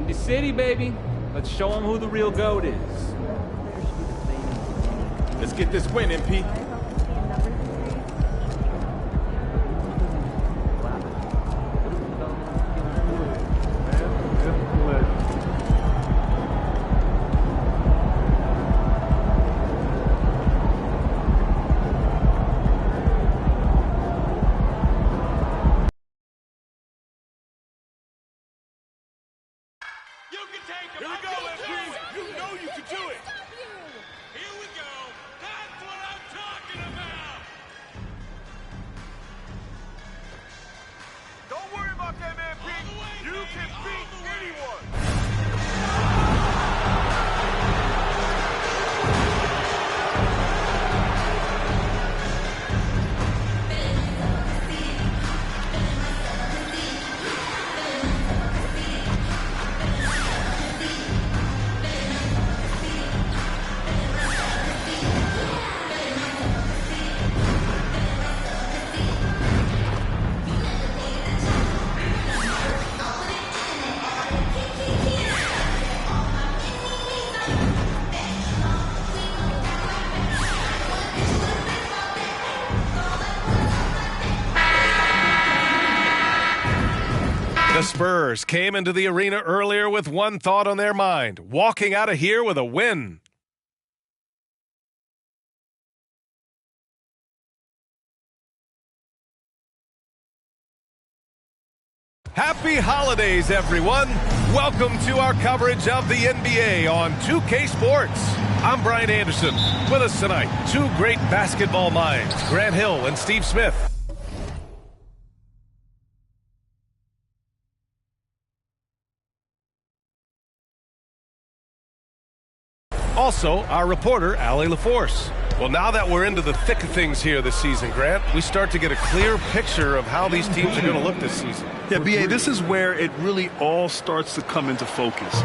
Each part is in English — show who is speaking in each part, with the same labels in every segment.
Speaker 1: Windy City, baby. Let's show them who the real GOAT is.
Speaker 2: Let's get this win, MP.
Speaker 3: Here we go, MP. You know you can do it. Here we go. That's what I'm talking about.
Speaker 4: Don't worry about that, man, Pete. You can beat anyone.
Speaker 5: The Spurs came into the arena earlier with one thought on their mind, walking out of here with a win. Happy holidays, everyone. Welcome to our coverage of the NBA on 2K Sports. I'm Brian Anderson. With us tonight, two great basketball minds, Grant Hill and Steve Smith. Also, our reporter, Allie LaForce. Well, now that we're into the thick of things here this season, Grant, we start to get a clear picture of how these teams are going to look this season.
Speaker 6: Yeah, B.A., this is where it really all starts to come into focus.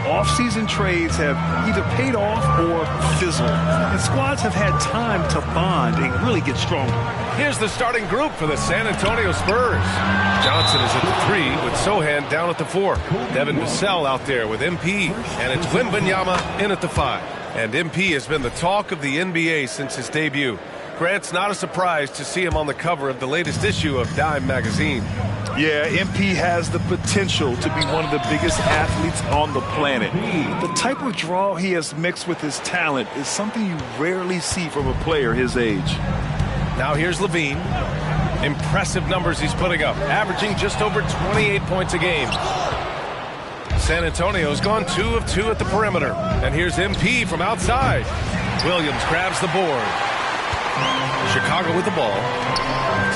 Speaker 6: Off-season trades have either paid off or fizzled, and squads have had time to bond and really get stronger.
Speaker 5: Here's the starting group for the San Antonio Spurs. Johnson is at the 3 with Sohan down at the 4. Devin Vassell out there with MP, and it's Wembanyama in at the 5. And MP has been the talk of the NBA since his debut. Grant's not a surprise to see him on the cover of the latest issue of Dime magazine.
Speaker 6: Yeah, MP has the potential to be one of the biggest athletes on the planet. The type of draw he has mixed with his talent is something you rarely see from a player his age.
Speaker 5: Now here's Levine. Impressive numbers he's putting up, averaging just over 28 points a game. San Antonio's gone 2 of 2 at the perimeter. And here's MP from outside. Williams grabs the board. Chicago with the ball.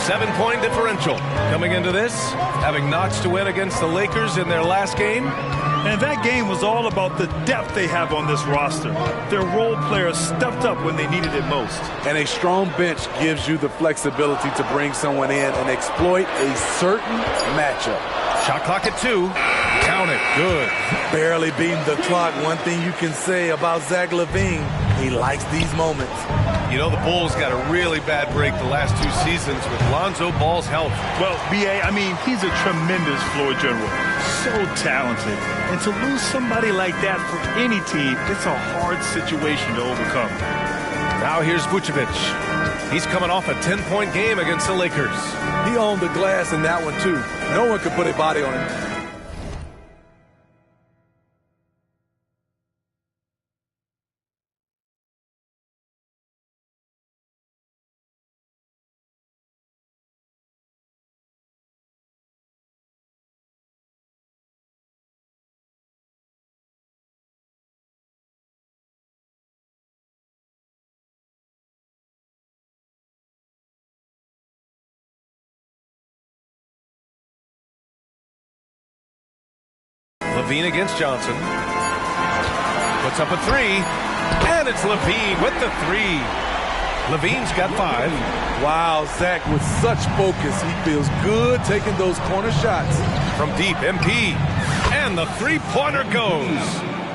Speaker 5: 7-point differential. Coming into this, having notched to win against the Lakers in their last game.
Speaker 6: And that game was all about the depth they have on this roster. Their role players stepped up when they needed it most.
Speaker 7: And a strong bench gives you the flexibility to bring someone in and exploit a certain matchup.
Speaker 5: Shot clock at 2. Count it. Good.
Speaker 7: Barely beating the clock. One thing you can say about Zach LaVine, he likes these moments.
Speaker 5: You know, the Bulls got a really bad break the last 2 seasons with Lonzo Ball's health.
Speaker 6: Well, B.A., I mean, he's a tremendous floor general. So talented. And to lose somebody like that for any team, it's a hard situation to overcome.
Speaker 5: Now here's Vucevic. He's coming off a 10-point game against the Lakers.
Speaker 7: He owned the glass in that one, too. No one could put a body on him.
Speaker 5: Levine against Johnson. Puts up a 3. And it's Levine with the 3. Levine's got 5.
Speaker 7: Wow, Zach with such focus. He feels good taking those corner shots.
Speaker 5: From deep, MP. And the three-pointer goes.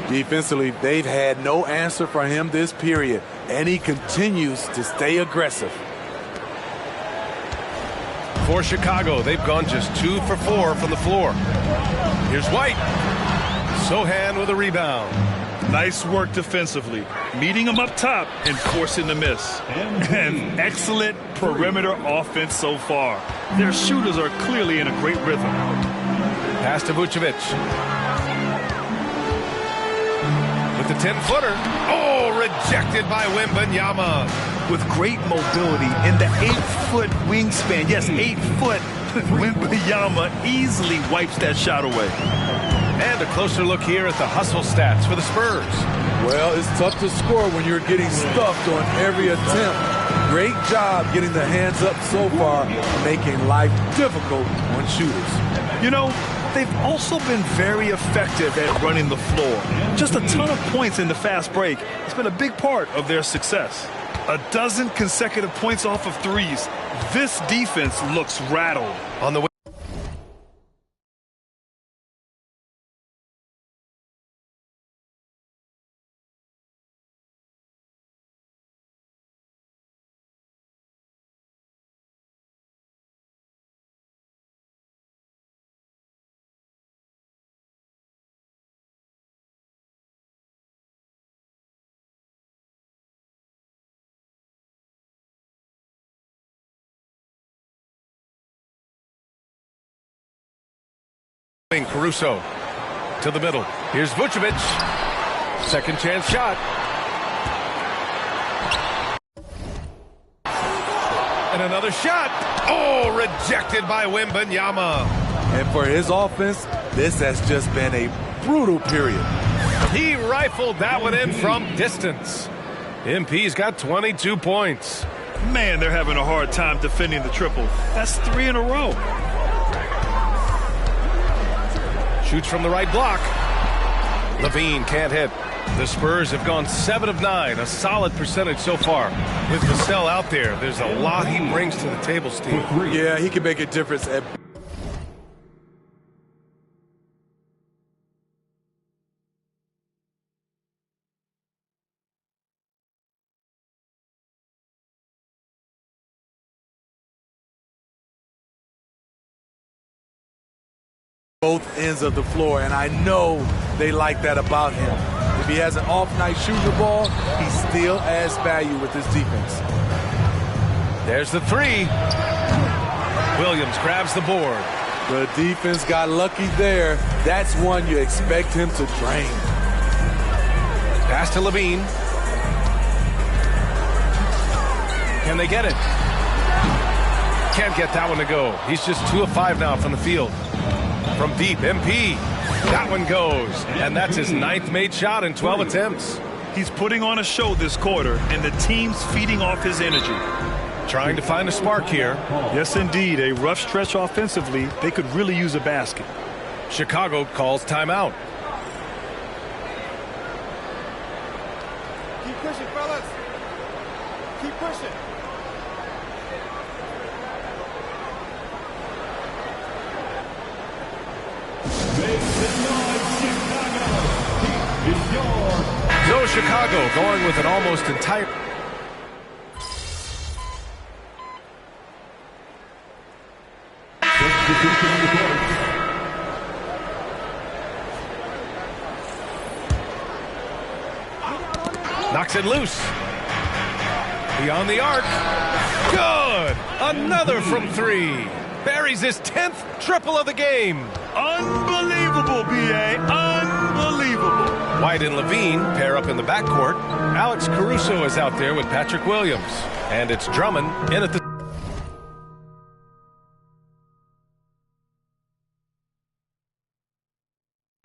Speaker 7: Defensively, they've had no answer for him this period. And he continues to stay aggressive.
Speaker 5: For Chicago, they've gone just 2 for 4 from the floor. Here's White. Sohan with a rebound.
Speaker 6: Nice work defensively, meeting them up top and forcing the miss. And excellent perimeter offense so far. Their shooters are clearly in a great rhythm.
Speaker 5: Pass to Vucevic. With the 10-footer. Oh, rejected by Wembanyama.
Speaker 6: With great mobility in the 8-foot wingspan. Yes, 8 foot. Wembanyama easily wipes that shot away.
Speaker 5: And a closer look here at the hustle stats for the Spurs.
Speaker 7: Well, it's tough to score when you're getting stuffed on every attempt. Great job getting the hands up so far, making life difficult on shooters.
Speaker 6: You know, they've also been very effective at running the floor. Just a ton of points in the fast break has been a big part of their success. 12 consecutive points off of threes. This defense looks rattled.
Speaker 5: On the way. Caruso to the middle. Here's Vucevic. Second chance shot. And another shot. Oh, rejected by Wembanyama.
Speaker 7: And for his offense, this has just been a brutal period.
Speaker 5: He rifled that one in from distance. MP's got 22 points.
Speaker 6: Man, they're having a hard time defending the triple. That's 3 in a row.
Speaker 5: Shoots from the right block. Levine can't hit. The Spurs have gone 7 of 9, a solid percentage so far. With Vassell out there, there's a lot he brings to the table, Steve.
Speaker 7: Yeah, he can make a difference at both ends of the floor, and I know they like that about him. If he has an off night shooting the ball, he still adds value with his defense.
Speaker 5: There's the 3. Williams grabs the board.
Speaker 7: The defense got lucky there. That's one you expect him to drain.
Speaker 5: Pass to Levine. Can they get it? Can't get that one to go. He's just 2 of 5 now from the field. From deep, MP. That one goes. And that's his 9th made shot in 12 attempts.
Speaker 6: He's putting on a show this quarter, and the team's feeding off his energy.
Speaker 5: Trying to find a spark here.
Speaker 6: Yes, indeed. A rough stretch offensively. They could really use a basket.
Speaker 5: Chicago calls timeout.
Speaker 2: Keep pushing, fellas. Keep pushing.
Speaker 5: So Chicago going with an almost entire... Knocks it loose. Beyond the arc. Good! Another from 3. Buries his 10th triple of the game.
Speaker 6: Unbelievable, B.A. Unbelievable.
Speaker 5: White and Levine pair up in the backcourt. Alex Caruso is out there with Patrick Williams. And it's Drummond in at the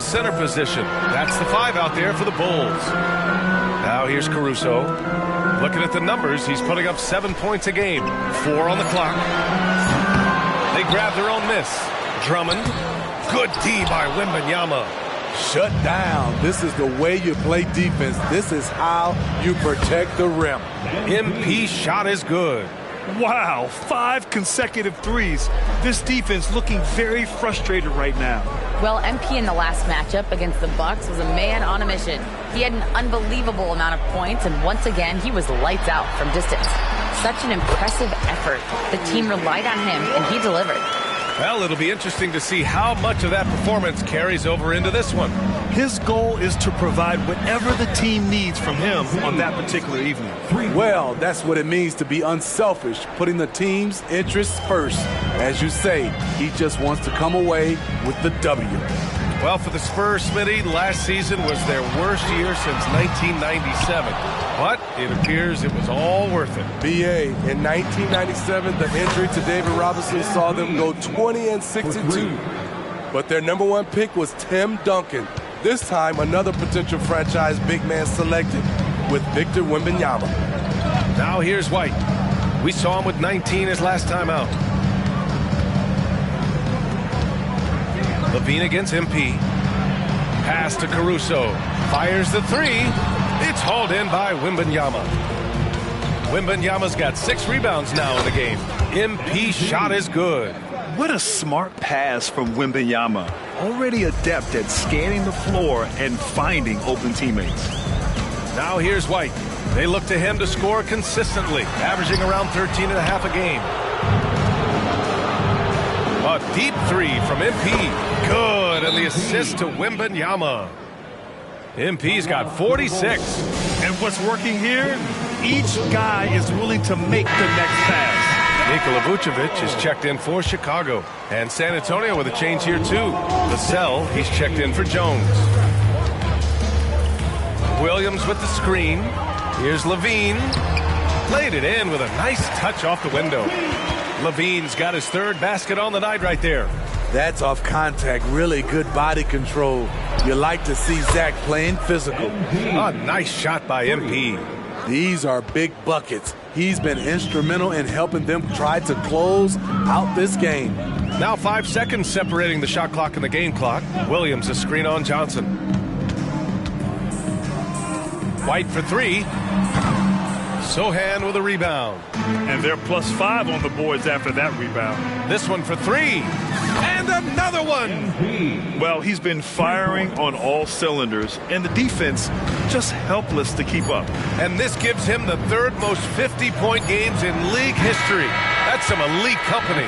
Speaker 5: center position. That's the 5 out there for the Bulls. Now here's Caruso. Looking at the numbers, he's putting up 7 points a game. 4 on the clock. They grab their own miss. Drummond. Good D by Wembanyama.
Speaker 7: Shut down. This is the way you play defense. This is how you protect the rim.
Speaker 5: MP shot is good.
Speaker 6: Wow, 5 consecutive threes. This defense looking very frustrated right now.
Speaker 8: Well, MP in the last matchup against the Bucks was a man on a mission. He had an unbelievable amount of points, and once again, he was lights out from distance. Such an impressive effort. The team relied on him, and he delivered.
Speaker 5: Well, it'll be interesting to see how much of that performance carries over into this one.
Speaker 6: His goal is to provide whatever the team needs from him on that particular evening.
Speaker 7: Well, that's what it means to be unselfish, putting the team's interests first. As you say, he just wants to come away with the W.
Speaker 5: Well, for the Spurs, Smitty, last season was their worst year since 1997. But it appears it was all worth it.
Speaker 9: BA, in 1997, the injury to David Robinson saw them go 20-62. But their number one pick was Tim Duncan. This time, another potential franchise big man selected with Victor Wembanyama.
Speaker 5: Now here's White. We saw him with 19 his last time out. Levine against MP. Pass to Caruso. Fires the three. It's hauled in by Wembanyama. Wembanyama's got 6 rebounds now in the game. MP shot is good.
Speaker 6: What a smart pass from Wembanyama. Already adept at scanning the floor and finding open teammates.
Speaker 5: Now here's White. They look to him to score consistently, averaging around 13.5 a game. A deep three from MP. Good, and the assist to Wembanyama. MP's got 46.
Speaker 6: And what's working here? Each guy is willing to make the next pass.
Speaker 5: Nikola Vucevic is checked in for Chicago. And San Antonio with a change here, too. Vassell, he's checked in for Jones. Williams with the screen. Here's Levine. Played it in with a nice touch off the window. Levine's got his 3rd basket on the night right there.
Speaker 7: That's off contact, really good body control. You like to see Zach playing physical.
Speaker 5: A nice shot by MP.
Speaker 7: These are big buckets. He's been instrumental in helping them try to close out this game.
Speaker 5: Now 5 seconds separating the shot clock and the game clock. Williams a screen on Johnson. White for 3. Sohan with a rebound.
Speaker 6: And they're +5 on the boards after that rebound.
Speaker 5: This one for 3. And another one.
Speaker 6: Well, he's been firing on all cylinders, and the defense just helpless to keep up.
Speaker 5: And this gives him the 3rd most 50-point games in league history. That's some elite company.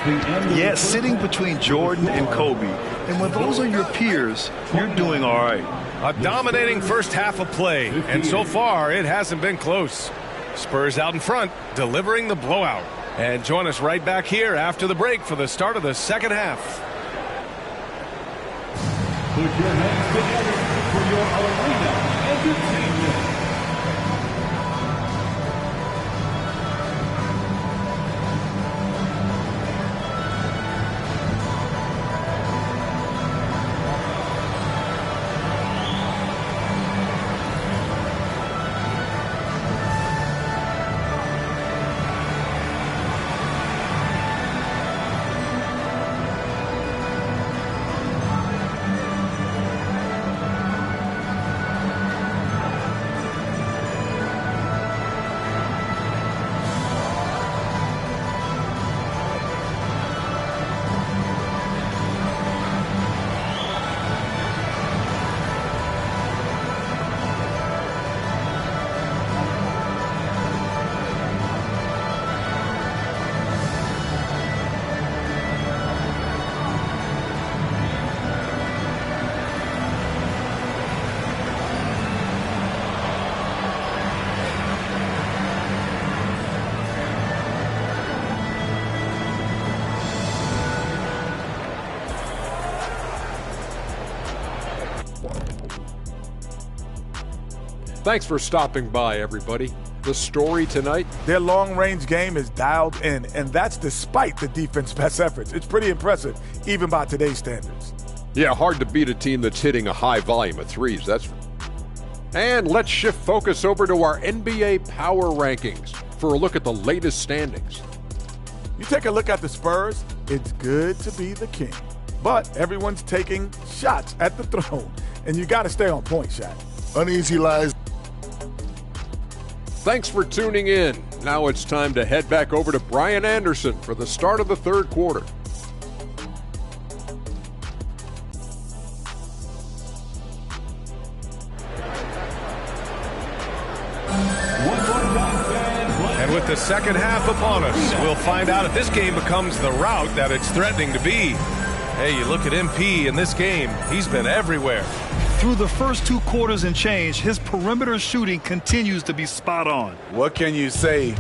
Speaker 6: Yeah, sitting between Jordan and Kobe. And when those are your peers, you're doing all right.
Speaker 5: A dominating first half of play, and so far it hasn't been close. Spurs out in front, delivering the blowout. And join us right back here after the break for the start of the second half.
Speaker 10: Put your hands together for your arena entertainment.
Speaker 11: Thanks for stopping by, everybody. The story tonight?
Speaker 12: Their long-range game is dialed in, and that's despite the defense's best efforts. It's pretty impressive, even by today's standards.
Speaker 11: Yeah, hard to beat a team that's hitting a high volume of threes. And let's shift focus over to our NBA Power Rankings for a look at the latest standings.
Speaker 12: You take a look at the Spurs, it's good to be the king. But everyone's taking shots at the throne, and you got to stay on point, Shaq.
Speaker 13: Uneasy lies.
Speaker 11: Thanks for tuning in. Now it's time to head back over to Brian Anderson for the start of the third quarter.
Speaker 5: And with the second half upon us, we'll find out if this game becomes the rout that it's threatening to be. Hey, you look at MP in this game, he's been everywhere.
Speaker 6: Through the first 2 quarters and change, his perimeter shooting continues to be spot on.
Speaker 12: What can you say?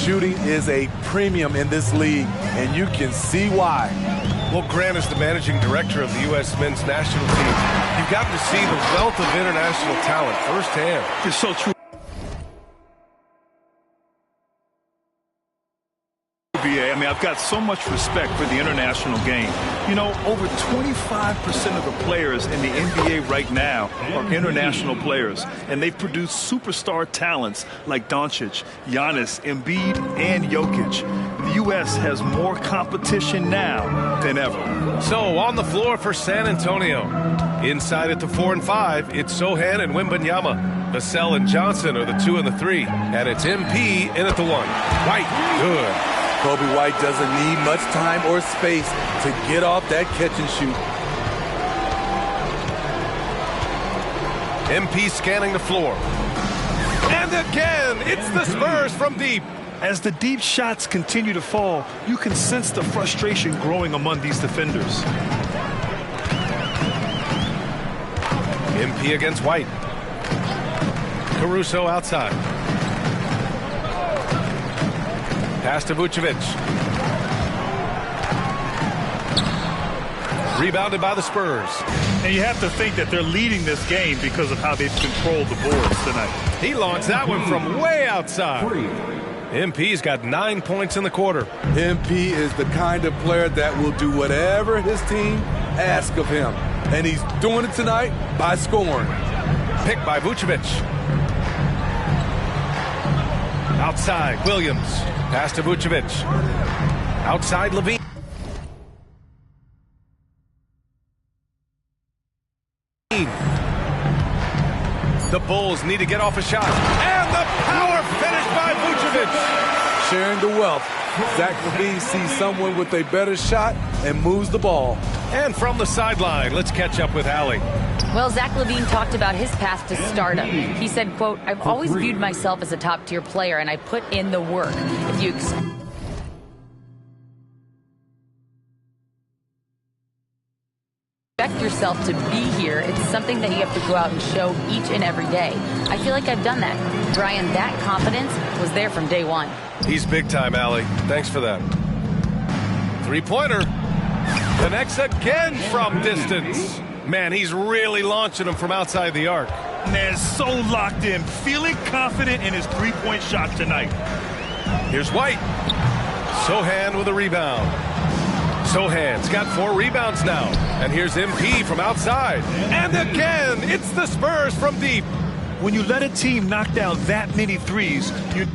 Speaker 12: Shooting is a premium in this league, and you can see why.
Speaker 5: Well, Grant is the managing director of the U.S. men's national team. You've gotten to see the wealth of international talent firsthand.
Speaker 6: It's so true. I mean, I've got so much respect for the international game. You know, over 25% of the players in the NBA right now are international players, and they've produced superstar talents like Doncic, Giannis, Embiid, and Jokic. The U.S. has more competition now than ever.
Speaker 5: So, on the floor for San Antonio. Inside at the 4 and 5, it's Sohan and Wembanyama. Vassell and Johnson are the 2 and the 3. And it's MP in at the 1. White, good.
Speaker 12: Kobe White doesn't need much time or space to get off that catch and shoot.
Speaker 5: MP scanning the floor. And again, it's the Spurs from deep.
Speaker 6: As the deep shots continue to fall, you can sense the frustration growing among these defenders.
Speaker 5: MP against White. Caruso outside. Pass to Vucevic. Rebounded by the Spurs.
Speaker 6: And you have to think that they're leading this game because of how they've controlled the boards tonight.
Speaker 5: He launched that one from way outside. MP's got 9 points in the quarter.
Speaker 12: MP is the kind of player that will do whatever his team asks of him. And he's doing it tonight by scoring.
Speaker 5: Picked by Vucevic. Outside, Williams. Pass to Vucevic. Outside, LaVine. The Bulls need to get off a shot. And the power finish by Vucevic.
Speaker 12: Sharing the wealth. Zach LaVine sees someone with a better shot and moves the ball.
Speaker 5: And from the sideline, let's catch up with Allie.
Speaker 8: Well, Zach LaVine talked about his path to stardom. He said, quote, "I've always viewed myself as a top-tier player, and I put in the work. If you expect yourself to be here, it's something that you have to go out and show each and every day. I feel like I've done that. Brian, that confidence was there from day one."
Speaker 5: He's big time, Allie. Thanks for that. Three-pointer. Connects again from distance. Man, he's really launching them from outside the arc.
Speaker 6: Man, so locked in, feeling confident in his three-point shot tonight.
Speaker 5: Here's White. Sohan with a rebound. Sohan's got 4 rebounds now. And here's MP from outside. And again, it's the Spurs from deep.
Speaker 6: When you let a team knock down that many threes, you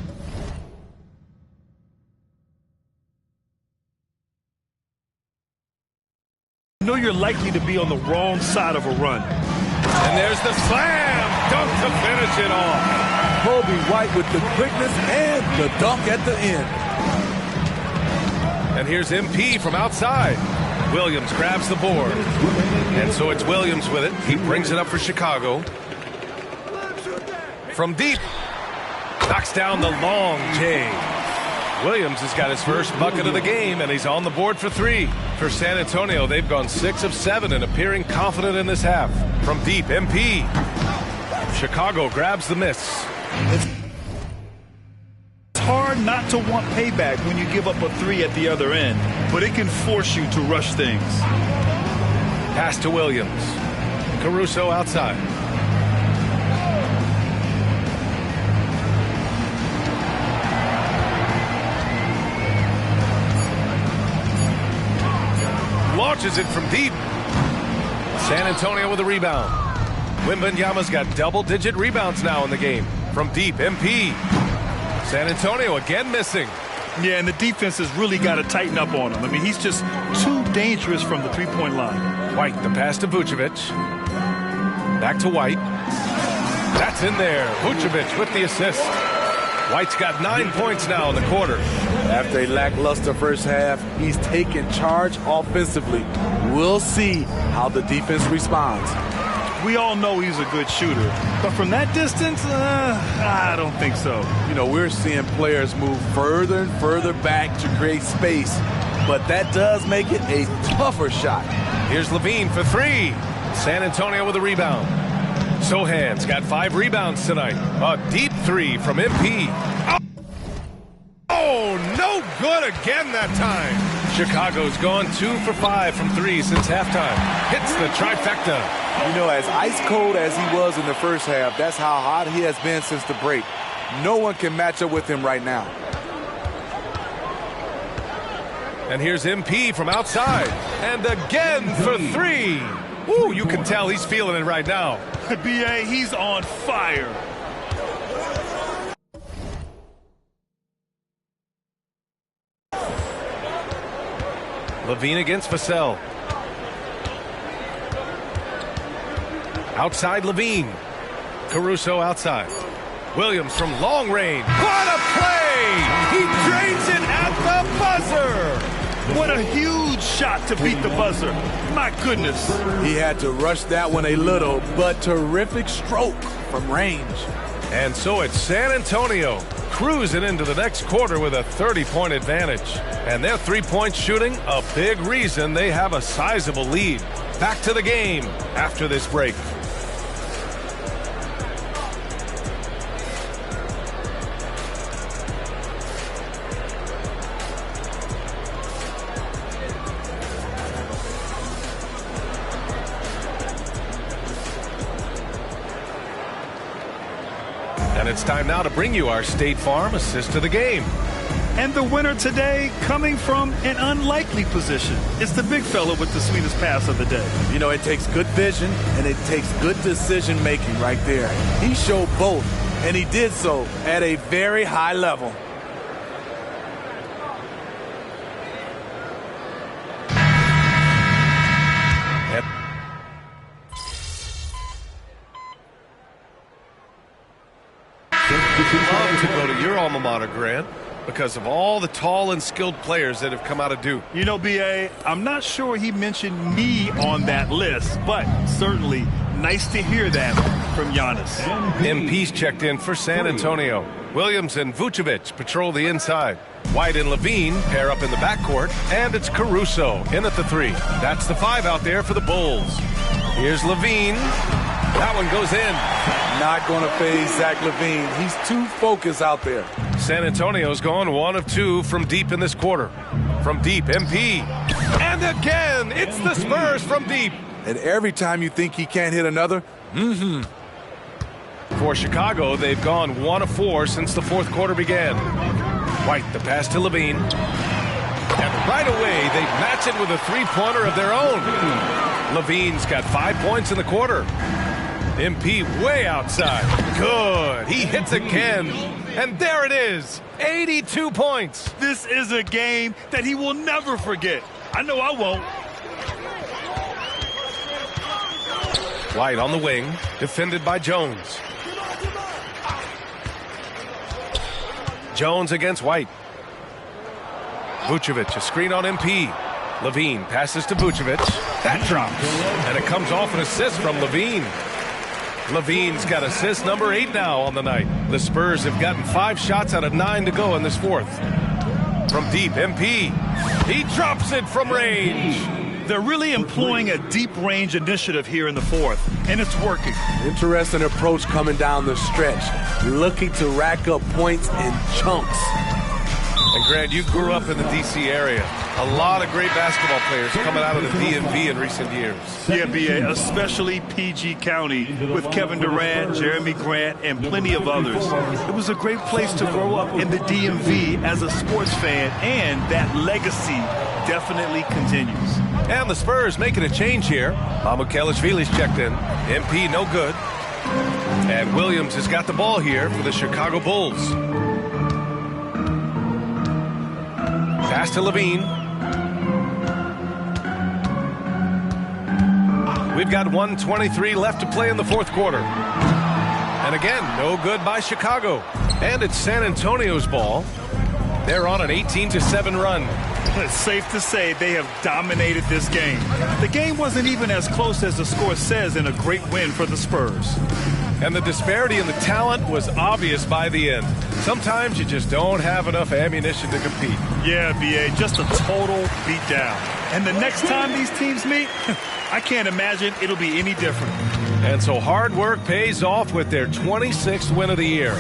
Speaker 6: know you're likely to be on the wrong side of a run.
Speaker 5: And there's the slam dunk to finish it off.
Speaker 12: Kobe White with the quickness and the dunk at the end.
Speaker 5: And here's MP from outside. Williams grabs the board. And so it's Williams with it. He brings it up for Chicago. From deep. Knocks down the long J. Williams has got his first bucket of the game, and he's on the board for 3. For San Antonio, they've gone 6 of 7 and appearing confident in this half. From deep, MP. Chicago grabs the miss.
Speaker 6: It's hard not to want payback when you give up a 3 at the other end, but it can force you to rush things.
Speaker 5: Pass to Williams. Caruso outside. Launches it from deep. San Antonio with a rebound. Wembanyama's got double-digit rebounds now in the game. From deep, MP. San Antonio again missing.
Speaker 6: Yeah, and the defense has really got to tighten up on him. I mean, he's just too dangerous from the three-point line.
Speaker 5: White, the pass to Vucevic. Back to White. That's in there. Vucevic with the assist. White's got 9 points now in the quarter.
Speaker 7: After a lackluster first half, he's taking charge offensively. We'll see how the defense responds.
Speaker 6: We all know he's a good shooter, but from that distance, I don't think so.
Speaker 7: You know, we're seeing players move further and further back to create space, but that does make it a tougher shot.
Speaker 5: Here's Levine for three. San Antonio with a rebound. Sohan's got 5 rebounds tonight. A deep three from MP. Oh, no good again that time. Chicago's gone 2 for 5 from 3 since halftime. Hits the trifecta.
Speaker 7: You know, as ice cold as he was in the first half, that's how hot he has been since the break. No one can match up with him right now.
Speaker 5: And here's MP from outside. And again for 3. Ooh, you can tell he's feeling it right now.
Speaker 6: B.A., he's on fire.
Speaker 5: Levine against Vassell. Outside Levine. Caruso outside. Williams from long range. What a play! He drains it at the buzzer!
Speaker 6: What a huge shot to beat the buzzer. My goodness.
Speaker 7: He had to rush that one a little, but terrific stroke from range.
Speaker 5: And so it's San Antonio cruising into the next quarter with a 30-point advantage. And their three-point shooting, a big reason they have a sizable lead. Back to the game after this break. And it's time now to bring you our State Farm assist of the game.
Speaker 6: And the winner today coming from an unlikely position. It's the big fella with the sweetest pass of the day.
Speaker 7: You know, it takes good vision and it takes good decision making right there. He showed both, and he did so at a very high level.
Speaker 5: Love to go to your alma mater, Grant, because of all the tall and skilled players that have come out of Duke.
Speaker 6: You know, B.A., I'm not sure he mentioned me on that list, but certainly nice to hear that from Giannis.
Speaker 5: MP's checked in for San Antonio. Williams and Vucevic patrol the inside. White and Levine pair up in the backcourt, and it's Caruso in at the 3. That's the 5 out there for the Bulls. Here's Levine. That one goes in.
Speaker 7: Not going to phase Zach LaVine. He's too focused out there.
Speaker 5: San Antonio's gone 1 of 2 from deep in this quarter. From deep, MP. And again, it's the Spurs from deep.
Speaker 7: And every time you think he can't hit another,
Speaker 5: For Chicago, they've gone 1 of 4 since the fourth quarter began. White, the pass to Levine. And right away, they match it with a three-pointer of their own. Levine's got 5 points in the quarter. MP way outside. Good. He hits again. And there it is. 82 points.
Speaker 6: This is a game that he will never forget. I know I won't.
Speaker 5: White on the wing. Defended by Jones. Jones against White. Vucevic, a screen on MP. Levine passes to Vucevic. That drops. And it comes off an assist from Levine. Levine's got assist number 8 now on the night. The Spurs have gotten 5 shots out of 9 to go in this fourth. From deep, MP. He drops it from range.
Speaker 6: They're really employing a deep range initiative here in the fourth, and it's working.
Speaker 7: Interesting approach coming down the stretch. Looking to rack up points in chunks.
Speaker 5: And Grant, you grew up in the D.C. area. A lot of great basketball players coming out of the DMV in recent years.
Speaker 6: Yeah, B.A., especially PG County with Kevin Durant, Jeremy Grant, and plenty of others. It was a great place to grow up in the DMV as a sports fan, and that legacy definitely continues.
Speaker 5: And the Spurs making a change here. Mamukelashvili's checked in. MP no good. And Williams has got the ball here for the Chicago Bulls. Pass to Levine. We've got 1:23 left to play in the fourth quarter. And again, no good by Chicago. And it's San Antonio's ball. They're on an 18-7 run.
Speaker 6: It's safe to say they have dominated this game. The game wasn't even as close as the score says in a great win for the Spurs.
Speaker 5: And the disparity in the talent was obvious by the end. Sometimes you just don't have enough ammunition to compete.
Speaker 6: Yeah, B.A., just a total beatdown. And the next time these teams meet, I can't imagine it'll be any different.
Speaker 5: And so hard work pays off with their 26th win of the year.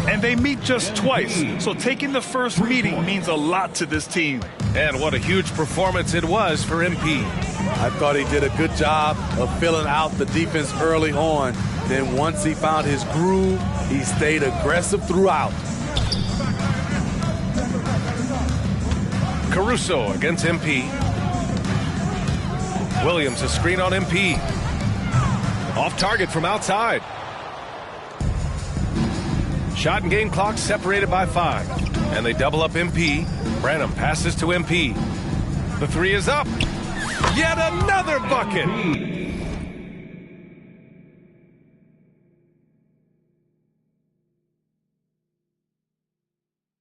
Speaker 6: And they meet just twice, so taking the first meeting means a lot to this team.
Speaker 5: And what a huge performance it was for MP.
Speaker 7: I thought he did a good job of filling out the defense early on. Then once he found his groove, he stayed aggressive throughout.
Speaker 5: Caruso against MP. Williams a screen on MP. Off target from outside. Shot and game clock separated by 5. And they double up MP. Branham passes to MP. The three is up. Yet another bucket.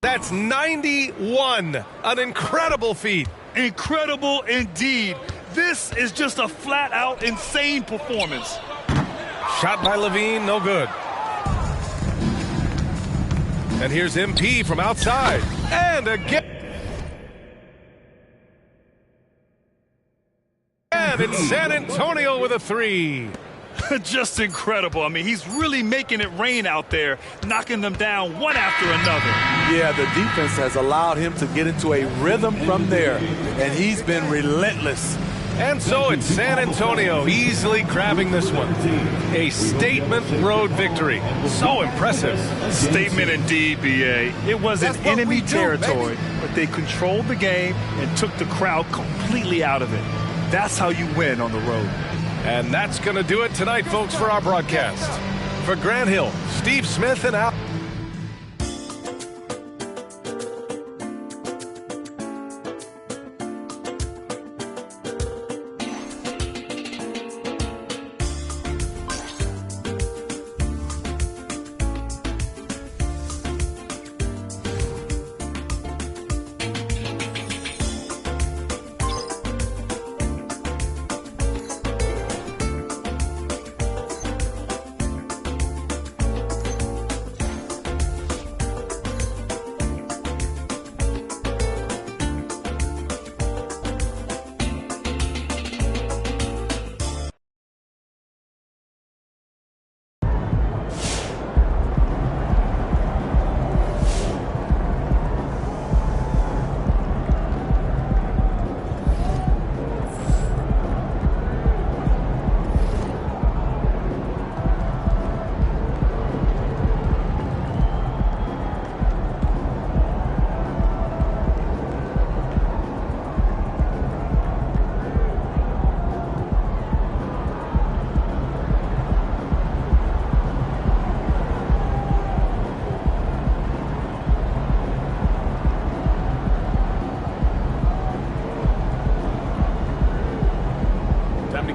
Speaker 5: That's 91. An incredible feat.
Speaker 6: Incredible indeed. This is just a flat-out insane performance.
Speaker 5: Shot by Levine, no good. And here's MP from outside. And again. And it's San Antonio with a three.
Speaker 6: Just incredible. I mean, he's really making it rain out there, knocking them down one after another.
Speaker 7: Yeah, the defense has allowed him to get into a rhythm from there, and he's been relentless.
Speaker 5: And so it's San Antonio easily grabbing this one. A statement road victory. So impressive.
Speaker 6: Statement indeed, B.A. It wasn't enemy territory, but they controlled the game and took the crowd completely out of it. That's how you win on the road.
Speaker 5: And that's going to do it tonight, folks, for our broadcast. For Grant Hill, Steve Smith, and Al.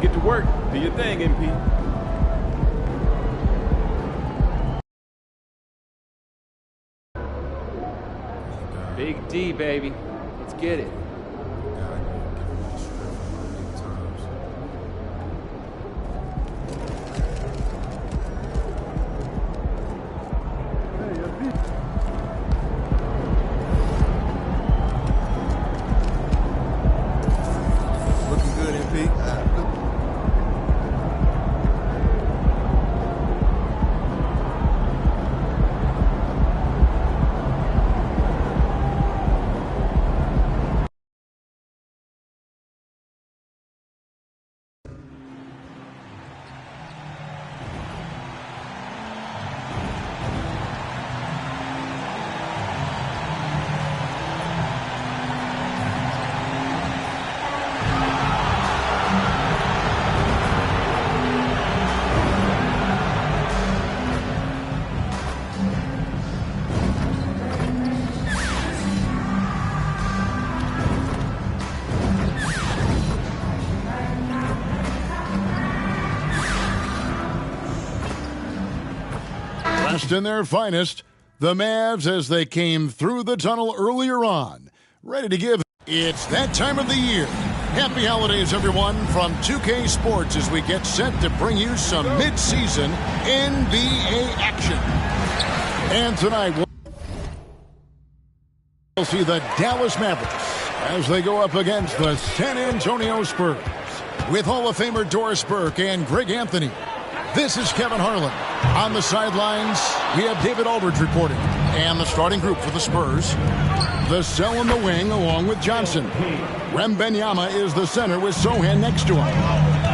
Speaker 1: Get to work. Do your thing, MP. Big D, baby. Let's get it.
Speaker 7: Looking good, MP.
Speaker 13: Dressed in their finest, the Mavs as they came through the tunnel earlier on, ready to give. It's that time of the year. Happy holidays, everyone, from 2K Sports as we get set to bring you some mid-season NBA action. And tonight, we'll see the Dallas Mavericks as they go up against the San Antonio Spurs. With Hall of Famer Doris Burke and Greg Anthony, this is Kevin Harlan. On the sidelines, we have David Aldridge reporting. And the starting group for the Spurs, the Cell in the wing along with Johnson. Wembanyama is the center with Sohan next to him.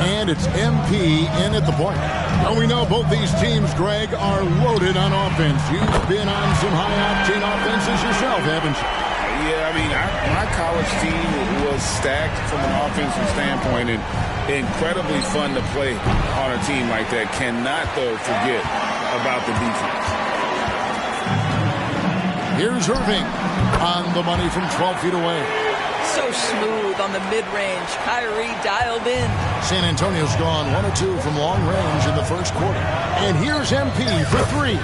Speaker 13: And it's MP in at the point. And we know both these teams, Greg, are loaded on offense. You've been on some high-octane offenses yourself, haven't you?
Speaker 14: Yeah, I mean, my college team was stacked from an offensive standpoint and incredibly fun to play on a team like that. Cannot, though, forget about the defense.
Speaker 13: Here's Irving on the money from 12 feet away.
Speaker 15: So smooth on the mid-range. Kyrie dialed in.
Speaker 13: San Antonio's gone 1 of 2 from long range in the first quarter. And here's MP for 3.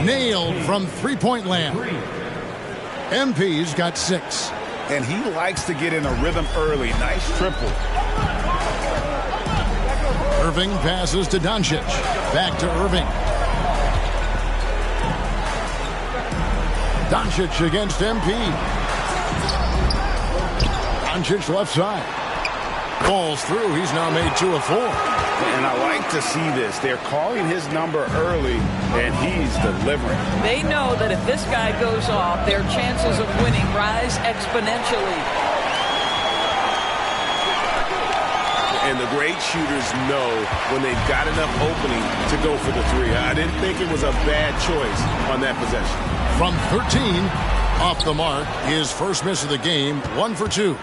Speaker 13: Nailed from three-point land. MP's got 6.
Speaker 14: And he likes to get in a rhythm early. Nice triple.
Speaker 13: Irving passes to Doncic. Back to Irving. Doncic against MP. Doncic left side. Falls through. He's now made 2 of 4.
Speaker 14: And I like to see this. They're calling his number early, and he's delivering.
Speaker 15: They know that if this guy goes off, their chances of winning rise exponentially.
Speaker 14: And the great shooters know when they've got enough opening to go for the 3. I didn't think it was a bad choice on that possession.
Speaker 13: From 13, off the mark, his first miss of the game, 1 for 2.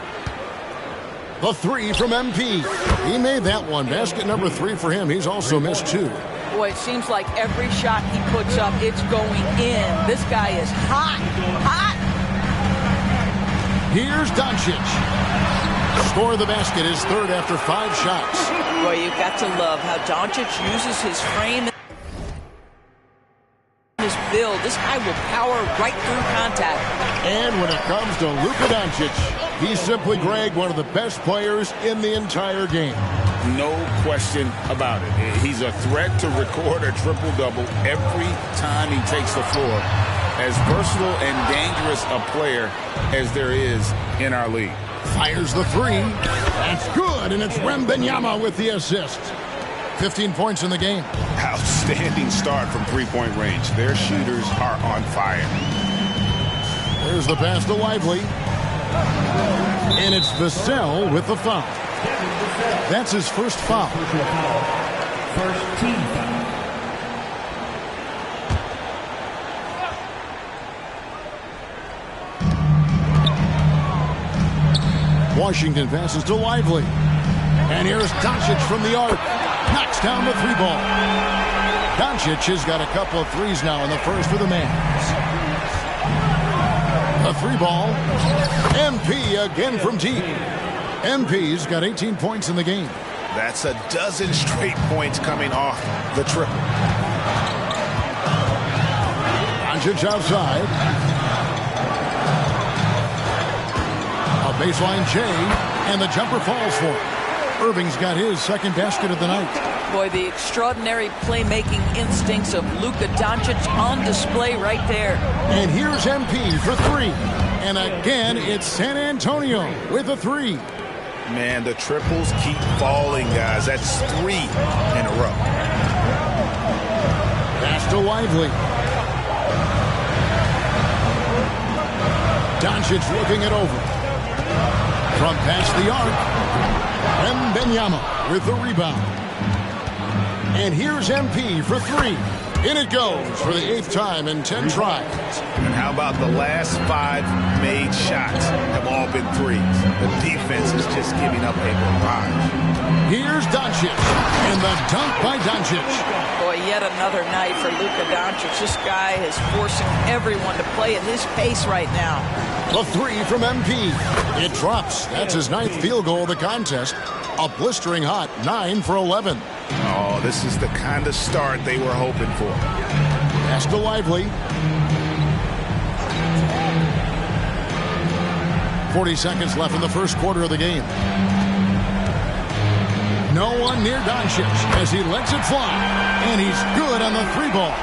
Speaker 13: The 3 from MP. He made that one. Basket number 3 for him. He's also missed 2.
Speaker 15: Boy, it seems like every shot he puts up, it's going in. This guy is hot, hot.
Speaker 13: Here's Doncic. Score the basket, his 3rd after 5 shots.
Speaker 15: Boy, you've got to love how Doncic uses his frame. His build. This guy will power right through contact.
Speaker 13: And when it comes to Luka Doncic, he's simply, Greg, one of the best players in the entire game.
Speaker 14: No question about it. He's a threat to record a triple-double every time he takes the floor. As versatile and dangerous a player as there is in our league.
Speaker 13: Fires the 3. That's good, and it's Wembanyama with the assist. 15 points in the game.
Speaker 14: Outstanding start from three-point range. Their shooters are on fire.
Speaker 13: There's the pass to Lively. And it's Vassell with the foul. That's his first foul.
Speaker 10: First team foul.
Speaker 13: Washington passes to Lively. And here's Doncic from the arc. Knocks down the 3 ball. Doncic has got a couple of 3s now in the first for the Mavs. A 3 ball. MP again from deep. MP's got 18 points in the game.
Speaker 14: That's a dozen straight points coming off the triple.
Speaker 13: Doncic outside. A baseline J, and the jumper falls for him. Irving's got his 2nd basket of the night.
Speaker 15: Boy, the extraordinary playmaking instincts of Luka Doncic on display right there.
Speaker 13: And here's MP for 3. And again, it's San Antonio with a 3.
Speaker 14: Man, the triples keep falling, guys. That's 3 in a row.
Speaker 13: Pass to Lively. Doncic looking it over. From past the arc. Wembanyama with the rebound. And here's MP for 3. In it goes for the 8th time in 10 tries.
Speaker 14: And how about the last 5 made shots have all been 3s? The defense is just giving up a barrage.
Speaker 13: Here's Doncic. And the dunk by Doncic.
Speaker 15: Boy, yet another night for Luka Doncic. This guy is forcing everyone to play at his pace right now.
Speaker 13: The 3 from MP. It drops. That's his 9th field goal of the contest. A blistering hot 9 for 11.
Speaker 14: Oh, this is the kind of start they were hoping for.
Speaker 13: Pass to Lively. 40 seconds left in the first quarter of the game. No one near Doncic as he lets it fly. And he's good on the 3-ball.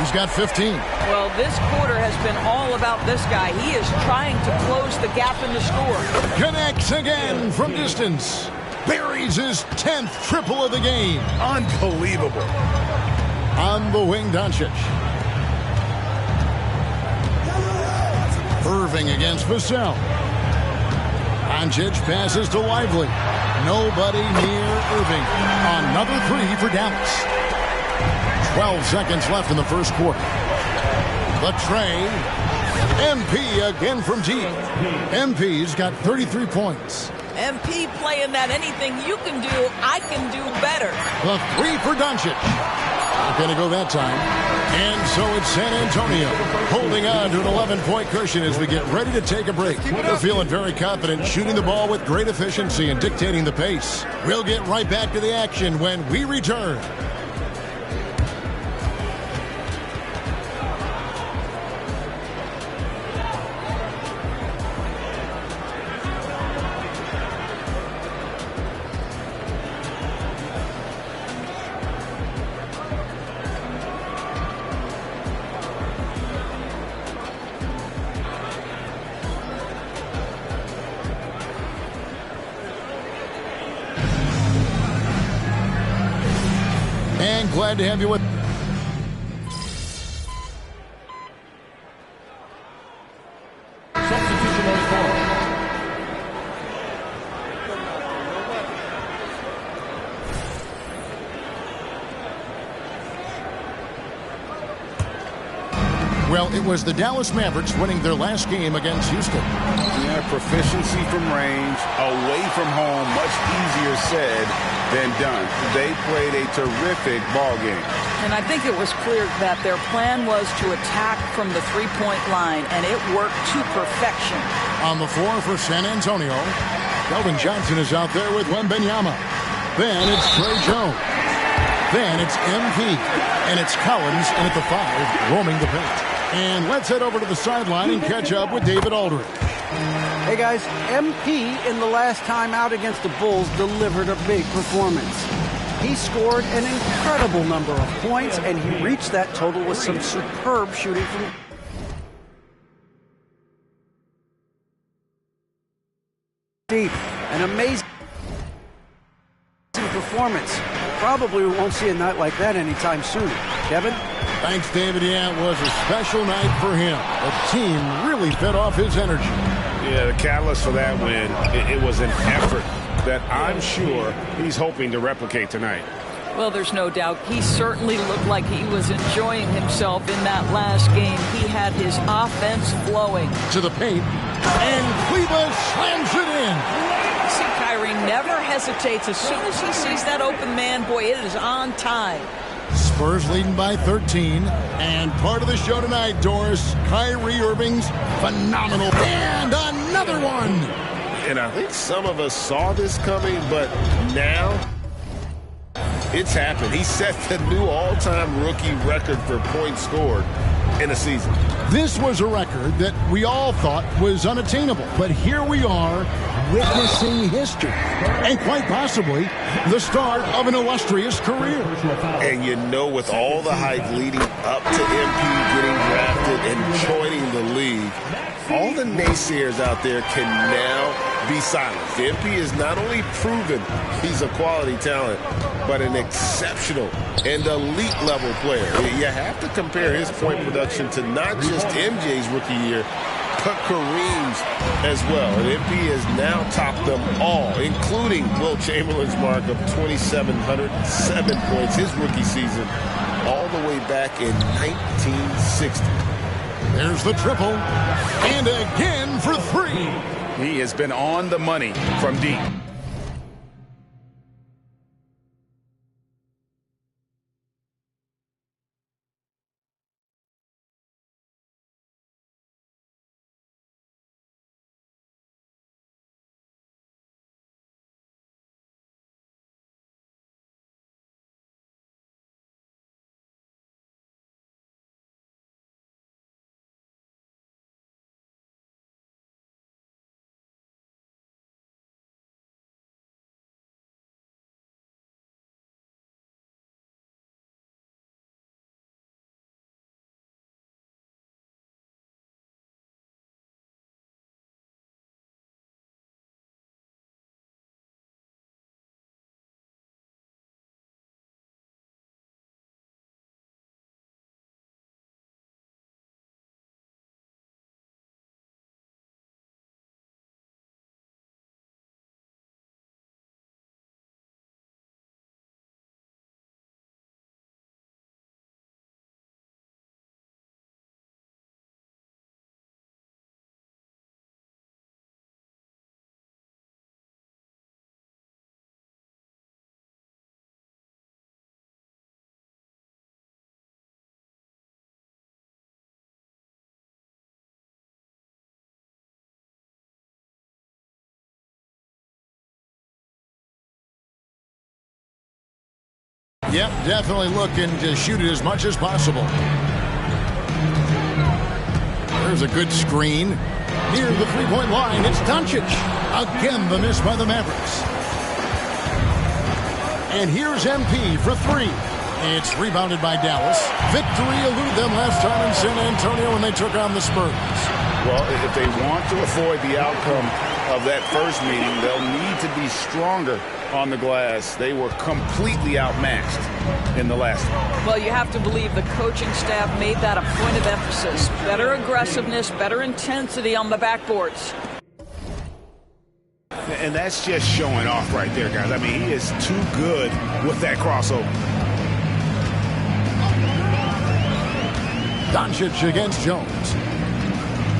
Speaker 13: He's got 15.
Speaker 15: Well, this quarter has been all about this guy. He is trying to close the gap in the score.
Speaker 13: Connects again from distance. Buries his 10th triple of the game.
Speaker 9: Unbelievable.
Speaker 13: On the wing, Doncic. Irving against Vassell. Doncic passes to Lively. Nobody near Irving. Another 3 for Dallas. 12 seconds left in the first quarter. The tray. MP again from deep. MP's got 33 points.
Speaker 15: MP playing that anything you can do, I can do better.
Speaker 13: The 3 for Doncic. Not going to go that time. And so it's San Antonio holding on to an 11-point cushion as we get ready to take a break. They're feeling very confident, shooting the ball with great efficiency and dictating the pace. We'll get right back to the action when we return. And glad to have you with.
Speaker 10: Substitution on the court.
Speaker 13: Well, it was the Dallas Mavericks winning their last game against Houston.
Speaker 14: Yeah, proficiency from range, away from home, much easier said than done. They played a terrific ball game.
Speaker 15: And I think it was clear that their plan was to attack from the three-point line, and it worked to perfection.
Speaker 13: On the floor for San Antonio, Kelvin Johnson is out there with Wembanyama. Then it's Trey Jones. Then it's MP. And it's Collins, and at the 5, roaming the paint. And let's head over to the sideline and catch up with David Aldridge.
Speaker 16: Hey guys, MP in the last time out against the Bulls delivered a big performance. He scored an incredible number of points, and he reached that total with some superb shooting from deep. An amazing performance. Probably we won't see a night like that anytime soon. Kevin?
Speaker 13: Thanks, David. Yeah, it was a special night for him. The team really fed off his energy.
Speaker 14: Yeah, the catalyst for that win, it was an effort that I'm sure he's hoping to replicate tonight.
Speaker 15: Well, there's no doubt. He certainly looked like he was enjoying himself in that last game. He had his offense flowing.
Speaker 13: To the paint, and Kleber slams it in.
Speaker 15: See, Kyrie never hesitates. As soon as he sees that open man, boy, it is on time.
Speaker 13: Spurs leading by 13. And part of the show tonight, Doris, Kyrie Irving's phenomenal. And another one.
Speaker 14: And I think some of us saw this coming, but now it's happened. He set the new all-time rookie record for points scored in a season.
Speaker 13: This was a record that we all thought was unattainable. But here we are witnessing history. And quite possibly the start of an illustrious career.
Speaker 14: And you know, with all the hype leading up to MP getting drafted and joining the league, all the naysayers out there can now be silenced. MP is not only proven he's a quality talent, but an exceptional and elite level player. You have to compare his point production to not just MJ's rookie year, but Kareem's as well. And MP has now topped them all, including Wilt Chamberlain's mark of 2,707 points his rookie season, all the way back in 1960.
Speaker 13: There's the triple, and again for 3.
Speaker 14: He has been on the money from deep.
Speaker 13: Yep, definitely looking to shoot it as much as possible. There's a good screen. Near the three-point line, it's Doncic. Again, the miss by the Mavericks. And here's MP for three. It's rebounded by Dallas. Victory eluded them last time in San Antonio when they took on the Spurs.
Speaker 14: Well, if they want to avoid the outcome of that first meeting, they'll need to be stronger on the glass. They were completely outmatched in the last one.
Speaker 15: Well, you have to believe the coaching staff made that a point of emphasis. Better aggressiveness, better intensity on the backboards.
Speaker 14: And that's just showing off right there, guys. I mean, he is too good with that crossover.
Speaker 13: Doncic against Jones.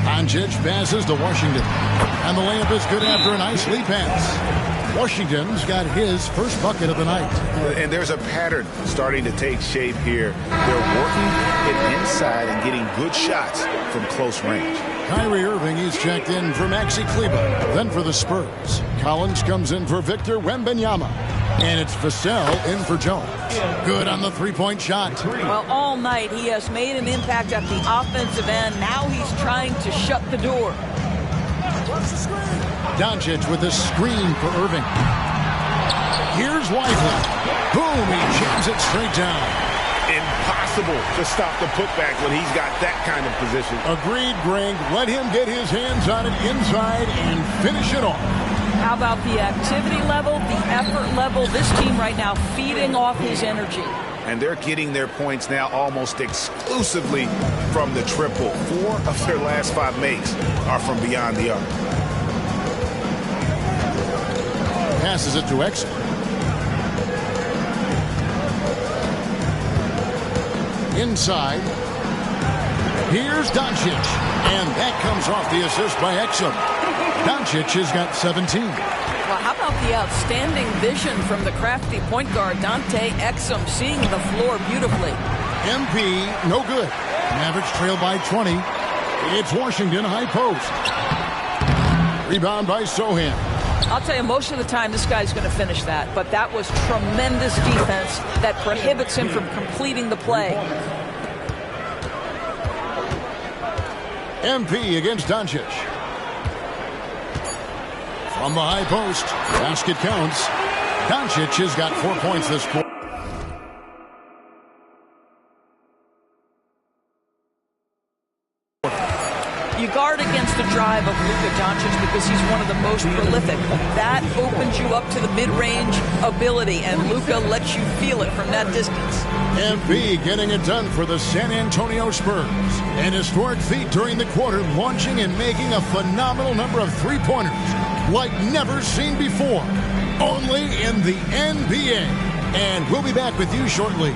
Speaker 13: Doncic passes to Washington. And the layup is good after a nice lead pass. Washington's got his first bucket of the night.
Speaker 14: And there's a pattern starting to take shape here. They're working it inside and getting good shots from close range.
Speaker 13: Kyrie Irving is checked in for Maxi Kleber. Then for the Spurs, Collins comes in for Victor Wembanyama. And it's Vassell in for Jones. Good on the three-point shot.
Speaker 15: Well, all night he has made an impact at the offensive end. Now he's trying to shut the door.
Speaker 13: Doncic with a screen for Irving. Here's Lively. Boom, he jams it straight down.
Speaker 14: Impossible to stop the putback when he's got that kind of position.
Speaker 13: Agreed, Greg. Let him get his hands on it inside and finish it off.
Speaker 15: How about the activity level, the effort level? This team right now feeding off his energy.
Speaker 14: And they're getting their points now almost exclusively from the triple. 4 of their last 5 makes are from beyond the arc.
Speaker 13: Passes it to Exum. Inside. Here's Doncic. And that comes off the assist by Exum. Doncic has got 17.
Speaker 15: Well, how about the outstanding vision from the crafty point guard, Dante Exum, seeing the floor beautifully.
Speaker 13: MP, no good. Mavericks trail by 20. It's Washington high post. Rebound by Sohan.
Speaker 15: I'll tell you, most of the time this guy's going to finish that, but that was tremendous defense that prohibits him from completing the play.
Speaker 13: MP against Doncic. From the high post, basket counts. Doncic has got 4 points this quarter.
Speaker 15: You guard against the drive of Luka Doncic because he's one of the most prolific. That opens you up to the mid-range ability, and Luka lets you feel it from that distance.
Speaker 13: MP getting it done for the San Antonio Spurs. An historic feat during the quarter, launching and making a phenomenal number of three-pointers like never seen before. Only in the NBA. And we'll be back with you shortly.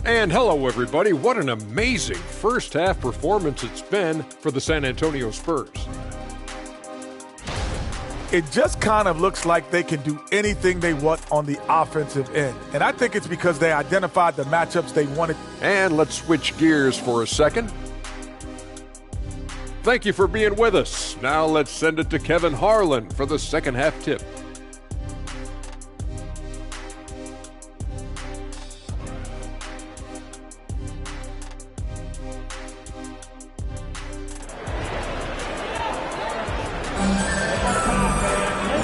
Speaker 11: And hello, everybody. What an amazing first half performance it's been for the San Antonio Spurs.
Speaker 12: It just kind of looks like they can do anything they want on the offensive end. And I think it's because they identified the matchups they wanted.
Speaker 11: And let's switch gears for a second. Thank you for being with us. Now let's send it to Kevin Harlan for the second half tip.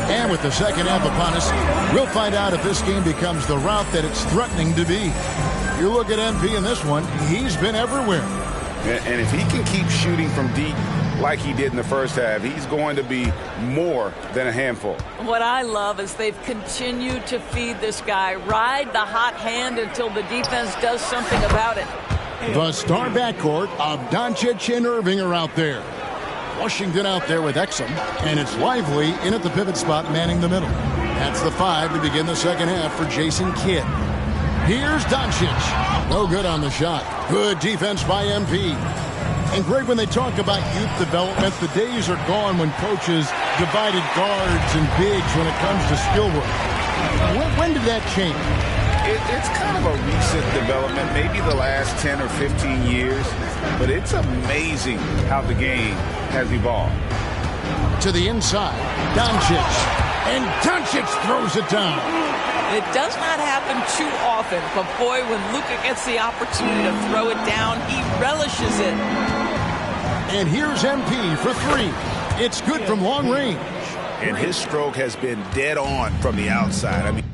Speaker 13: And with the second half upon us, we'll find out if this game becomes the route that it's threatening to be. You look at MP in this one, he's been everywhere.
Speaker 14: And if he can keep shooting from deep like he did in the first half, he's going to be more than a handful.
Speaker 15: What I love is they've continued to feed this guy, ride the hot hand until the defense does something about it.
Speaker 13: The star backcourt of Doncic and Irving are out there. Washington out there with Exum, and it's Lively in at the pivot spot manning the middle. That's the 5 to begin the second half for Jason Kidd. Here's Doncic. No good on the shot. Good defense by MP. And Greg, when they talk about youth development, the days are gone when coaches divided guards and bigs when it comes to skill work. When did that change?
Speaker 14: It's kind of a recent development, maybe the last 10 or 15 years, but it's amazing how the game has evolved.
Speaker 13: To the inside, Doncic, and Doncic throws it down.
Speaker 15: It does not happen too often, but boy, when Luka gets the opportunity to throw it down, he relishes it.
Speaker 13: And here's MP for three. It's good from long range.
Speaker 14: And his stroke has been dead on from the outside. I mean,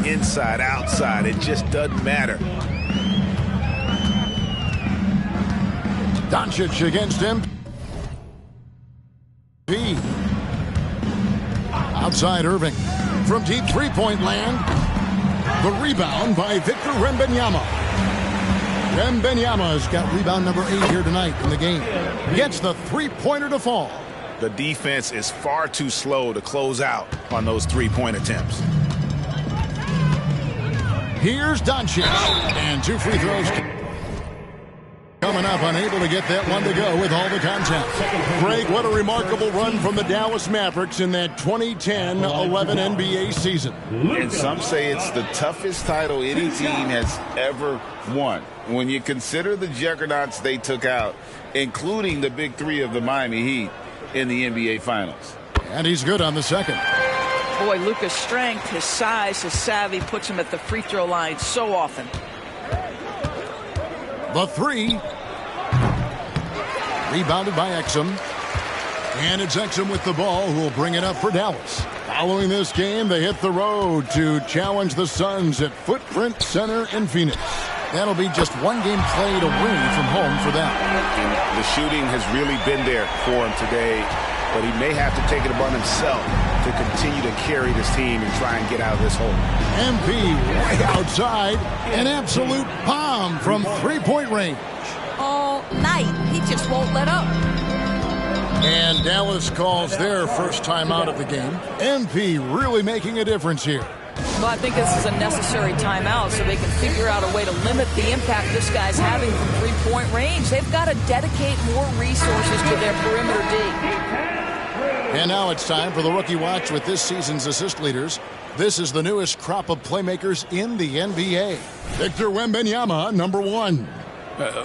Speaker 14: inside, outside, it just doesn't matter.
Speaker 13: Doncic against MP. Outside Irving. From deep three-point land. The rebound by Victor Wembanyama. Wembanyama's got rebound number 8 here tonight in the game. Gets the three-pointer to fall.
Speaker 14: The defense is far too slow to close out on those three-point attempts.
Speaker 13: Here's Doncic. And 2 free throws coming up, unable to get that one to go with all the contact. Greg, what a remarkable run from the Dallas Mavericks in that 2010-11 NBA season.
Speaker 14: And some say it's the toughest title any team has ever won. When you consider the juggernauts they took out, including the big three of the Miami Heat in the NBA Finals.
Speaker 13: And he's good on the second.
Speaker 15: Boy, Luka's strength, his size, his savvy puts him at the free throw line so often.
Speaker 13: The three. Rebounded by Exum. And it's Exum with the ball who will bring it up for Dallas. Following this game, they hit the road to challenge the Suns at Footprint Center in Phoenix. That'll be just one game played away from home for them.
Speaker 14: And the shooting has really been there for him today, but he may have to take it upon himself to continue to carry this team and try and get out of this hole.
Speaker 13: MP way outside, an absolute bomb from three-point range.
Speaker 8: All night, he just won't let up.
Speaker 13: And Dallas calls their first timeout of the game. MP really making a difference here.
Speaker 15: Well, I think this is a necessary timeout so they can figure out a way to limit the impact this guy's having from three-point range. They've got to dedicate more resources to their perimeter D.
Speaker 13: And now it's time for the Rookie Watch with this season's assist leaders. This is the newest crop of playmakers in the NBA. Victor Wembanyama, number 1.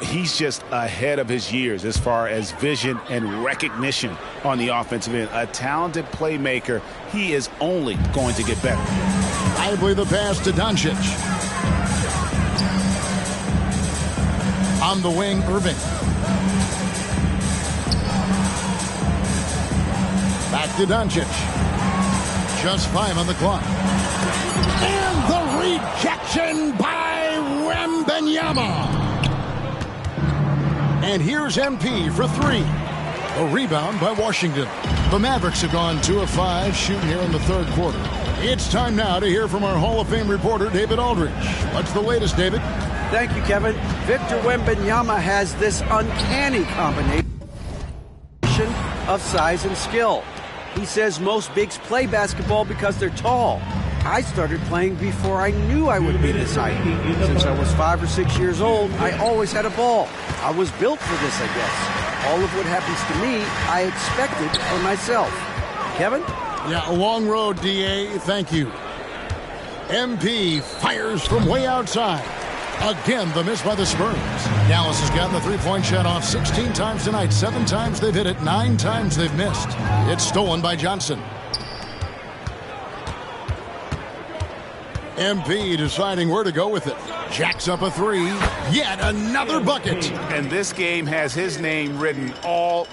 Speaker 14: He's just ahead of his years as far as vision and recognition on the offensive end. A talented playmaker. He is only going to get better.
Speaker 13: Lively the pass to Doncic. On the wing, Irving. Back to Doncic. Just 5 on the clock. And the rejection by Wembanyama. And here's MP for 3. A rebound by Washington. The Mavericks have gone 2 of 5 shooting here in the third quarter. It's time now to hear from our Hall of Fame reporter, David Aldridge. What's the latest, David?
Speaker 16: Thank you, Kevin. Victor Wembanyama has this uncanny combination of size and skill. He says most bigs play basketball because they're tall. I started playing before I knew I would be this height. Since I was 5 or 6 years old, I always had a ball. I was built for this, I guess. All of what happens to me, I expected for myself. Kevin?
Speaker 13: Yeah, a long road, D.A. Thank you. MP fires from way outside. Again, the miss by the Spurs. Dallas has gotten the three-point shot off 16 times tonight. 7 times they've hit it. 9 times they've missed. It's stolen by Johnson. MP deciding where to go with it. Jacks up a 3. Yet another bucket.
Speaker 14: And this game has his name written all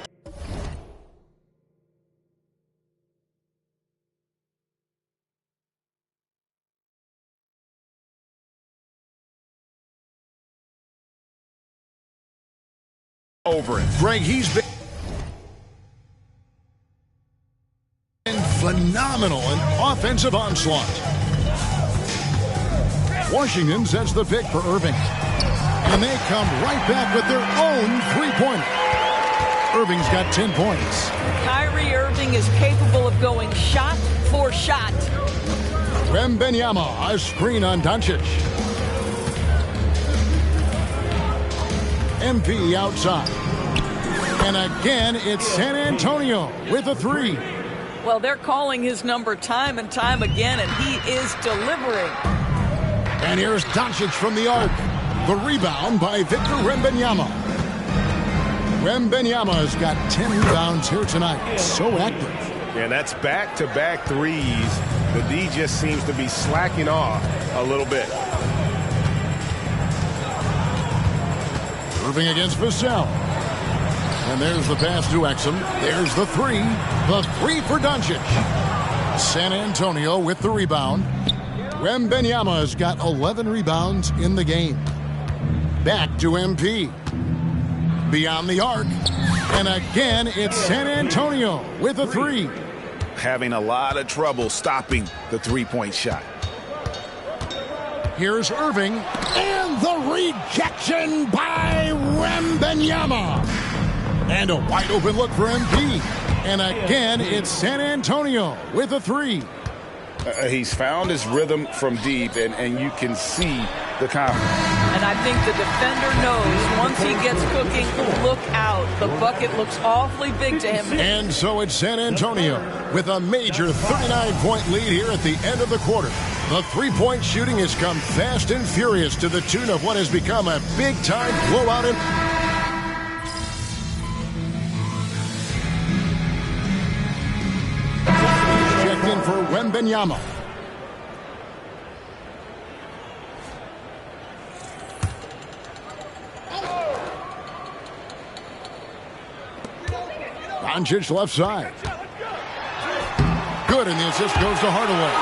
Speaker 14: over it.
Speaker 13: Greg, he's been phenomenal in offensive onslaught. Washington sets the pick for Irving. And they come right back with their own three-pointer. Irving's got 10 points.
Speaker 15: Kyrie Irving is capable of going shot for shot.
Speaker 13: Wembanyama, a screen on Doncic. MP outside. And again, it's San Antonio with a 3.
Speaker 15: Well, they're calling his number time and time again, and he is delivering.
Speaker 13: And here's Doncic from the arc. The rebound by Victor Wembanyama. Wembanyama has got 10 rebounds here tonight. So active.
Speaker 9: Yeah, that's back-to-back threes. The D just seems to be slacking off a little bit.
Speaker 13: Irving against Vassell. And there's the pass to Exum. There's the 3. The 3 for Doncic. San Antonio with the rebound. Wembanyama has got 11 rebounds in the game. Back to MP. Beyond the arc. And again, it's San Antonio with a 3.
Speaker 14: Having a lot of trouble stopping the three-point shot.
Speaker 13: Here's Irving. And the rejection by Wembanyama. And a wide open look for MP. And again, it's San Antonio with a 3.
Speaker 14: He's found his rhythm from deep, and you can see the confidence.
Speaker 15: And I think the defender knows once he gets cooking, look out. The bucket looks awfully big to him.
Speaker 13: And so it's San Antonio with a major 39-point lead here at the end of the quarter. The three-point shooting has come fast and furious to the tune of what has become a big-time blowout. Checked in for Wembanyama. Doncic left side. Good, and the assist goes to Hardaway.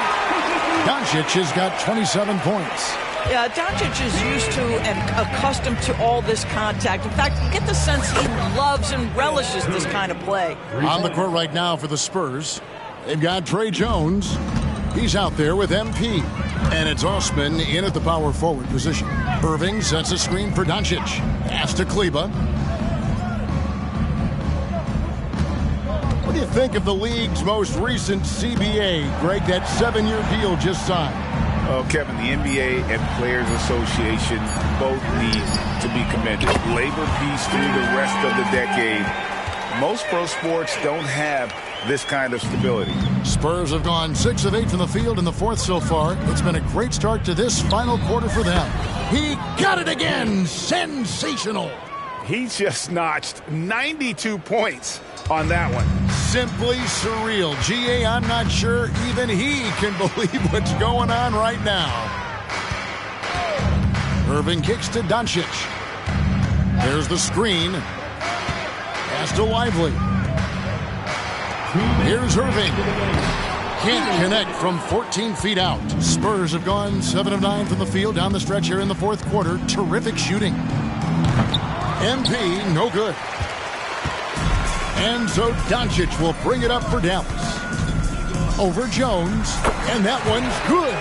Speaker 13: Doncic has got 27 points.
Speaker 15: Yeah, Doncic is used to and accustomed to all this contact. In fact, you get the sense he loves and relishes this kind of play.
Speaker 13: On the court right now for the Spurs, they've got Trey Jones. He's out there with MP. And it's Osman in at the power forward position. Irving sets a screen for Doncic. Pass to Kleba. What do you think of the league's most recent CBA, Greg? That 7-year deal just signed.
Speaker 14: Oh, Kevin, the NBA and Players Association both need to be commended. Labor peace through the rest of the decade. Most pro sports don't have this kind of stability.
Speaker 13: Spurs have gone 6 of 8 from the field in the fourth so far. It's been a great start to this final quarter for them. He got it again. Sensational.
Speaker 14: He just notched 92 points on that one.
Speaker 13: Simply surreal. GA, I'm not sure even he can believe what's going on right now. Irving kicks to Doncic. There's the screen. Pass to Lively. Here's Irving. Can't connect from 14 feet out. Spurs have gone 7 of 9 from the field down the stretch here in the fourth quarter. Terrific shooting. MP, no good. And so Doncic will bring it up for Dallas. Over Jones, and that one's good.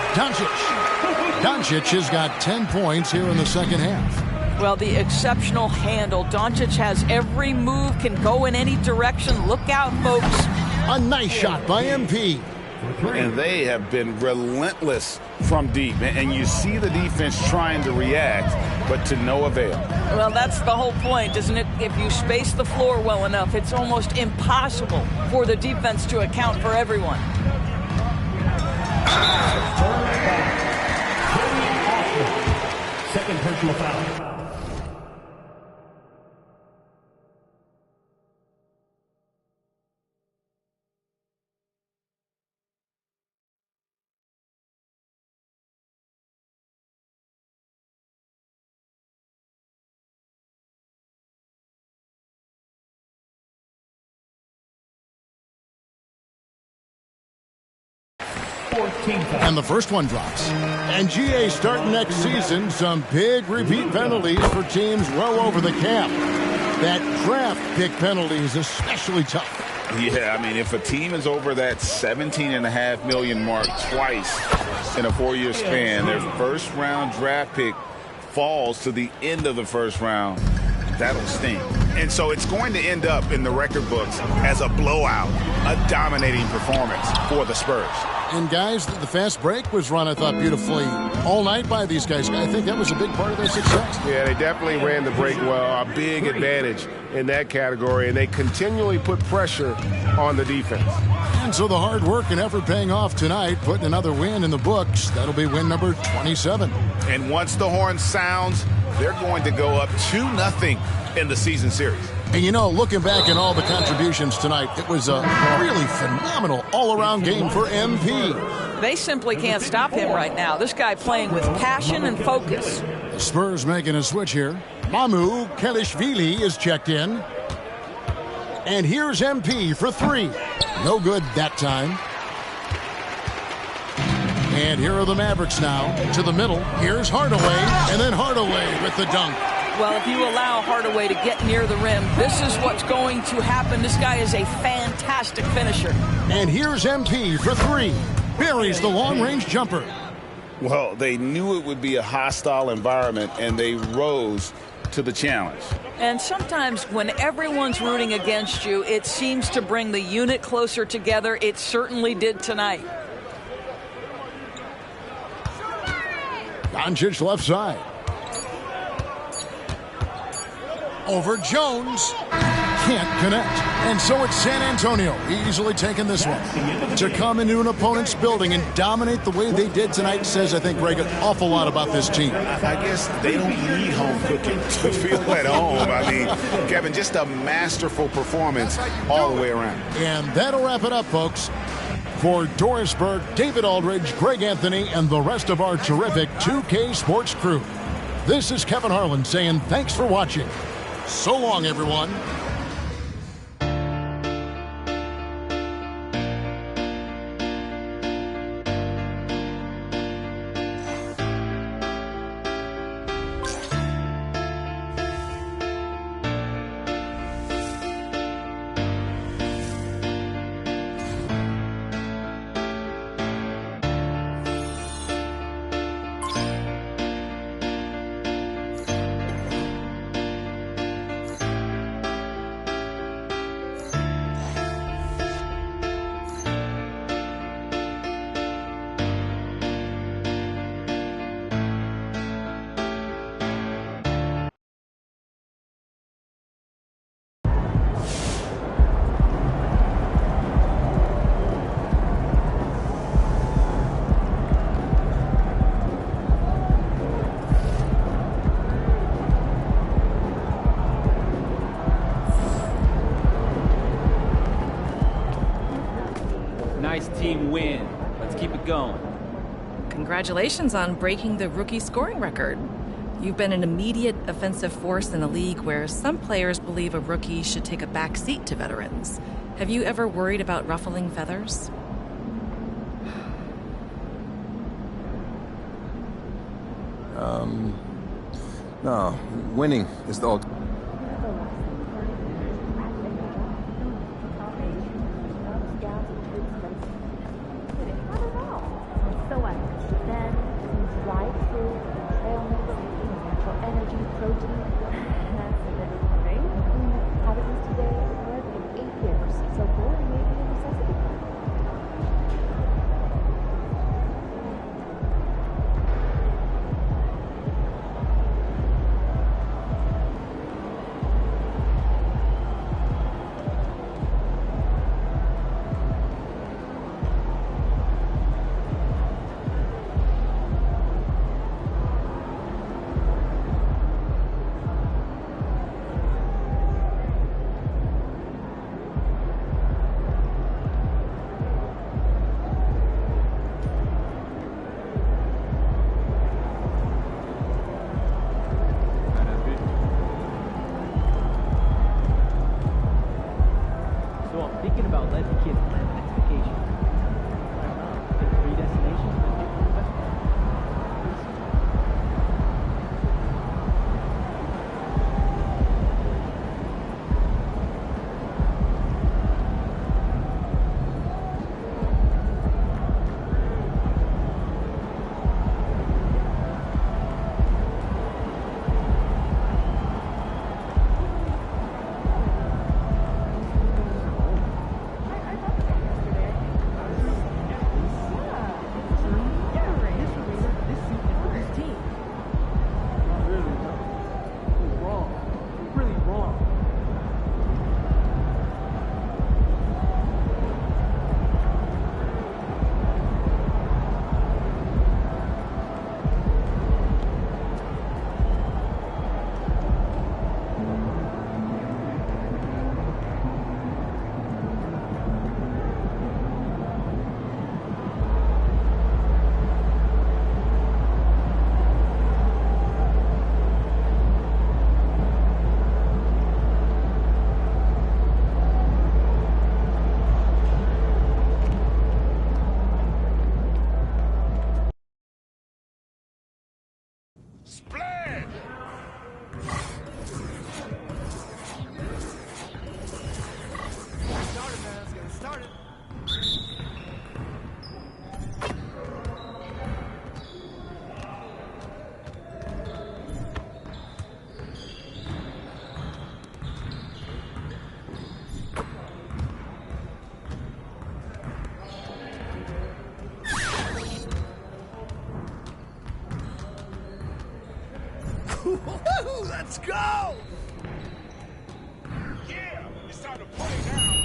Speaker 13: Doncic has got 10 points here in the second half.
Speaker 15: Well, the exceptional handle. Doncic has every move, can go in any direction. Look out, folks.
Speaker 13: A nice shot by MP.
Speaker 14: And they have been relentless from deep. And you see the defense trying to react, but to no avail.
Speaker 15: Well, that's the whole point, isn't it? If you space the floor well enough, it's almost impossible for the defense to account for everyone.
Speaker 10: Second personal foul.
Speaker 13: And the first one drops. And GA starting next season, some big repeat penalties for teams well over the cap. That draft pick penalty is especially tough.
Speaker 14: Yeah, I mean, if a team is over that $17.5 million mark twice in a 4-year span, their first-round draft pick falls to the end of the first round, that'll sting. And so it's going to end up in the record books as a blowout, a dominating performance for the Spurs.
Speaker 13: And guys, the fast break was run, I thought, beautifully all night by these guys. I think that was a big part of their success.
Speaker 17: Yeah, they definitely ran the break well. A big advantage in that category, and they continually put pressure on the defense.
Speaker 13: And so the hard work and effort paying off tonight, putting another win in the books. That'll be win number 27.
Speaker 14: And once the horn sounds, they're going to go up 2-0 in the season series.
Speaker 13: And, you know, looking back at all the contributions tonight, it was a really phenomenal all-around game for MP.
Speaker 15: They simply can't stop him right now. This guy playing with passion and focus.
Speaker 13: The Spurs making a switch here. Mamu Kelishvili is checked in. And here's MP for 3. No good that time. And here are the Mavericks now. To the middle. Here's Hardaway. And then Hardaway with the dunk.
Speaker 15: Well, if you allow Hardaway to get near the rim, this is what's going to happen. This guy is a fantastic finisher.
Speaker 13: And here's MP for 3. Buries the long-range jumper.
Speaker 14: Well, they knew it would be a hostile environment, and they rose to the challenge.
Speaker 15: And sometimes when everyone's rooting against you, it seems to bring the unit closer together. It certainly did tonight.
Speaker 13: Doncic left side. Over Jones. Can't connect. And so it's San Antonio easily taking this one. To come into an opponent's building and dominate the way they did tonight says, I think, Greg, an awful lot about this team.
Speaker 14: I guess they don't need home cooking to feel at home. I mean, Kevin, just a masterful performance all the way around.
Speaker 13: And that'll wrap it up, folks. For Doris Burke, David Aldridge, Greg Anthony, and the rest of our terrific 2K Sports crew, this is Kevin Harlan saying thanks for watching. So long, everyone.
Speaker 1: Nice team win. Let's keep it going.
Speaker 18: Congratulations on breaking the rookie scoring record. You've been an immediate offensive force in a league where some players believe a rookie should take a back seat to veterans. Have you ever worried about ruffling feathers?
Speaker 19: No. Winning is the ultimate.
Speaker 3: Let's go! Yeah, it's time to play now.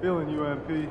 Speaker 2: Feeling you, MP.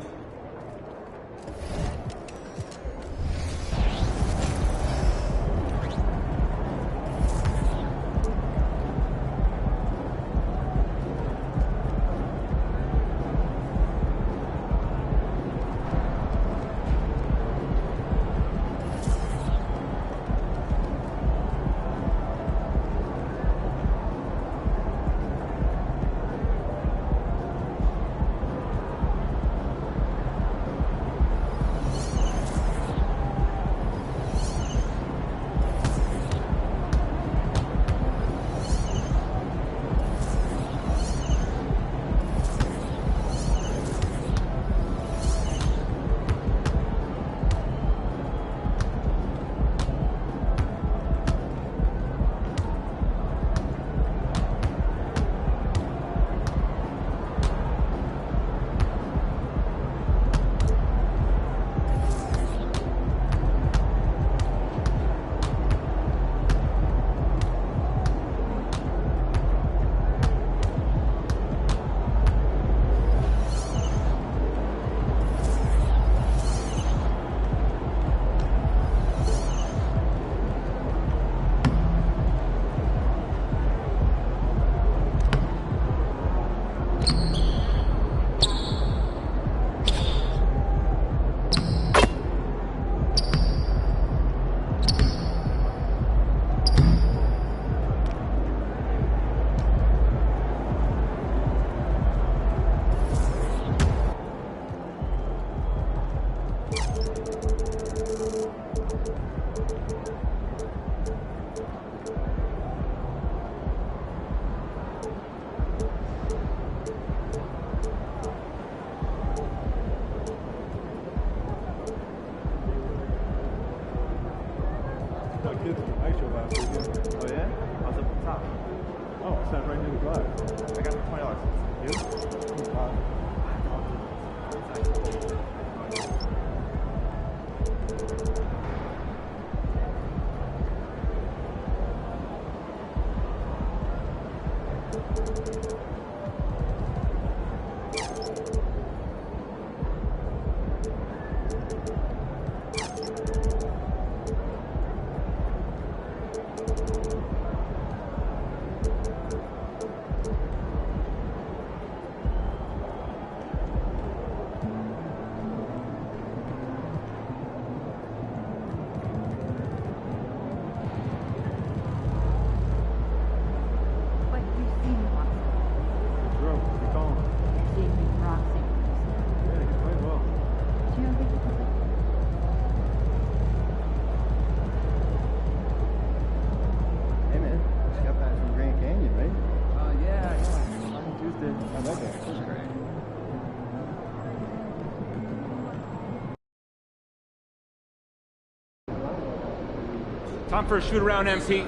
Speaker 1: Time for a shoot around, MP.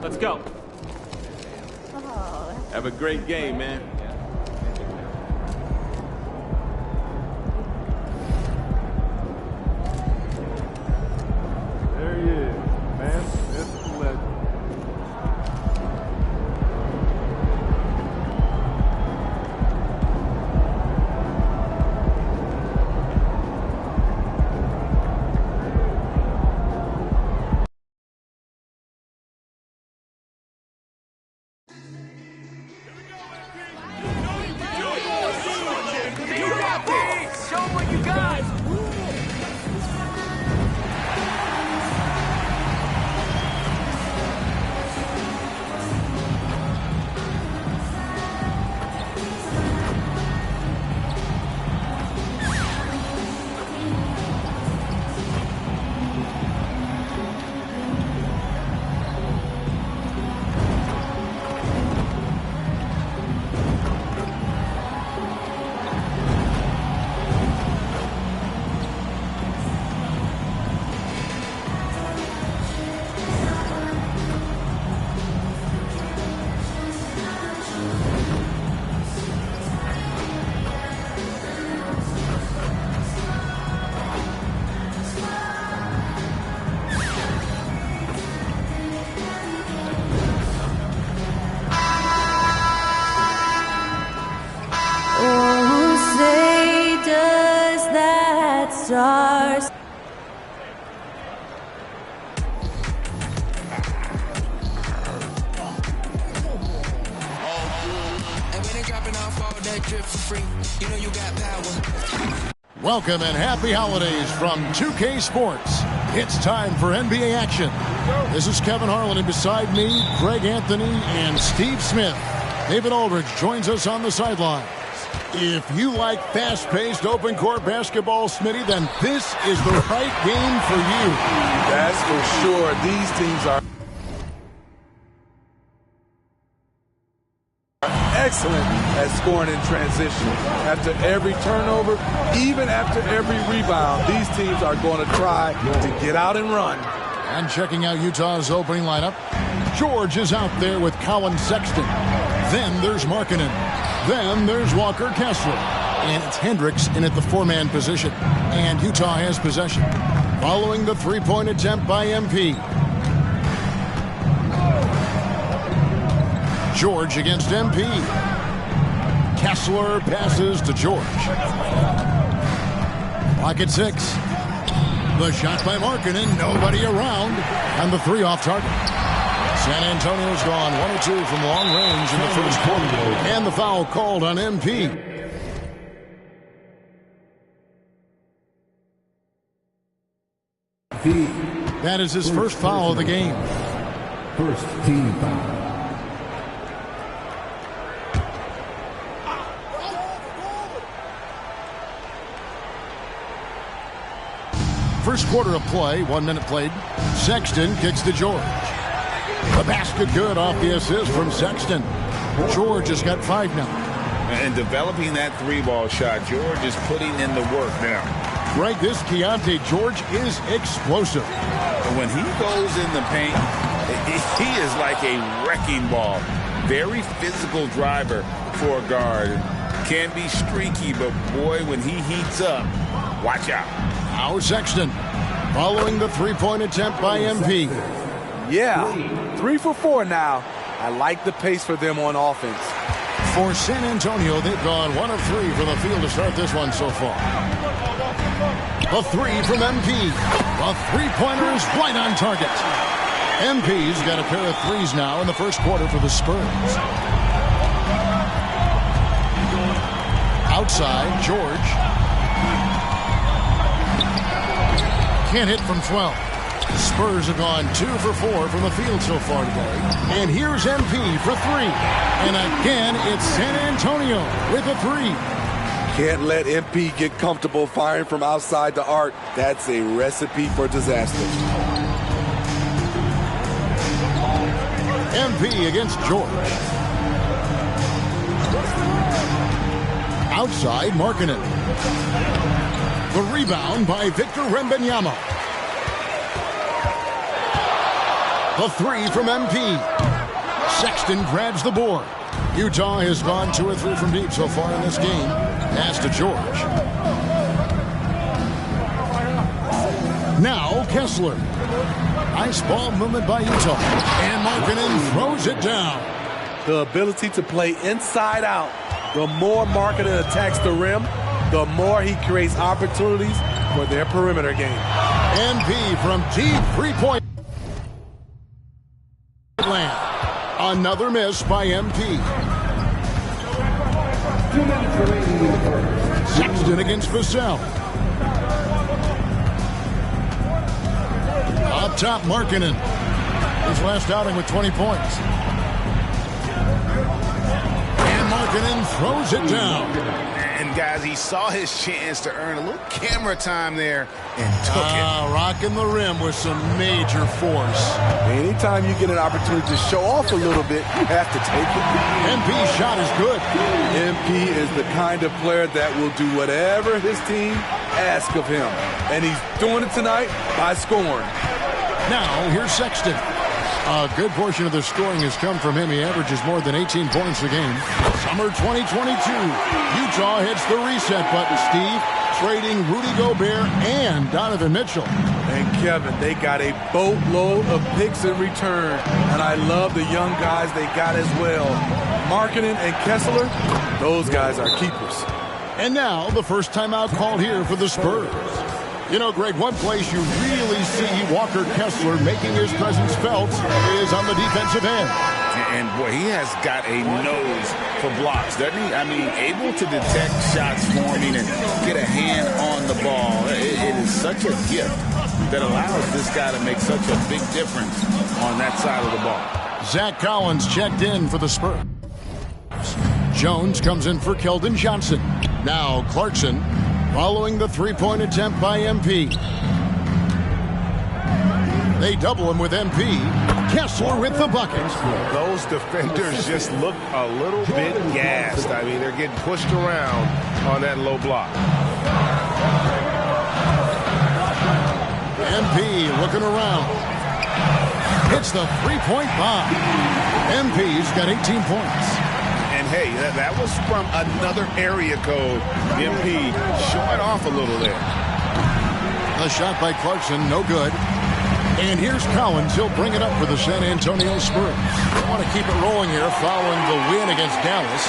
Speaker 1: Let's go.
Speaker 3: Have a great game, man.
Speaker 2: There he is, man. That's the legend.
Speaker 20: stars.
Speaker 13: Welcome and happy holidays from 2K Sports. It's time for NBA action. This is Kevin Harlan, and beside me, Greg Anthony and Steve Smith. David Aldridge joins us on the sidelines. If you like fast-paced open-court basketball, Smitty, then this is the right game for you.
Speaker 7: That's for sure. These teams are excellent at scoring in transition. After every turnover, even after every rebound, these teams are going to try to get out and run.
Speaker 13: And checking out Utah's opening lineup, George is out there with Colin Sexton. Then there's Markkanen. Then there's Walker Kessler. And it's Hendricks in at the four-man position. And Utah has possession. Following the three-point attempt by MP. George against MP. Kessler passes to George. Clock at 6. The shot by Markkanen, nobody around, and the three off target. San Antonio's gone 1 of 2 from long range in the first quarter, and the foul called on MP. That is his first foul of the game.
Speaker 10: First team foul.
Speaker 13: First quarter of play, 1 minute played. Sexton kicks to George. The basket good off the assist from Sexton. George has got 5 now.
Speaker 14: And developing that three-ball shot, George is putting in the work now.
Speaker 13: Right, this Keontae George is explosive.
Speaker 14: When he goes in the paint, he is like a wrecking ball. Very physical driver for a guard. Can be streaky, but boy, when he heats up, watch out.
Speaker 13: Now Sexton, following the three-point attempt by MP.
Speaker 7: Yeah, 3 for 4 now. I like the pace for them on offense.
Speaker 13: For San Antonio, they've gone 1 of 3 from the field to start this one so far. A 3 from MP. A three-pointer is right on target. MP's got a pair of threes now in the first quarter for the Spurs. Outside, George. Can't hit from 12. Spurs have gone 2 for 4 from the field so far today. And here's MP for 3. And again, it's San Antonio with a 3.
Speaker 7: Can't let MP get comfortable firing from outside the arc. That's a recipe for disaster.
Speaker 13: MP against George. Outside, Markkanen. The rebound by Victor Wembanyama. The 3 from MP. Sexton grabs the board. Utah has gone 2 or 3 from deep so far in this game. Pass to George. Now Kessler. Nice ball movement by Utah. And Markkanen throws it down.
Speaker 7: The ability to play inside out. The more Markkanen attacks the rim, the more he creates opportunities for their perimeter game.
Speaker 13: MP from deep three-point land. Another miss by MP. Sexton against Vassell. Up top, Markkanen. His last outing with 20 points. And Markkanen throws it down.
Speaker 14: And guys, he saw his chance to earn a little camera time there and took it.
Speaker 13: Rocking the rim with some major force.
Speaker 7: Anytime you get an opportunity to show off a little bit, you have to take it.
Speaker 13: MP's shot is good.
Speaker 7: MP is the kind of player that will do whatever his team asks of him. And he's doing it tonight by scoring.
Speaker 13: Now, here's Sexton. A good portion of the scoring has come from him. He averages more than 18 points a game. Summer 2022. Utah hits the reset button, Steve, trading Rudy Gobert and Donovan Mitchell.
Speaker 7: And Kevin, they got a boatload of picks in return. And I love the young guys they got as well. Markkanen and Kessler, those guys are keepers.
Speaker 13: And now, the first timeout called here for the Spurs. You know, Greg, one place you really see Walker Kessler making his presence felt is on the defensive end.
Speaker 14: And boy, he has got a nose for blocks, doesn't he? I mean, able to detect shots forming and get a hand on the ball. It is such a gift that allows this guy to make such a big difference on that side of the ball.
Speaker 13: Zach Collins checked in for the Spurs. Jones comes in for Keldon Johnson. Now Clarkson following the three-point attempt by MP. They double him with MP. Kessler with the bucket.
Speaker 17: Those defenders just look a little bit gassed. I mean, they're getting pushed around on that low block.
Speaker 13: MP looking around. Hits the three-point bomb. MP's got 18 points.
Speaker 14: And hey, that was from another area code. MP showing off a little there.
Speaker 13: A shot by Clarkson, no good. And here's Collins. He'll bring it up for the San Antonio Spurs. They want to keep it rolling here following the win against Dallas.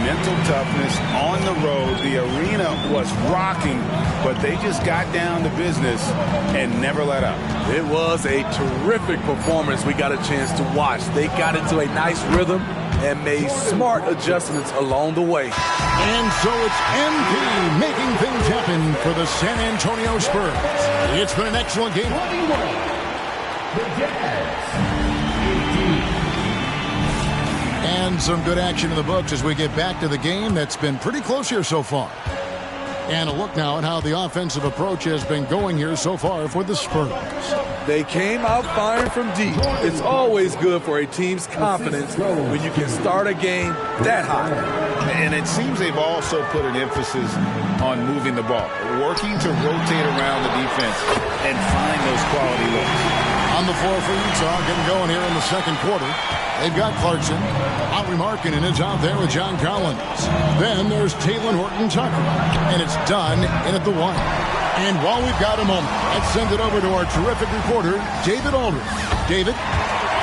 Speaker 14: Mental toughness on the road. The arena was rocking, but they just got down to business and never let up.
Speaker 7: It was a terrific performance we got a chance to watch. They got into a nice rhythm and made smart adjustments along the way.
Speaker 13: And so it's MP making things happen for the San Antonio Spurs. It's been an excellent game. And some good action in the books as we get back to the game that's been pretty close here so far. And a look now at how the offensive approach has been going here so far for the Spurs.
Speaker 7: They came out firing from deep. It's always good for a team's confidence when you can start a game that high.
Speaker 14: And it seems they've also put an emphasis on moving the ball, working to rotate around the defense and find those quality looks.
Speaker 13: On the floor for Utah, getting going here in the second quarter. They've got Clarkson. Lauri Markkanen is out there with John Collins. Then there's Talen Horton-Tucker. And it's done in at the one. And while we've got a moment, let's send it over to our terrific reporter, David Aldridge. David?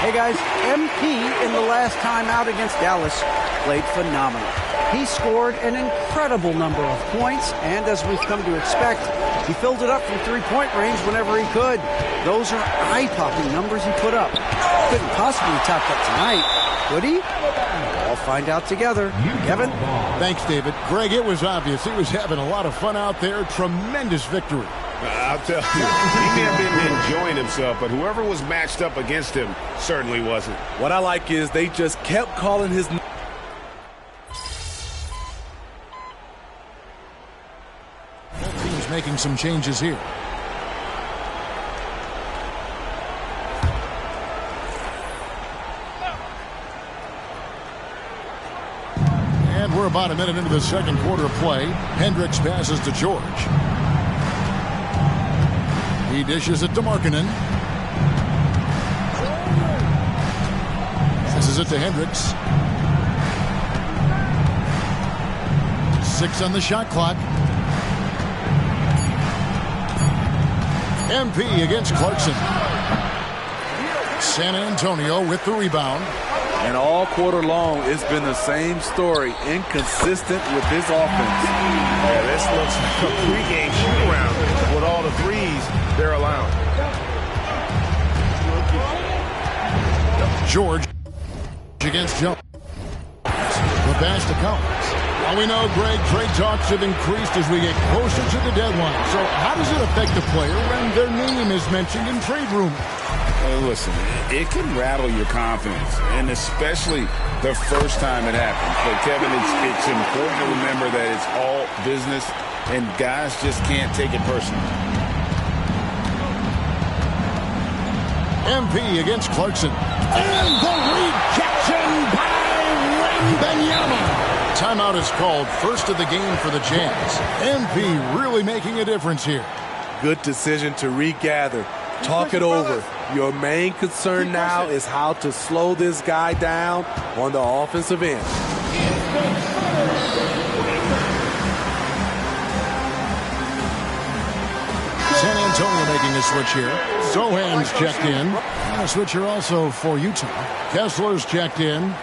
Speaker 16: Hey, guys. MP in the last time out against Dallas played phenomenal. He scored an incredible number of points, and as we've come to expect, he filled it up from three-point range whenever he could. Those are eye-popping numbers he put up. Couldn't possibly top that tonight, could he? I'll find out together. Kevin?
Speaker 13: Thanks, David. Greg, it was obvious. He was having a lot of fun out there. Tremendous victory.
Speaker 17: I'll tell you, he may have been enjoying himself, but whoever was matched up against him certainly wasn't.
Speaker 7: What I like is they just kept calling his name.
Speaker 13: Team's making some changes here. And we're about a minute into the second quarter of play. Hendricks passes to George. He dishes it to Markkanen. Passes it to Hendricks. 6 on the shot clock. MP against Clarkson. San Antonio with the rebound.
Speaker 7: And all quarter long, it's been the same story, inconsistent with this offense.
Speaker 17: Yeah, this looks like a pregame shoot-around with all the threes they're allowing.
Speaker 13: George against Jones. The pass to Collins. Now we know, Greg, trade talks have increased as we get closer to the deadline. So how does it affect a player when their name is mentioned in trade rumors?
Speaker 14: Listen, it can rattle your confidence, and especially the first time it happens. But, Kevin, it's important to remember that it's all business, and guys just can't take it personally.
Speaker 13: MP against Clarkson. And the rejection by Wembanyama. Timeout is called, first of the game for the Jazz. MP really making a difference here.
Speaker 7: Good decision to regather. Talk it over. Your main concern now is how to slow this guy down on the offensive end.
Speaker 13: San Antonio making a switch here. Sohan's checked in. And a switch here also for Utah. Kessler's checked in.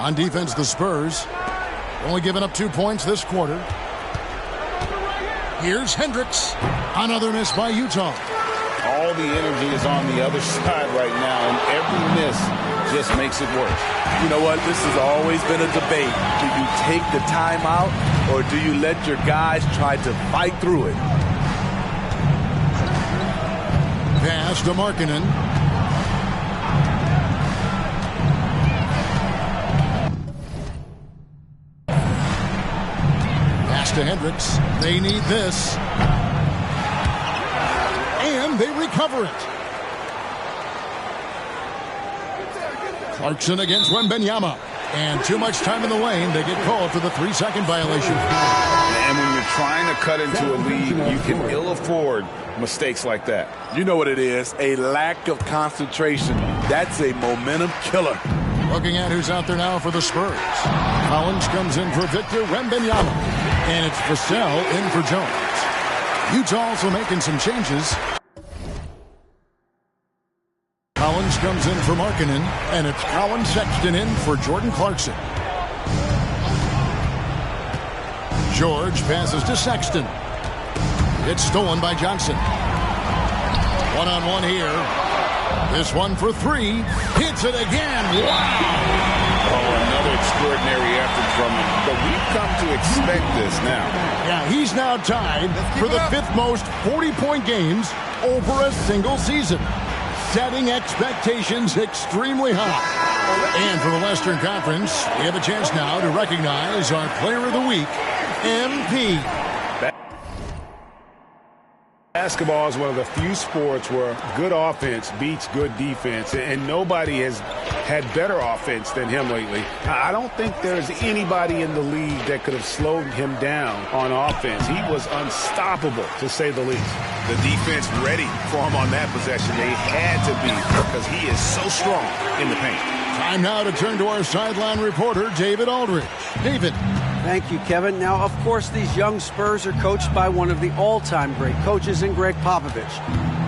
Speaker 13: On defense, the Spurs only giving up 2 points this quarter. Here's Hendricks. Another miss by Utah.
Speaker 14: All the energy is on the other side right now, and every miss just makes it worse.
Speaker 7: You know what? This has always been a debate. Do you take the timeout or do you let your guys try to fight through it?
Speaker 13: Pass to Markkanen. Pass to Hendricks. They need this. And they recover it. Clarkson against Wembanyama. And too much time in the lane. They get called for the 3-second violation.
Speaker 14: And when you're trying to cut into a lead, you can ill afford mistakes like that.
Speaker 7: You know what it is, a lack of concentration. That's a momentum killer.
Speaker 13: Looking at who's out there now for the Spurs. Collins comes in for Victor Wembanyama. And it's Vassell in for Jones. Utah also making some changes. Collins comes in for Markkanen, and it's Colin Sexton in for Jordan Clarkson. George passes to Sexton. It's stolen by Johnson. One-on-one here. This one for 3. Hits it again. Wow!
Speaker 14: Oh, another extraordinary effort from him. But we've come to expect this now.
Speaker 13: Yeah, he's now tied for the 5th most 40-point games over a single season, setting expectations extremely high. And for the Western Conference, we have a chance now to recognize our Player of the Week, MP.
Speaker 17: Basketball is one of the few sports where good offense beats good defense, and nobody has had better offense than him lately. I don't think there's anybody in the league that could have slowed him down on offense. He was unstoppable, to say the least.
Speaker 14: The defense ready for him on that possession. They had to be, because he is so strong in the paint.
Speaker 13: Time now to turn to our sideline reporter, David Aldridge. David.
Speaker 16: Thank you, Kevin. Now, of course, these young Spurs are coached by one of the all-time great coaches in Greg Popovich.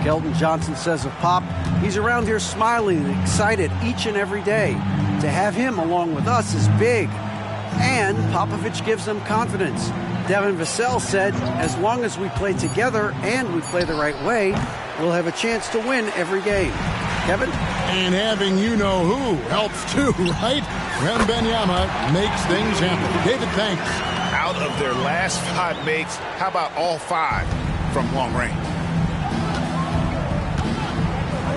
Speaker 16: Keldon Johnson says of Pop, he's around here smiling and excited each and every day. To have him along with us is big. And Popovich gives them confidence. Devin Vassell said, as long as we play together and we play the right way, we'll have a chance to win every game. Kevin?
Speaker 13: And having you-know-who helps too, right? Wembanyama makes things happen. David, thanks.
Speaker 14: Out of their last 5 makes, how about all 5 from long range?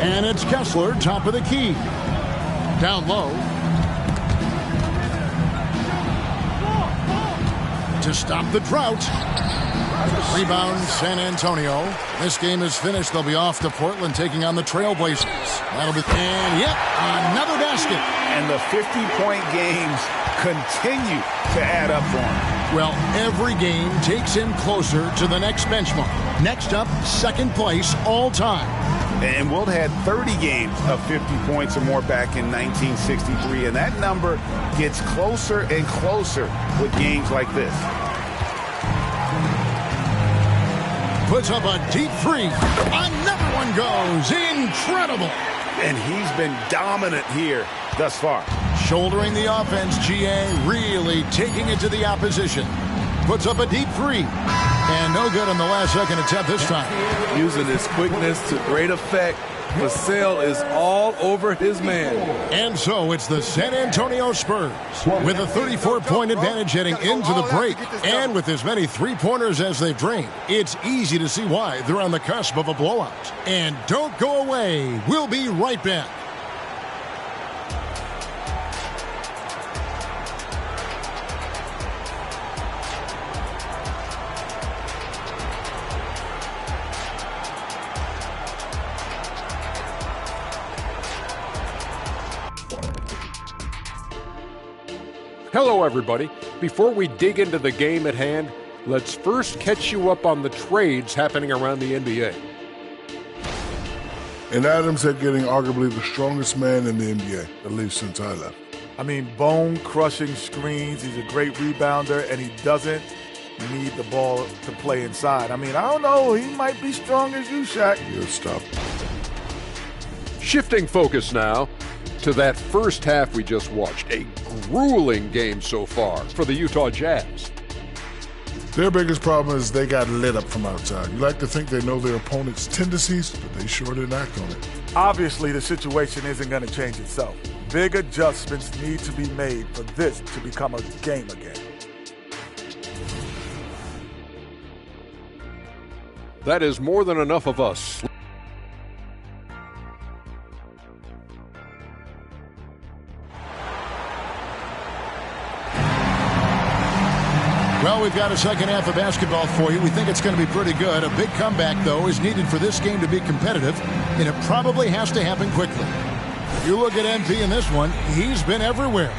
Speaker 13: And it's Kessler, top of the key. Down low. To stop the drought. Rebound, San Antonio. This game is finished. They'll be off to Portland taking on the Trailblazers. That'll be, and yep, another basket.
Speaker 14: And the 50-point games continue to add up for him.
Speaker 13: Well, every game takes him closer to the next benchmark. Next up, 2nd place all time.
Speaker 14: And Wilt had 30 games of 50 points or more back in 1963, and that number gets closer and closer with games like this.
Speaker 13: Puts up a deep 3. Another one goes. Incredible.
Speaker 14: And he's been dominant here thus far.
Speaker 13: Shouldering the offense, GA really taking it to the opposition. Puts up a deep 3. And no good on the last second attempt this time.
Speaker 7: Using his quickness to great effect, Vassell is all over his man.
Speaker 13: And so it's the San Antonio Spurs with a 34-point advantage heading into the break. And with as many 3-pointers as they've drained, it's easy to see why they're on the cusp of a blowout. And don't go away. We'll be right back.
Speaker 11: Hello, everybody. Before we dig into the game at hand, let's first catch you up on the trades happening around the NBA.
Speaker 20: And Adams had getting arguably the strongest man in the NBA, at least since I left.
Speaker 12: I mean, bone-crushing screens. He's a great rebounder, and he doesn't need the ball to play inside. I mean, I don't know. He might be strong as you, Shaq.
Speaker 20: Yeah, stop.
Speaker 11: Shifting focus now, to that first half we just watched. A grueling game so far for the Utah Jazz.
Speaker 20: Their biggest problem is they got lit up from outside. You like to think they know their opponent's tendencies, but they sure didn't act on it.
Speaker 12: Obviously, the situation isn't going to change itself. Big adjustments need to be made for this to become a game again.
Speaker 11: That is more than enough of us.
Speaker 13: Well, we've got a second half of basketball for you. We think it's going to be pretty good. A big comeback, though, is needed for this game to be competitive, and it probably has to happen quickly. You look at MP in this one, he's been everywhere.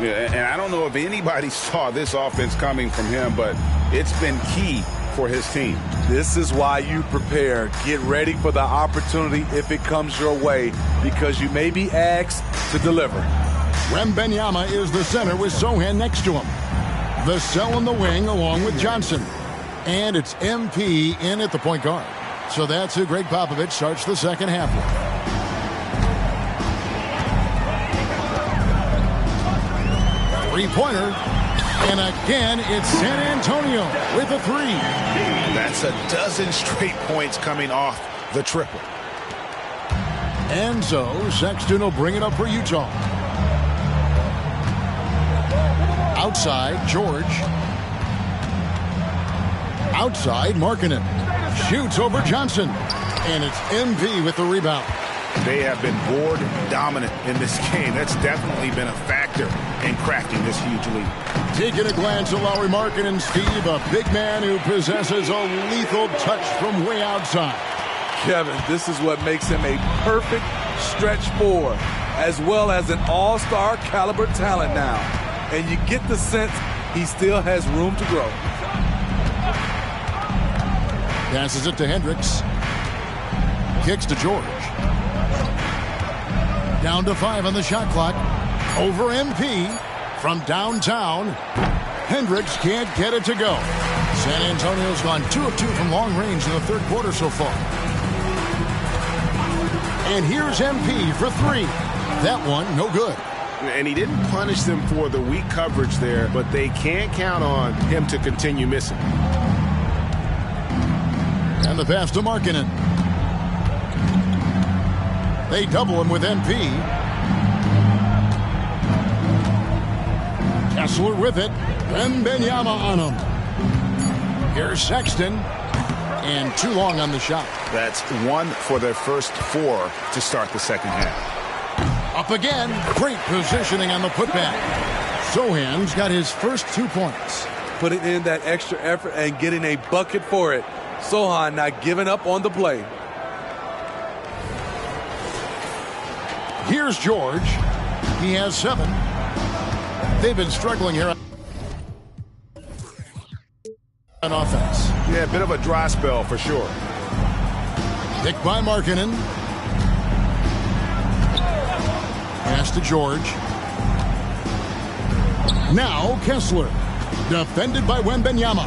Speaker 14: Yeah, and I don't know if anybody saw this offense coming from him, but it's been key for his team.
Speaker 7: This is why you prepare. Get ready for the opportunity if it comes your way, because you may be asked to deliver.
Speaker 13: Wembanyama is the center with Sochan next to him. Vassell in the wing along with Johnson. And it's MP in at the point guard. So that's who Greg Popovich starts the second half with. Three-pointer. And again, it's San Antonio with a three.
Speaker 14: That's a dozen straight points coming off the triple.
Speaker 13: And so Sexton will bring it up for Utah. Outside, George. Outside, Markkanen. Shoots over Johnson. And it's MP with the rebound.
Speaker 14: They have been board dominant in this game. That's definitely been a factor in cracking this huge lead.
Speaker 13: Taking a glance at Lauri Markkanen, Steve, a big man who possesses a lethal touch from way outside.
Speaker 7: Kevin, this is what makes him a perfect stretch forward, as well as an all-star caliber talent now. And you get the sense he still has room to grow.
Speaker 13: Passes it to Hendricks. Kicks to George. Down to 5 on the shot clock. Over MP from downtown. Hendricks can't get it to go. San Antonio's gone 2 of 2 from long range in the third quarter so far. And here's MP for 3. That one, no good.
Speaker 17: And he didn't punish them for the weak coverage there, but they can't count on him to continue missing.
Speaker 13: And the pass to Markkanen. They double him with MP. Kessler with it. Wembanyama on him. Here's Sexton. And too long on the shot.
Speaker 14: That's 1 for their first 4 to start the second half.
Speaker 13: Up again. Great positioning on the putback. Sochan's got his first 2 points.
Speaker 7: Putting in that extra effort and getting a bucket for it. Sochan not giving up on the play.
Speaker 13: Here's George. He has 7. They've been struggling here on offense.
Speaker 17: Yeah, a bit of a dry spell for sure.
Speaker 13: Picked by Markkanen. Pass to George. Now Kessler. Defended by Wembanyama.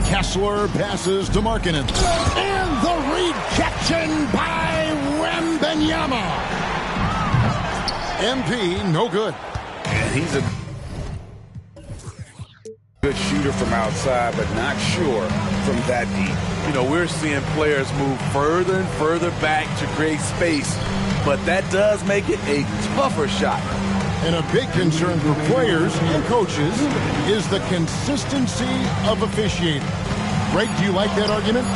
Speaker 13: Kessler passes to Markkanen. And the rejection by Wembanyama. MP, no good.
Speaker 14: And he's a good shooter from outside, but not sure from that deep.
Speaker 7: You know, we're seeing players move further and further back to create space, but that does make it a tougher shot.
Speaker 13: And a big concern for players and coaches is the consistency of officiating. Greg, do you like that argument?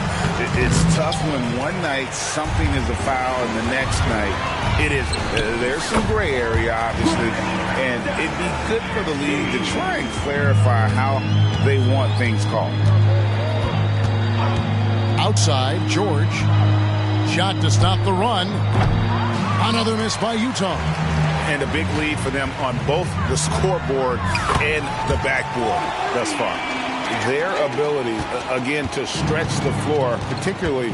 Speaker 14: It's tough when one night something is a foul and the next night it isn't. There's some gray area, obviously, and it'd be good for the league to try and clarify how they want things called.
Speaker 13: Outside, George. Shot to stop the run. Another miss by Utah.
Speaker 14: And a big lead for them on both the scoreboard and the backboard thus far. Their ability, again, to stretch the floor, particularly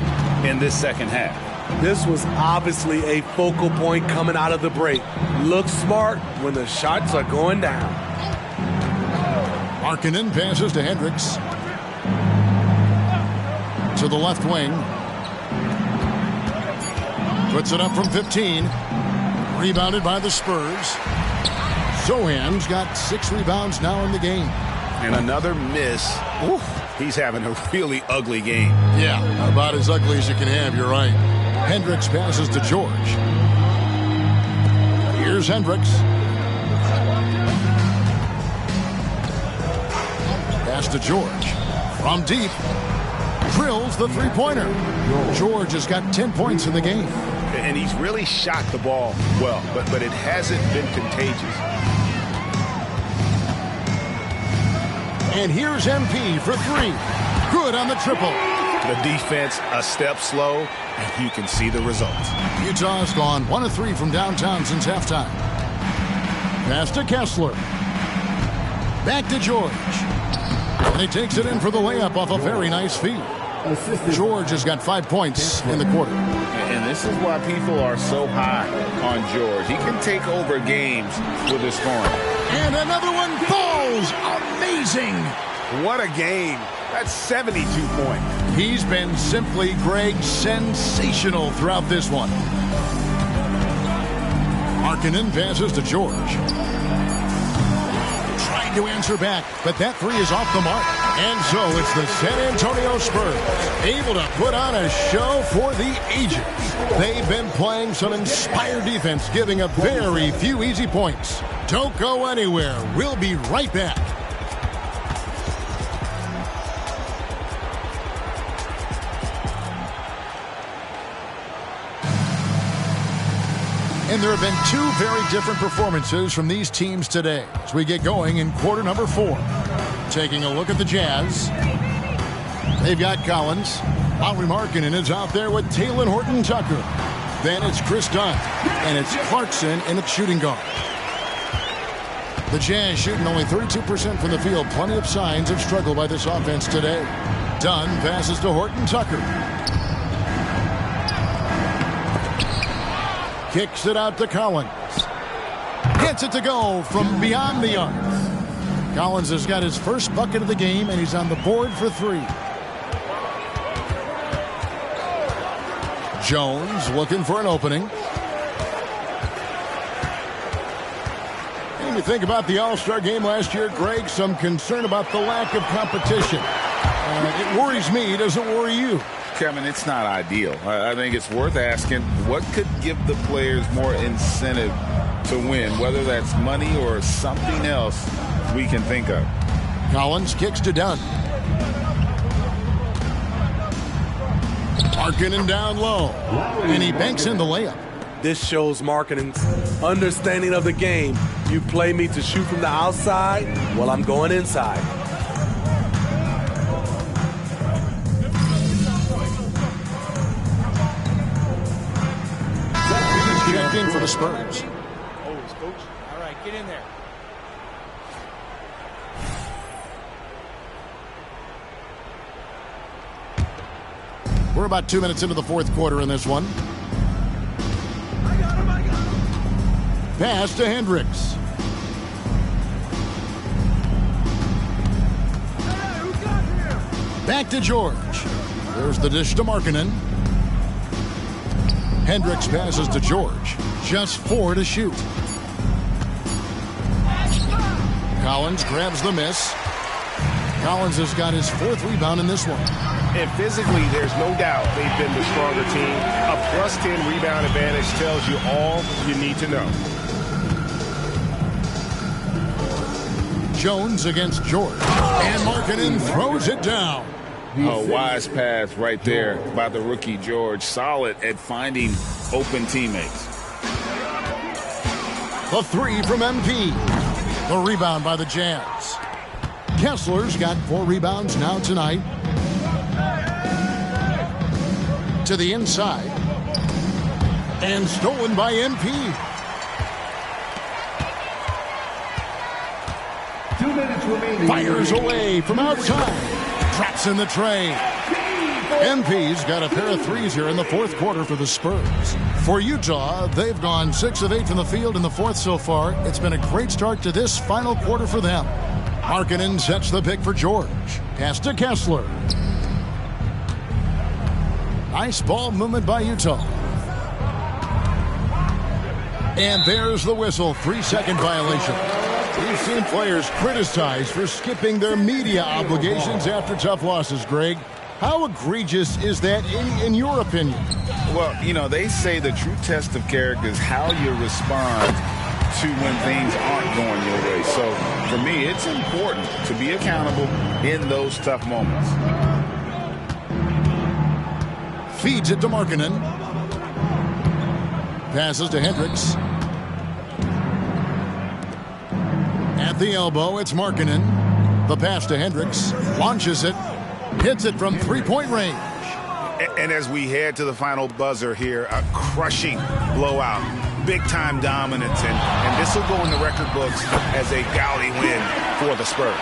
Speaker 14: in this second half.
Speaker 7: This was obviously a focal point coming out of the break. Look smart when the shots are going down.
Speaker 13: Markkanen passes to Hendricks. To the left wing. Puts it up from 15. Rebounded by the Spurs. Sohan's got 6 rebounds now in the game.
Speaker 17: And another miss. Ooh, he's having a really ugly game.
Speaker 13: Yeah, about as ugly as you can have, you're right. Hendricks passes to George. Here's Hendricks. Pass to George. From deep. Drills the three-pointer. George has got 10 points in the game.
Speaker 17: And he's really shot the ball well, but it hasn't been contagious.
Speaker 13: And here's MP for 3. Good on the triple.
Speaker 17: The defense a step slow, and you can see the results.
Speaker 13: Utah's gone 1 of 3 from downtown since halftime. Pass to Kessler. Back to George. And he takes it in for the layup off a very nice feed. George has got 5 points in the quarter.
Speaker 14: And this is why people are so high on George. He can take over games with his scoring.
Speaker 13: And another one falls. Amazing.
Speaker 17: What a game. That's 72 points.
Speaker 13: He's been simply, Greg, sensational throughout this one. Markkanen passes to George. Trying to answer back, but that 3 is off the mark. And so it's the San Antonio Spurs able to put on a show for the ages. They've been playing some inspired defense, giving up very few easy points. Don't go anywhere. We'll be right back. And there have been 2 very different performances from these teams today as we get going in quarter number 4. Taking a look at the Jazz. They've got Collins. Lauri Markkanen is out there with Talen Horton-Tucker. Then it's Chris Dunn. And it's Clarkson in its shooting guard. The Jazz shooting only 32% from the field. Plenty of signs of struggle by this offense today. Dunn passes to Horton-Tucker. Kicks it out to Collins. Gets it to go from beyond the arc. Collins has got his first bucket of the game, and he's on the board for 3. Jones looking for an opening. And you think about the All-Star game last year, Greg, some concern about the lack of competition. It worries me. Does it worry you?
Speaker 14: Kevin, it's not ideal. I think it's worth asking what could give the players more incentive to win, whether that's money or something else we can think of.
Speaker 13: Collins kicks to Dunn. Markkanen down low, and he banks in the layup.
Speaker 7: This shows Markkanen's understanding of the game. You play me to shoot from the outside, well, I'm going inside.
Speaker 13: Checking for the Spurs.
Speaker 1: Always, coach. All right, get in there.
Speaker 13: We're about 2 minutes into the fourth quarter in this one. Pass to Hendricks. Back to George. There's the dish to Markkanen. Hendricks passes to George. Just 4 to shoot. Collins grabs the miss. Collins has got his 4th rebound in this one.
Speaker 17: And physically, there's no doubt they've been the stronger team. A +10 rebound advantage tells you all you need to know.
Speaker 13: Jones against George. And Markkanen throws it down.
Speaker 14: A wise pass right there by the rookie George. Solid at finding open teammates.
Speaker 13: The 3 from MP. The rebound by the Jazz. Kessler's got 4 rebounds now tonight. To the inside. And stolen by MP.
Speaker 10: 2 minutes remaining.
Speaker 13: Fires away from outside. Traps in the tray. MP's got a pair of threes here in the fourth quarter for the Spurs. For Utah, they've gone 6 of 8 from the field in the fourth so far. It's been a great start to this final quarter for them. Markkanen sets the pick for George. Pass to Kessler. Nice ball movement by Utah. And there's the whistle, 3-second violation. We've seen players criticized for skipping their media obligations after tough losses, Greg. How egregious is that in your opinion?
Speaker 14: Well, you know, they say the true test of character is how you respond to when things aren't going your way. So, for me, it's important to be accountable in those tough moments.
Speaker 13: Feeds it to Markkanen. Passes to Hendricks. At the elbow, it's Markkanen. The pass to Hendricks. Launches it. Hits it from three-point range.
Speaker 14: And as we head to the final buzzer here, a crushing blowout. Big-time dominance. And this will go in the record books as a gaudy win for the Spurs.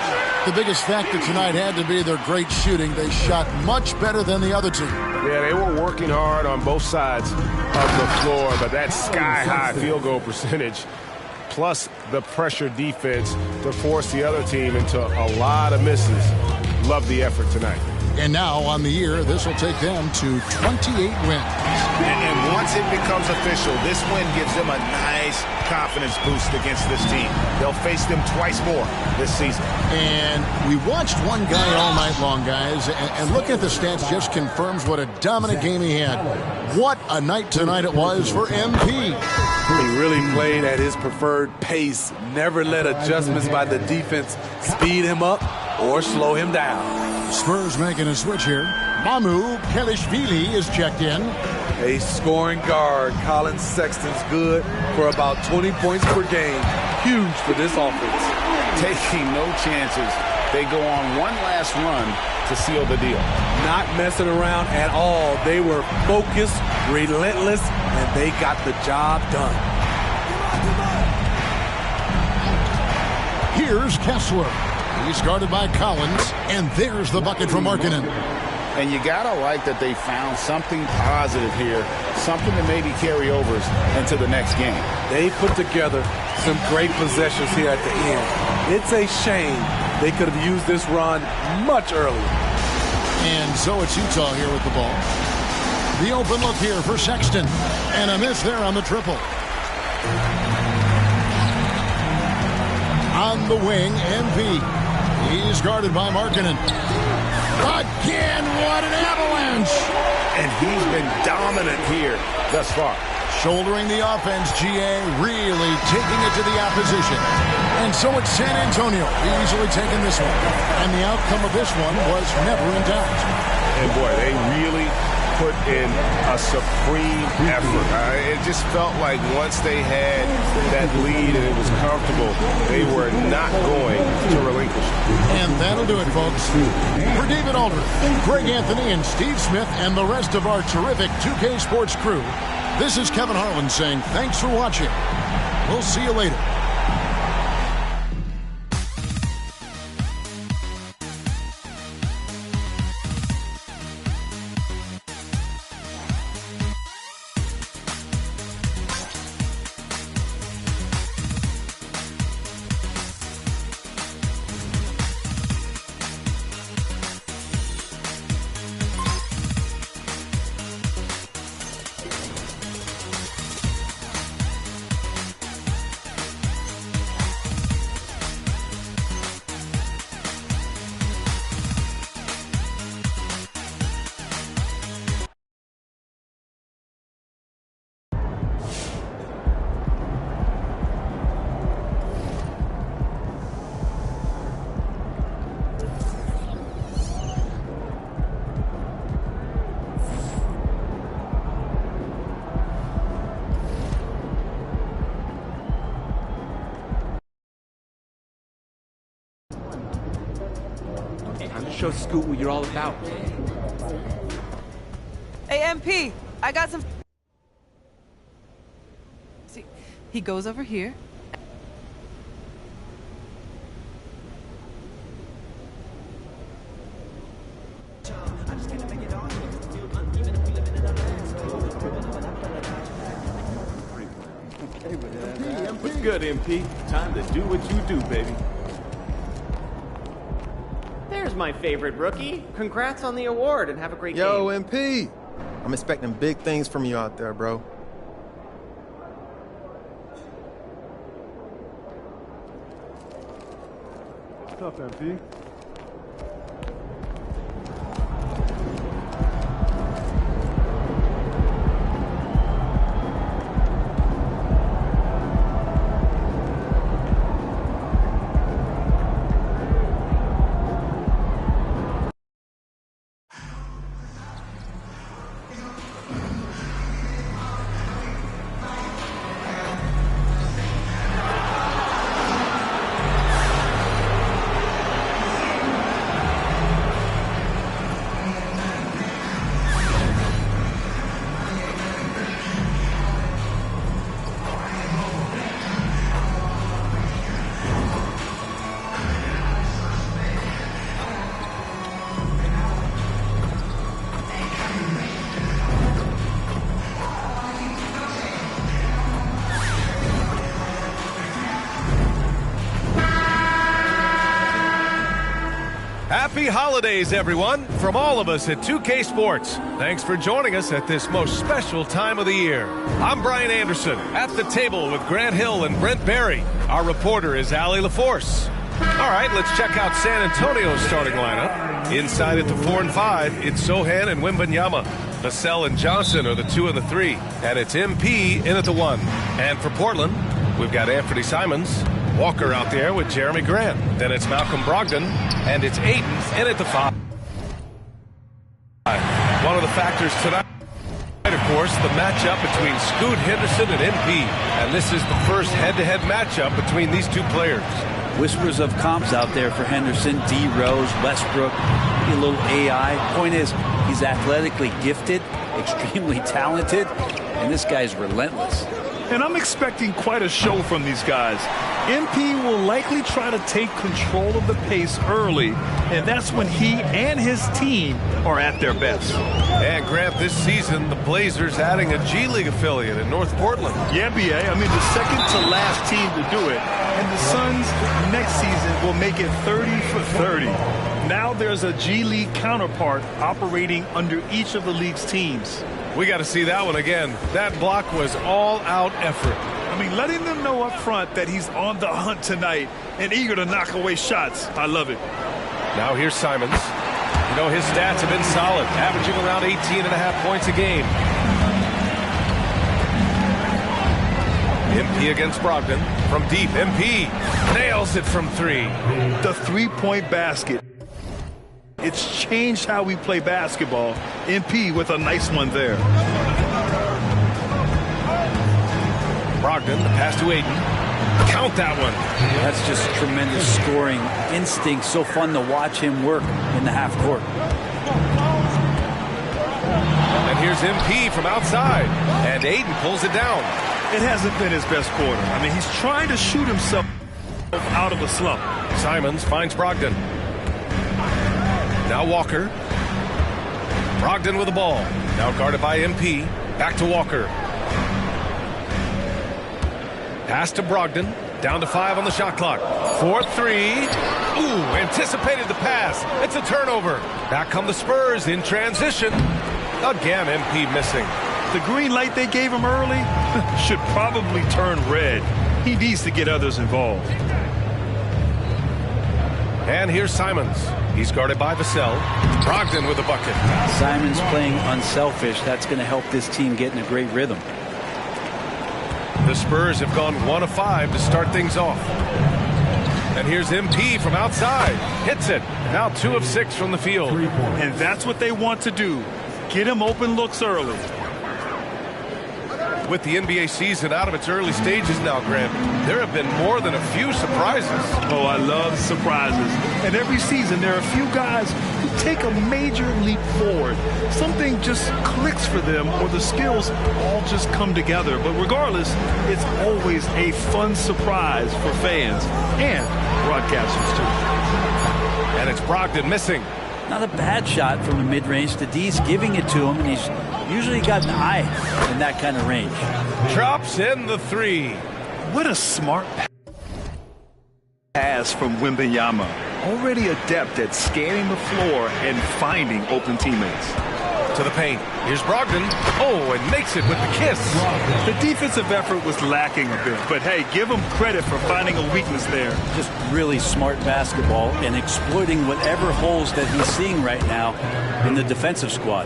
Speaker 13: The biggest factor tonight had to be their great shooting. They shot much better than the other team.
Speaker 17: Yeah, they were working hard on both sides of the floor, but that sky-high field goal percentage plus the pressure defense to force the other team into a lot of misses. Love the effort tonight.
Speaker 13: And now on the year, this will take them to 28 wins.
Speaker 14: And once it becomes official, this win gives them a nice confidence boost against this team. They'll face them twice more this season.
Speaker 13: And we watched one guy all night long, guys, and looking at the stats just confirms what a dominant game he had. What a night tonight it was for MP.
Speaker 7: He really played at his preferred pace, never let adjustments by the defense speed him up or slow him down.
Speaker 13: Spurs making a switch here. Mamu Kelishvili is checked in.
Speaker 7: A scoring guard. Colin Sexton's good for about 20 points per game. Huge for this offense.
Speaker 14: Taking no chances. They go on one last run to seal the deal.
Speaker 7: Not messing around at all. They were focused, relentless, and they got the job done.
Speaker 13: Here's Kessler. He's guarded by Collins, and there's the bucket from Markkanen.
Speaker 14: And you gotta like that they found something positive here, something to maybe carry overs into the next game.
Speaker 7: They put together some great possessions here at the end. It's a shame they could have used this run much earlier.
Speaker 13: And so it's Utah here with the ball. The open look here for Sexton, and a miss there on the triple. On the wing, MP. He's guarded by Markkanen. Again, what an avalanche!
Speaker 14: And he's been dominant here thus far.
Speaker 13: Shouldering the offense, GA really taking it to the opposition. And so it's San Antonio easily taking this one. And the outcome of this one was never in doubt.
Speaker 17: And boy, they really put in a supreme effort. It just felt like once they had that lead and it was comfortable, they were not going to relinquish.
Speaker 13: And that'll do it, folks. For David Aldridge, Greg Anthony, and Steve Smith, and the rest of our terrific 2K Sports crew, this is Kevin Harlan saying thanks for watching. We'll see you later.
Speaker 1: Show Scoot what you're all about.
Speaker 15: Hey, MP, I got some... See, he goes over here.
Speaker 1: What's good, MP? Time to do what you do, baby.
Speaker 21: There's my favorite rookie. Congrats on the award and have a great game.
Speaker 19: Yo, MP! I'm expecting big things from you out there, bro.
Speaker 2: Tough, MP.
Speaker 5: Happy holidays, everyone, from all of us at 2K Sports. Thanks for joining us at this most special time of the year. I'm Brian Anderson, at the table with Grant Hill and Brent Barry. Our reporter is Allie LaForce. All right, let's check out San Antonio's starting lineup. Inside at the 4 and 5, it's Sohan and Wembanyama. Vassell and Johnson are the 2 and the 3. And it's MP in at the 1. And for Portland, we've got Anthony Simons, Walker out there with Jeremy Grant. Then it's Malcolm Brogdon, and it's Ayton in at the 5. One of the factors tonight, of course, the matchup between Scoot Henderson and MP. And this is the first head-to-head matchup between these two players.
Speaker 4: Whispers of comps out there for Henderson, D. Rose, Westbrook, maybe a little AI. Point is, he's athletically gifted, extremely talented, and this guy's relentless.
Speaker 6: And I'm expecting quite a show from these guys. MP will likely try to take control of the pace early, and that's when he and his team are at their best.
Speaker 5: And Grant, this season, the Blazers adding a G League affiliate in North Portland.
Speaker 6: Yeah, BA. I mean, the second to last team to do it. And the Suns next season will make it 30 for 30. Now there's a G League counterpart operating under each of the league's teams.
Speaker 5: We got to see that one again. That block was all-out effort.
Speaker 6: I mean, letting them know up front that he's on the hunt tonight and eager to knock away shots. I love it.
Speaker 5: Now here's Simons. You know, his stats have been solid, averaging around 18.5 points a game. MP against Brogdon. From deep, MP nails it from 3.
Speaker 6: The three-point basket. It's changed how we play basketball. MP with a nice one there.
Speaker 5: Brogdon, the pass to Ayton. Count that one.
Speaker 4: That's just tremendous scoring instinct. So fun to watch him work in the half court.
Speaker 5: And here's MP from outside. And Ayton pulls it down.
Speaker 6: It hasn't been his best quarter. I mean, he's trying to shoot himself out of a slump.
Speaker 5: Simons finds Brogdon. Now Walker. Brogdon with the ball. Now guarded by MP. Back to Walker. Pass to Brogdon. Down to 5 on the shot clock. 4-3. Ooh, anticipated the pass. It's a turnover. Back come the Spurs in transition. Again, MP missing.
Speaker 6: The green light they gave him early should probably turn red. He needs to get others involved.
Speaker 5: And here's Simons. He's guarded by Vassell. Brogdon with a bucket.
Speaker 4: Simons playing unselfish. That's going to help this team get in a great rhythm.
Speaker 5: The Spurs have gone 1 of 5 to start things off. And here's MP from outside. Hits it. Now 2 of 6 from the field.
Speaker 6: And that's what they want to do. Get him open looks early.
Speaker 5: With the NBA season out of its early stages now, Grant, there have been more than a few surprises.
Speaker 6: Oh, I love surprises. And every season there are a few guys who take a major leap forward. Something just clicks for them, or the skills all just come together. But regardless, it's always a fun surprise for fans and broadcasters too.
Speaker 5: And it's Brogdon missing.
Speaker 4: Not a bad shot from the mid-range. The D's giving it to him, and he's usually got an eye in that kind of range.
Speaker 5: Drops in the 3.
Speaker 6: What a smart pass from Wembanyama. Already adept at scanning the floor and finding open teammates.
Speaker 5: To the paint. Here's Brogdon. Oh, and makes it with the kiss.
Speaker 6: The defensive effort was lacking a bit, but hey, give him credit for finding a weakness there.
Speaker 4: Just really smart basketball and exploiting whatever holes that he's seeing right now in the defensive squad.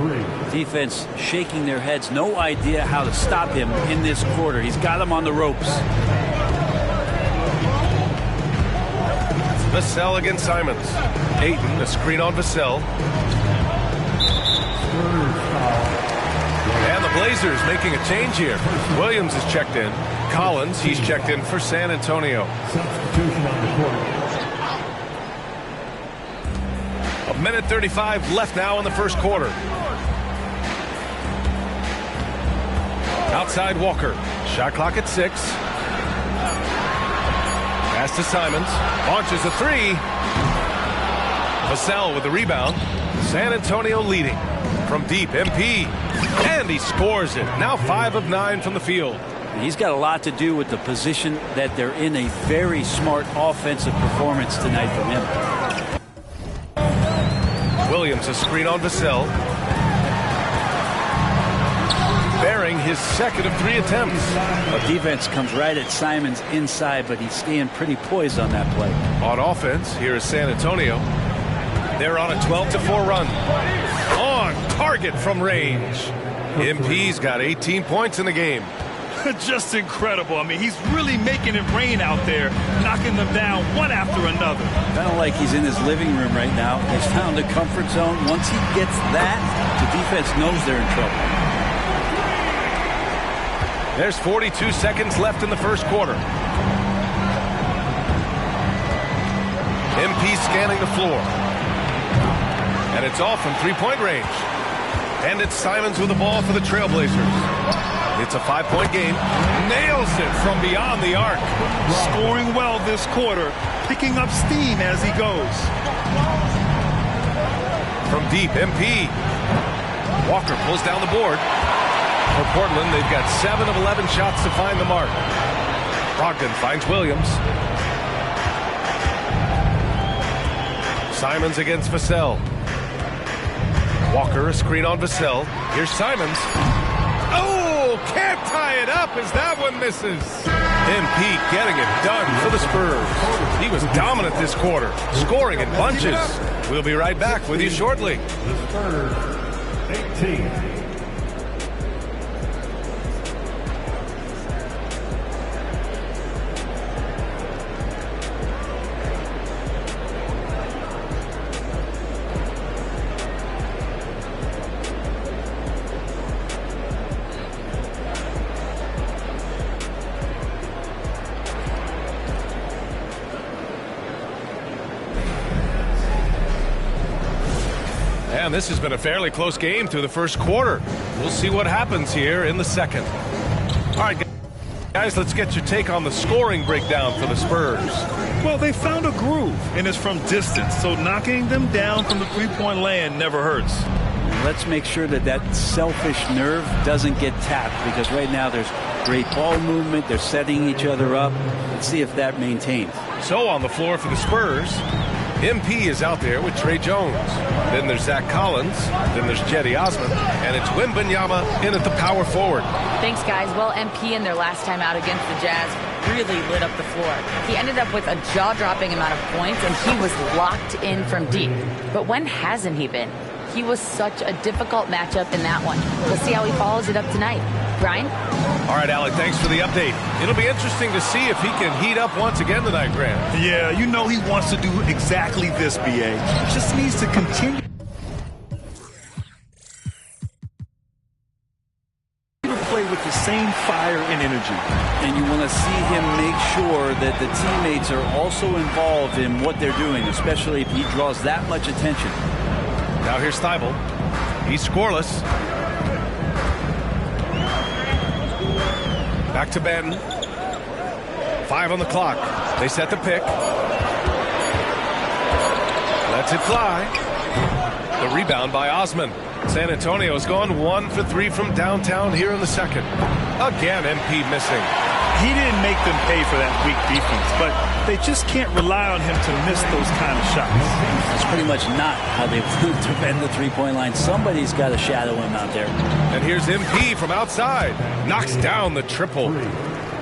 Speaker 4: Defense shaking their heads. No idea how to stop him in this quarter. He's got him on the ropes.
Speaker 5: Vassell against Simons. Ayton, a screen on Vassell. And the Blazers making a change here. Williams is checked in. Collins, he's checked in for San Antonio.
Speaker 10: Substitution on the court.
Speaker 5: 1:35 left now in the first quarter. Outside Walker. Shot clock at 6. Pass to Simons. Launches a 3. Vassell with the rebound. San Antonio leading. From deep, MP. And he scores it. Now 5 of 9 from the field.
Speaker 4: He's got a lot to do with the position that they're in. A very smart offensive performance tonight from him.
Speaker 5: Williams, a screen on Vassell. Bearing his second of 3 attempts.
Speaker 4: The defense comes right at Simons inside, but he's staying pretty poised on that play.
Speaker 5: On offense, here is San Antonio. They're on a 12-4 run. On target from range. MP's got 18 points in the game.
Speaker 6: Just incredible. I mean, he's really making it rain out there, knocking them down one after another.
Speaker 4: Kind of like he's in his living room right now. He's found a comfort zone. Once he gets that, the defense knows they're in trouble.
Speaker 5: There's 42 seconds left in the first quarter. MP scanning the floor. And it's off from three-point range. And it's Simons with the ball for the Trailblazers. It's a 5-point game. Nails it from beyond the arc.
Speaker 6: Scoring well this quarter, picking up steam as he goes.
Speaker 5: From deep, MP. Walker pulls down the board. For Portland, they've got 7 of 11 shots to find the mark. Brogdon finds Williams. Simons against Vassell. Walker, a screen on Vassell. Here's Simons. Oh, can't tie it up as that one misses. MP getting it done for the Spurs. He was dominant this quarter, scoring in bunches. We'll be right back with you shortly.
Speaker 10: The Spurs, 18.
Speaker 5: And this has been a fairly close game through the first quarter. We'll see what happens here in the second. All right, guys, let's get your take on the scoring breakdown for the Spurs.
Speaker 6: Well, they found a groove, and it's from distance, so knocking them down from the three-point land never hurts.
Speaker 4: Let's make sure that that selfish nerve doesn't get tapped, because right now there's great ball movement. They're setting each other up. Let's see if that maintains.
Speaker 5: So on the floor for the Spurs, MP is out there with Trey Jones. Then there's Zach Collins. Then there's Cedi Osman. And it's Wembanyama in at the power forward.
Speaker 8: Thanks, guys. Well, MP in their last time out against the Jazz really lit up the floor. He ended up with a jaw-dropping amount of points, and he was locked in from deep. But when hasn't he been? He was such a difficult matchup in that one. We'll see how he follows it up tonight. Brian?
Speaker 5: All right, Alec, thanks for the update. It'll be interesting to see if he can heat up once again tonight, Grant.
Speaker 6: Yeah, you know he wants to do exactly this, B.A. Just needs to continue to play with the same fire and energy.
Speaker 4: And you want to see him make sure that the teammates are also involved in what they're doing, especially if he draws that much attention.
Speaker 5: Now here's Thibault. He's scoreless. Back to Ben. 5 on the clock. They set the pick. Lets it fly. The rebound by Osman. San Antonio's gone 1 for 3 from downtown here in the second. Again, MP missing.
Speaker 6: He didn't make them pay for that weak defense, but they just can't rely on him to miss those kind of shots.
Speaker 4: That's pretty much not how they defend the three-point line. Somebody's got to shadow him out there.
Speaker 5: And here's MP from outside. Knocks down the triple.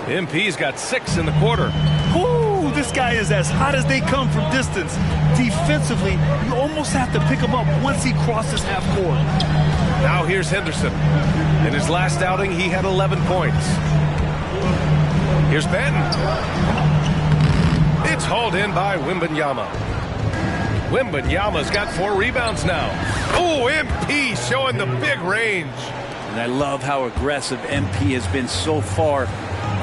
Speaker 5: MP's got 6 in the quarter.
Speaker 6: Ooh, this guy is as hot as they come from distance. Defensively, you almost have to pick him up once he crosses half court.
Speaker 5: Now here's Henderson. In his last outing, he had 11 points. Here's Banton. It's hauled in by Wembanyama. Wembanyama's got 4 rebounds now. Oh, MP showing the big range.
Speaker 4: And I love how aggressive MP has been so far.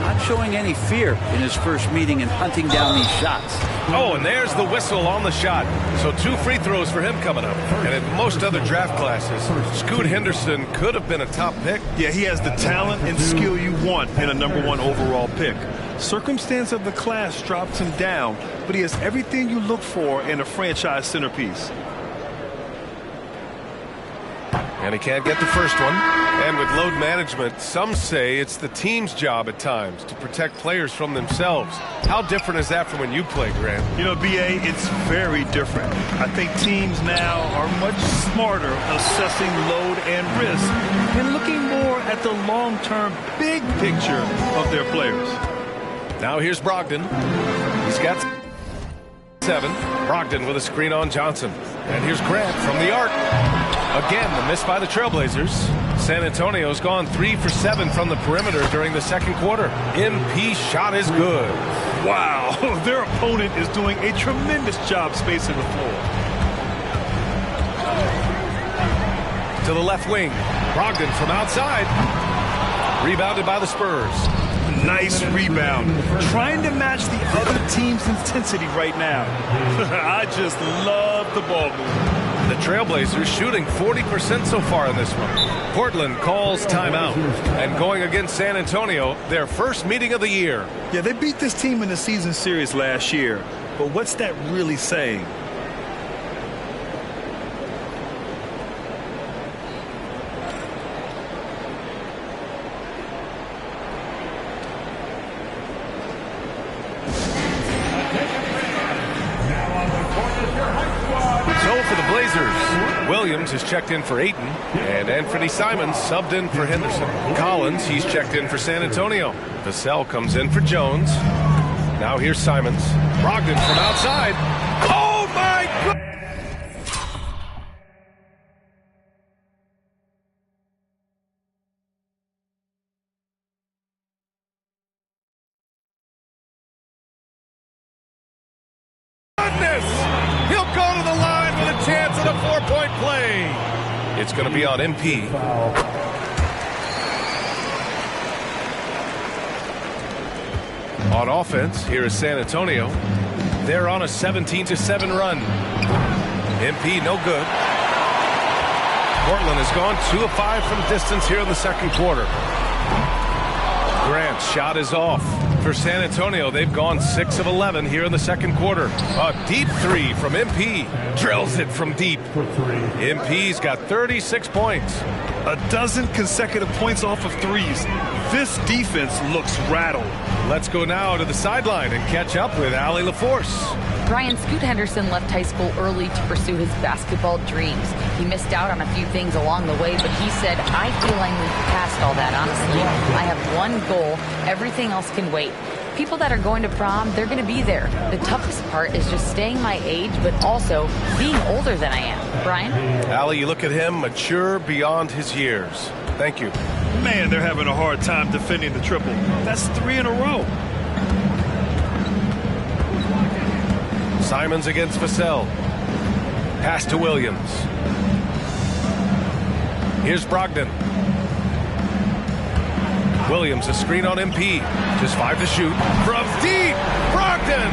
Speaker 4: Not showing any fear in his first meeting and hunting down these shots.
Speaker 5: Oh, and there's the whistle on the shot. So 2 free throws for him coming up. And in most other draft classes, Scoot Henderson could have been a top pick.
Speaker 6: Yeah, he has the talent and skill you want in a #1 overall pick. Circumstance of the class drops him down, but he has everything you look for in a franchise centerpiece.
Speaker 5: And he can't get the first one. And with load management, some say it's the team's job at times to protect players from themselves. How different is that from when you played, Grant?
Speaker 6: You know, BA, it's very different. I think teams now are much smarter assessing load and risk and looking more at the long-term big picture of their players.
Speaker 5: Now here's Brogdon. He's got 7. Brogdon with a screen on Johnson. And here's Grant from the arc. Again, the miss by the Trailblazers. San Antonio's gone 3 for 7 from the perimeter during the second quarter. MP's shot is good.
Speaker 6: Wow, their opponent is doing a tremendous job spacing the floor.
Speaker 5: To the left wing. Brogdon from outside. Rebounded by the Spurs.
Speaker 6: Nice rebound. Trying to match the other team's intensity right now. I just love the ball movement.
Speaker 5: The Trailblazers shooting 40% so far in this one. Portland calls timeout. And going against San Antonio, their first meeting of the year.
Speaker 6: Yeah, they beat this team in the season series last year. But what's that really saying?
Speaker 5: Williams has checked in for Ayton, and Anthony Simons subbed in for Henderson. Collins, he's checked in for San Antonio. Vassell comes in for Jones. Now here's Simons. Brogdon from outside. Oh my God! He'll go to the line with a chance at a 4-point play. It's going to be on MP. On offense, here is San Antonio. They're on a 17-7 run. MP no good. Portland has gone 2 of 5 from distance here in the second quarter. Grant's shot is off. For San Antonio, they've gone 6 of 11 here in the second quarter. A deep 3 from MP. Drills it from deep. MP's got 36 points.
Speaker 6: A dozen consecutive points off of threes. This defense looks rattled.
Speaker 5: Let's go now to the sideline and catch up with Allie LaForce.
Speaker 8: Brian, Scoot Henderson left high school early to pursue his basketball dreams. He missed out on a few things along the way, but he said, I feel I moved past all that, honestly. I have one goal. Everything else can wait. People that are going to prom, they're going to be there. The toughest part is just staying my age, but also being older than I am. Brian?
Speaker 5: Allie, you look at him, mature beyond his years. Thank you.
Speaker 6: Man, they're having a hard time defending the triple. That's 3 in a row.
Speaker 5: Simons against Vassell. Pass to Williams. Here's Brogdon. Williams, a screen on MP. Just 5 to shoot. From deep, Brogdon!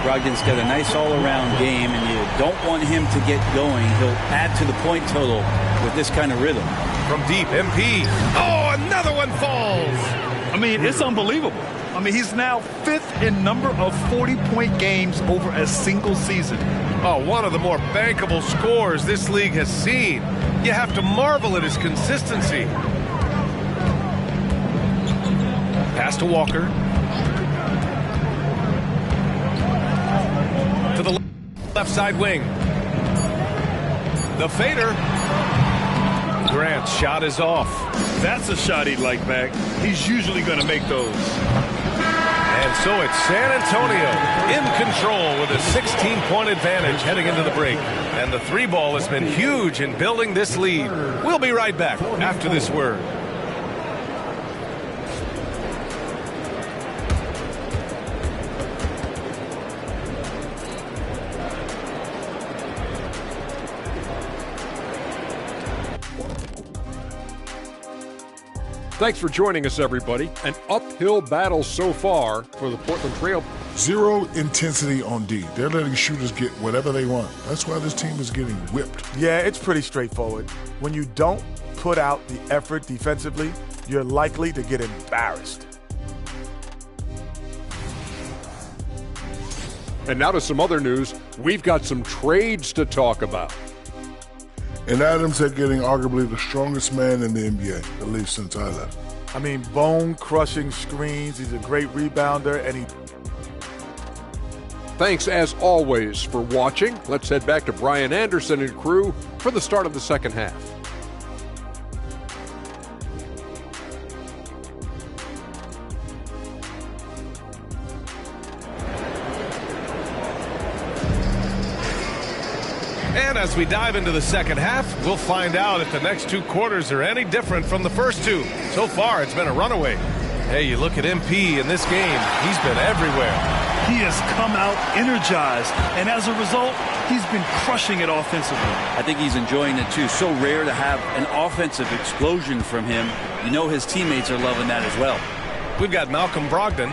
Speaker 4: Brogdon's got a nice all-around game, and you don't want him to get going. He'll add to the point total with this kind of rhythm.
Speaker 5: From deep, MP. Oh, another one falls!
Speaker 6: I mean, it's unbelievable. I mean, he's now 5th in number of 40-point games over a single season.
Speaker 5: Oh, one of the more bankable scores this league has seen. You have to marvel at his consistency. Pass to Walker. to the left side wing. The fader. Grant's shot is off.
Speaker 6: That's a shot he'd like back. He's usually going to make those.
Speaker 5: And so it's San Antonio in control with a 16-point advantage heading into the break. And the 3-ball has been huge in building this lead. We'll be right back after this word.
Speaker 11: Thanks for joining us, everybody. An uphill battle so far for the Portland Trail.
Speaker 20: Zero intensity on D. They're letting shooters get whatever they want. That's why this team is getting whipped.
Speaker 12: Yeah, it's pretty straightforward. When you don't put out the effort defensively, you're likely to get embarrassed.
Speaker 11: And now to some other news. We've got some trades to talk about.
Speaker 20: And Adams are getting arguably the strongest man in the NBA, at least since I left.
Speaker 12: I mean, bone-crushing screens. He's a great rebounder, and he...
Speaker 11: Thanks, as always, for watching. Let's head back to Brian Anderson and crew for the start of the second half.
Speaker 5: And as we dive into the second half, we'll find out if the next 2 quarters are any different from the first 2. So far, it's been a runaway. Hey, you look at MP in this game, he's been everywhere.
Speaker 6: He has come out energized, and as a result, he's been crushing it offensively.
Speaker 4: I think he's enjoying it too. So rare to have an offensive explosion from him. You know his teammates are loving that as well.
Speaker 5: We've got Malcolm Brogdon,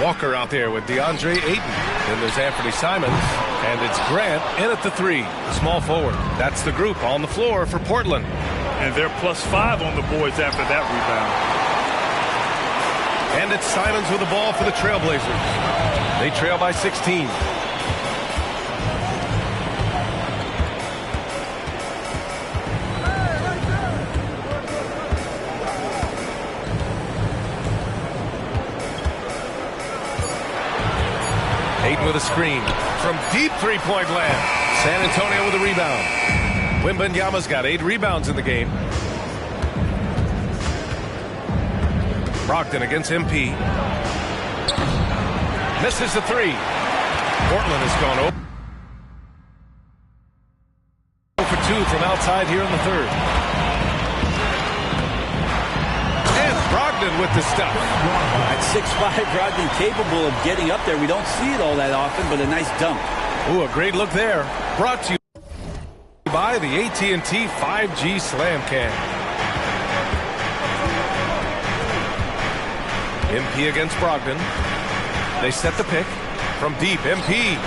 Speaker 5: Walker out there with DeAndre Ayton. Then there's Anthony Simons, and it's Grant in at the 3, small forward. That's the group on the floor for Portland.
Speaker 6: And they're +5 on the boards after that rebound.
Speaker 5: And it's Simons with the ball for the Trailblazers. They trail by 16. Ayton with a screen from deep three-point land. San Antonio with a rebound. Wembanyama's got 8 rebounds in the game. Brogdon against MP. Misses the 3. Portland has gone 0 for 2 from outside here in the third. And Brogdon with the stuff.
Speaker 4: At 6'5", Brogdon capable of getting up there. We don't see it all that often, but a nice dunk.
Speaker 5: Ooh, a great look there. Brought to you by the AT&T 5G Slam Cam. MP against Brogdon. They set the pick from deep. MP.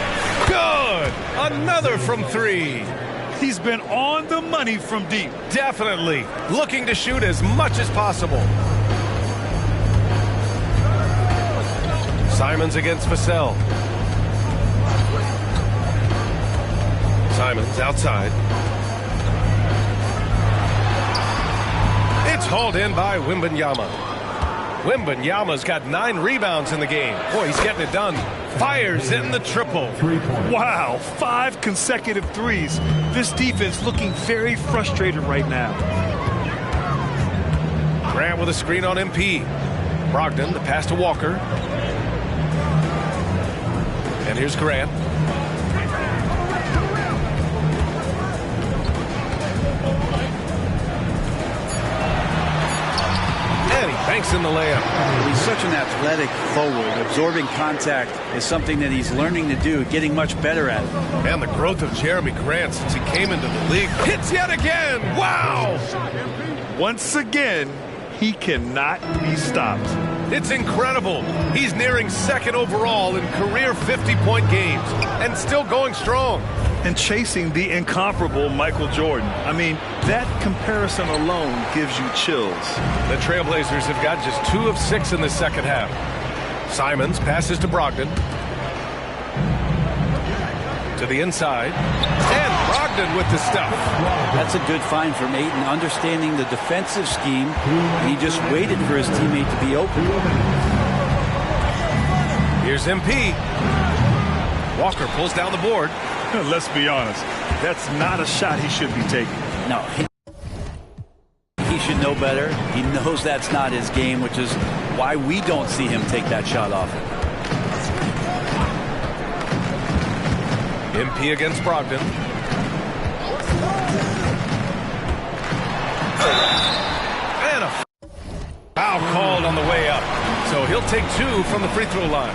Speaker 5: Good! Another from 3.
Speaker 6: He's been on the money from deep.
Speaker 5: Definitely. Looking to shoot as much as possible. Simons against Vassell. Simons outside. It's hauled in by Wembanyama. Wembanyama's got 9 rebounds in the game. Boy, he's getting it done. Fires in the triple.
Speaker 6: Wow, 5 consecutive threes. This defense looking very frustrated right now.
Speaker 5: Grant with a screen on MP. Brogdon, the pass to Walker. And here's Grant. And he banks in the layup.
Speaker 4: He's such an athletic forward. Absorbing contact is something that he's learning to do, getting much better at it.
Speaker 5: And the growth of Jeremy Grant since he came into the league. Hits yet again. Wow!
Speaker 6: Once again, he cannot be stopped.
Speaker 5: It's incredible. He's nearing 2nd overall in career 50-point games and still going strong.
Speaker 6: And chasing the incomparable Michael Jordan. I mean, that comparison alone gives you chills.
Speaker 5: The Trailblazers have got just 2 of 6 in the second half. Simons passes to Brogdon. To the inside. And Brogdon with the stuff.
Speaker 4: That's a good find from Ayton, understanding the defensive scheme. And he just waited for his teammate to be open.
Speaker 5: Here's MP. Walker pulls down the board.
Speaker 6: Let's be honest. That's not a shot he should be taking.
Speaker 4: No, he should know better. He knows that's not his game, which is why we don't see him take that shot often.
Speaker 5: MP against Brogdon. And a foul called on the way up. So he'll take 2 from the free throw line.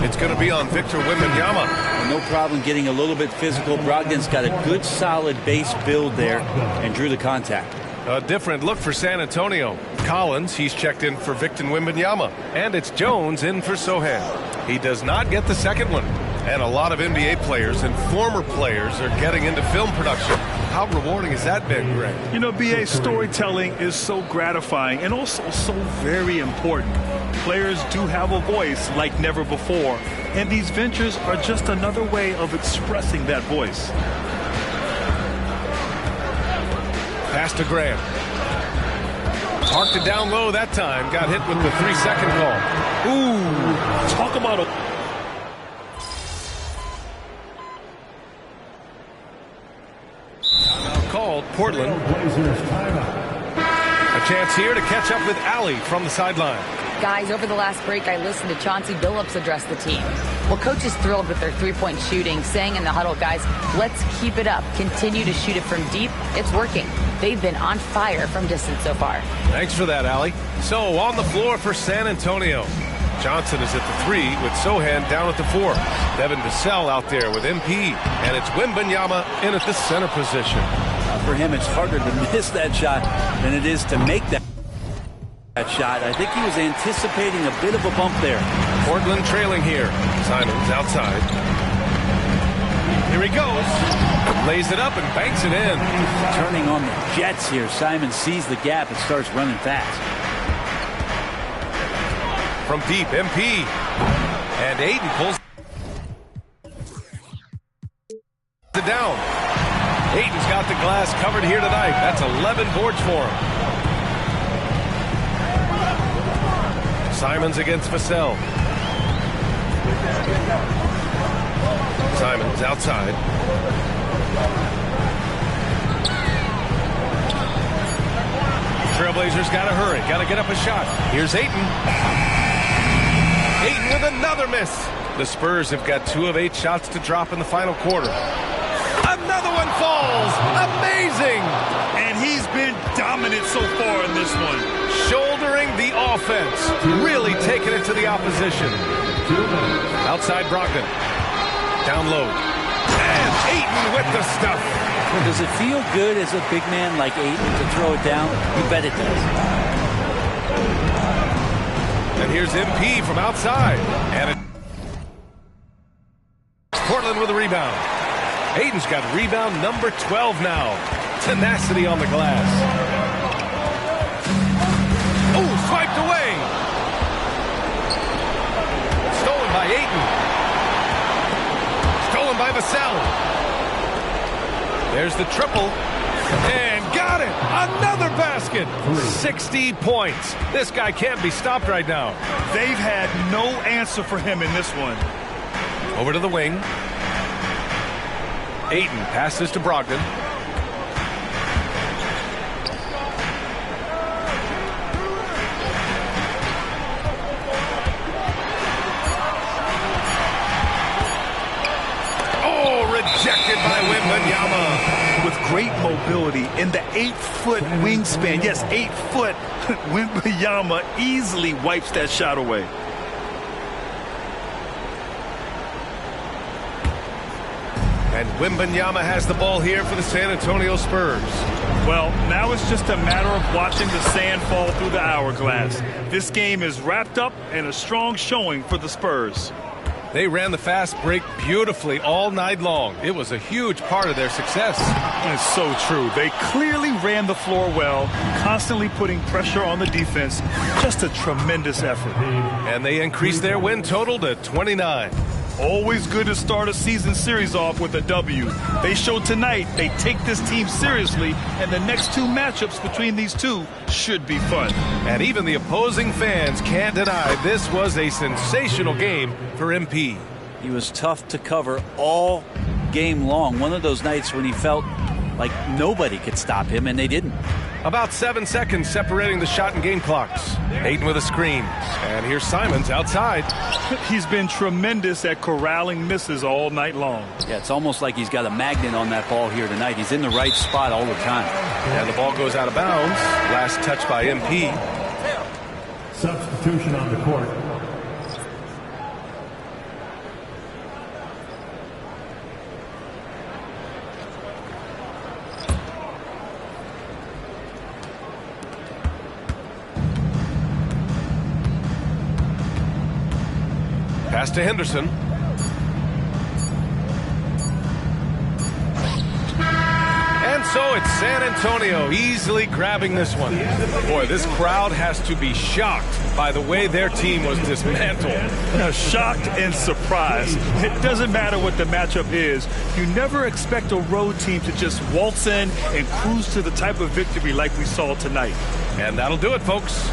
Speaker 5: It's going to be on Victor Wembanyama.
Speaker 4: No problem getting a little bit physical. Brogdon's got a good, solid base build there and drew the contact.
Speaker 5: A different look for San Antonio. Collins, he's checked in for Victor Wembanyama. And it's Jones in for Sohan. He does not get the second one. And a lot of NBA players and former players are getting into film production. How rewarding has that been, Greg?
Speaker 6: You know, BA, storytelling is so gratifying and also so very important. Players do have a voice like never before, and these ventures are just another way of expressing that voice.
Speaker 5: Pass to Graham. Parked it down low that time. Got hit with the 3-second call.
Speaker 6: Ooh, talk about a...
Speaker 5: Called Portland. A chance here to catch up with Allie from the sideline.
Speaker 8: Guys, over the last break, I listened to Chauncey Billups address the team. Well, coach is thrilled with their three-point shooting, saying in the huddle, guys, let's keep it up. Continue to shoot it from deep. It's working. They've been on fire from distance so far.
Speaker 5: Thanks for that, Allie. So, on the floor for San Antonio. Johnson is at the 3 with Sohan down at the 4. Devin Vassell out there with MP. And it's Wembanyama in at the center position.
Speaker 4: For him, it's harder to miss that shot than it is to make that shot. I think he was anticipating a bit of a bump there.
Speaker 5: Portland trailing here. Simons outside. Here he goes. Lays it up and banks it in.
Speaker 4: Turning on the Jets here. Simon sees the gap and starts running fast.
Speaker 5: From deep, MP. And Ayton pulls it down. Ayton's got the glass covered here tonight. That's 11 boards for him. Simons against Vassell. Simons outside. Trailblazers got to hurry. Got to get up a shot. Here's Ayton. Ayton with another miss. The Spurs have got 2 of 8 shots to drop in the final quarter. Another one falls. Amazing.
Speaker 6: And he's been dominant so far in this one.
Speaker 5: Shouldering the offense. Really taking it to the opposition. Outside Brogdon. Down low. And Ayton with the stuff.
Speaker 4: Does it feel good as a big man like Ayton to throw it down? You bet it does.
Speaker 5: And here's MP from outside. And Portland with a rebound. Ayton's got rebound number 12 now. Tenacity on the glass. Oh, swiped away. Stolen by Ayton. Stolen by Vassell. There's the triple. And got it. Another basket. 60 points. This guy can't be stopped right now.
Speaker 6: They've had no answer for him in this one.
Speaker 5: Over to the wing. Ayton passes to Brogdon. Oh, rejected by Wembanyama.
Speaker 6: With great mobility in the 8-foot wingspan. Yes, 8 foot. Wembanyama easily wipes that shot away.
Speaker 5: And Wembanyama has the ball here for the San Antonio Spurs.
Speaker 6: Well, now it's just a matter of watching the sand fall through the hourglass. This game is wrapped up and a strong showing for the Spurs.
Speaker 5: They ran the fast break beautifully all night long. It was a huge part of their success.
Speaker 6: It's so true. They clearly ran the floor well, constantly putting pressure on the defense. Just a tremendous effort.
Speaker 5: And they increased their win total to 29.
Speaker 6: Always good to start a season series off with a W. They showed tonight they take this team seriously, and the next 2 matchups between these two should be fun.
Speaker 5: And even the opposing fans can't deny this was a sensational game for MP.
Speaker 4: He was tough to cover all game long. One of those nights when he felt like nobody could stop him, and they didn't.
Speaker 5: About 7 seconds separating the shot and game clocks. Ayton with a screen. And here's Simons outside.
Speaker 6: He's been tremendous at corralling misses all night long.
Speaker 4: Yeah, it's almost like he's got a magnet on that ball here tonight. He's in the right spot all the time.
Speaker 5: And the ball goes out of bounds. Last touch by MP.
Speaker 10: Substitution on the court.
Speaker 5: Pass to Henderson. And so it's San Antonio easily grabbing this one. Boy, this crowd has to be shocked by the way their team was dismantled.
Speaker 6: Shocked and surprised. It doesn't matter what the matchup is. You never expect a road team to just waltz in and cruise to the type of victory like we saw tonight.
Speaker 5: And that'll do it, folks.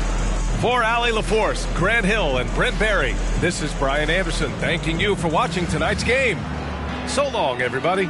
Speaker 5: For Allie LaForce, Grant Hill, and Brent Barry, this is Brian Anderson thanking you for watching tonight's game. So long, everybody.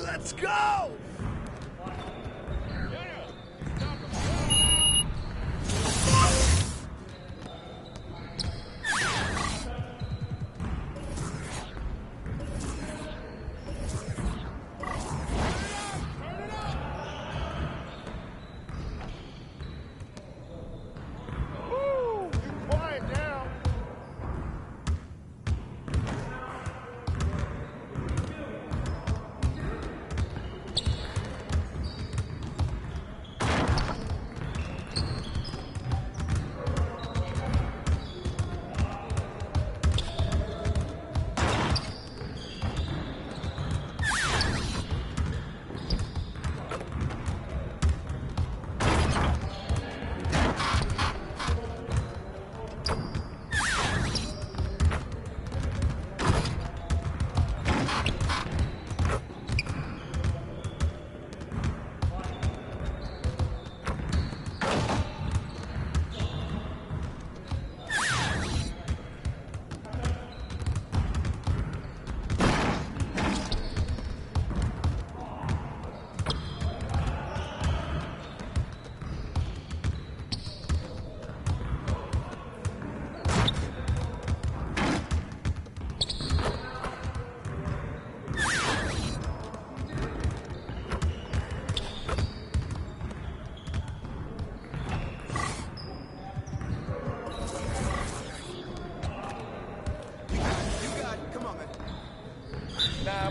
Speaker 3: Let's go!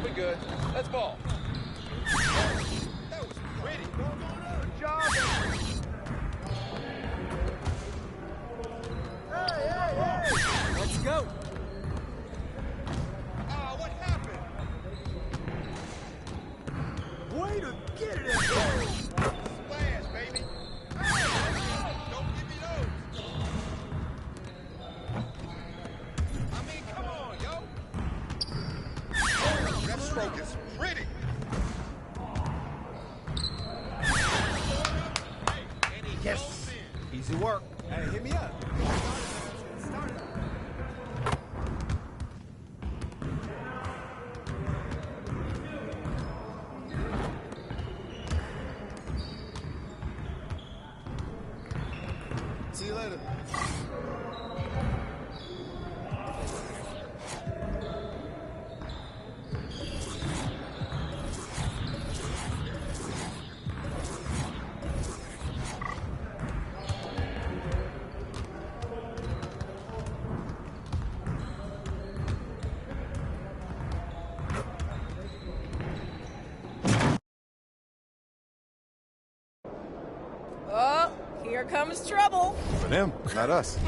Speaker 7: we good. Let's ball.
Speaker 3: That was pretty.
Speaker 2: Good job. Hey.
Speaker 16: Let's go.
Speaker 3: What happened?
Speaker 2: Way to get it in.
Speaker 3: Splash, baby. Don't give me those. I mean, come on, yo. That stroke is pretty.
Speaker 2: Yes. Easy work. Hey, hit me up. See you later.
Speaker 15: Oh, here comes trouble.
Speaker 19: For them, not us.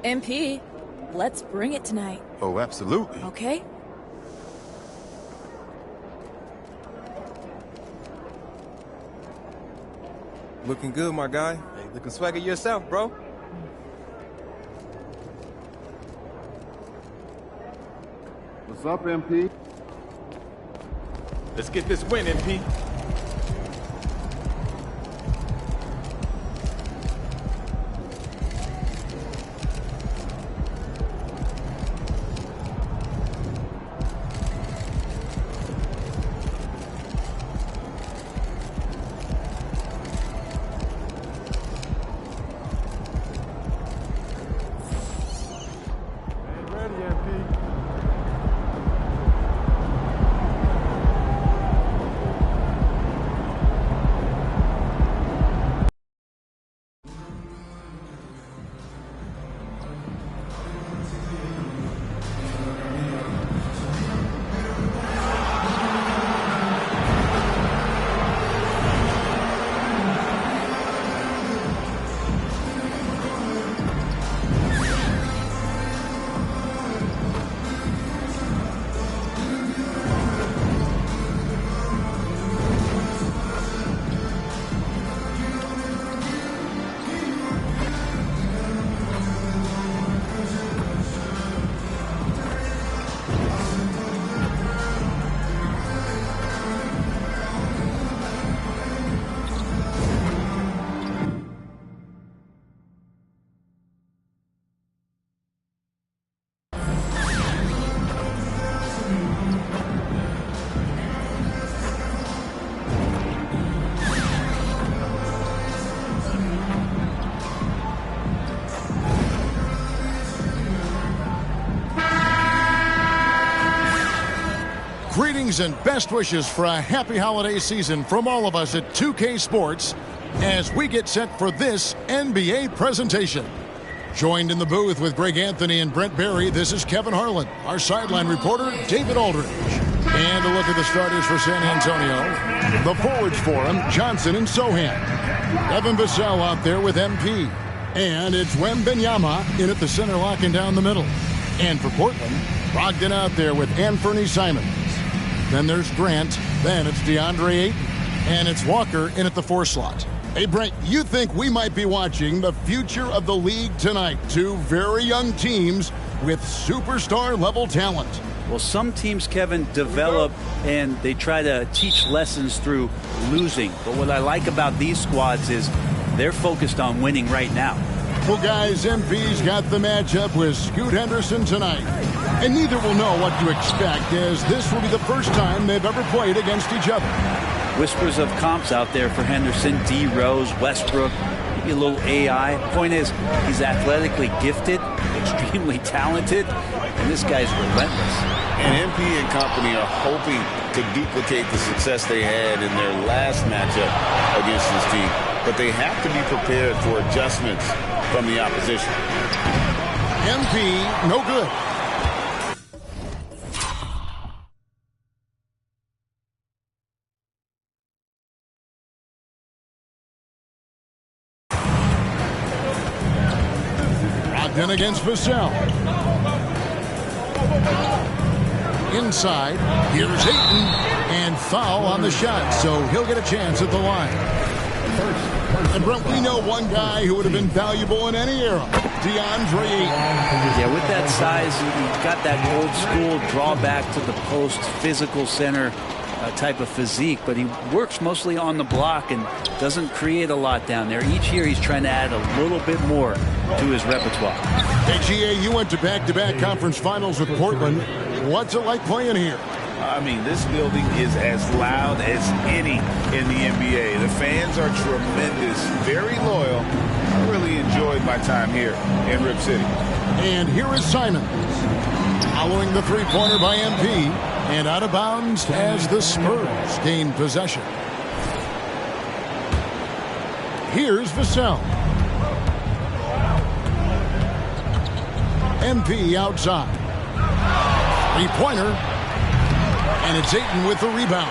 Speaker 18: MP, let's bring it tonight.
Speaker 19: Oh, absolutely.
Speaker 18: Okay?
Speaker 19: Looking good, my guy.
Speaker 2: Hey,
Speaker 19: Looking swaggy yourself, bro.
Speaker 9: What's up, MP?
Speaker 21: Let's get this win, MP.
Speaker 13: Greetings and best wishes for a happy holiday season from all of us at 2K Sports as we get set for this NBA presentation. Joined in the booth with Greg Anthony and Brent Barry, this is Kevin Harlan. Our sideline reporter, David Aldridge. And a look at the starters for San Antonio. The forwards for him, Johnson and Sohan. Evan Vassell out there with MP. And it's Wembanyama in at the center, locking down the middle. And for Portland, Brogdon out there with Anthony Simons. Then there's Grant. Then it's DeAndre Ayton. And it's Walker in at the 4 slot. Hey, Brent, you think we might be watching the future of the league tonight? Two very young teams with superstar-level talent.
Speaker 4: Well, some teams, Kevin, develop and they try to teach lessons through losing. But what I like about these squads is they're focused on winning right now.
Speaker 13: Well, guys, MP's got the matchup with Scoot Henderson tonight. And neither will know what to expect, as this will be the first time they've ever played against each other.
Speaker 4: Whispers of comps out there for Henderson, D. Rose, Westbrook, maybe a little AI. Point is, he's athletically gifted, extremely talented, and this guy's relentless.
Speaker 14: And MP and company are hoping to duplicate the success they had in their last matchup against this team. But they have to be prepared for adjustments from the opposition.
Speaker 13: MP, no good. Brogdon against Vassell. Inside, here's Ayton, and foul on the shot, so he'll get a chance at the line. And Brent, we know one guy who would have been valuable in any era, DeAndre Ayton.
Speaker 4: Yeah, with that size, he's got that old school drawback to the post, physical center type of physique, but he works mostly on the block and doesn't create a lot down there. Each year he's trying to add a little bit more to his repertoire.
Speaker 13: Hey, GA, you went to back-to-back conference finals with Portland. What's it like playing here?
Speaker 14: I mean, this building is as loud as any in the NBA. The fans are tremendous, very loyal. I really enjoyed my time here in Rip City.
Speaker 13: And here is Simons, following the three-pointer by MP, and out of bounds as the Spurs gain possession. Here's Vassell. MP outside. Three-pointer. And it's Ayton with the rebound.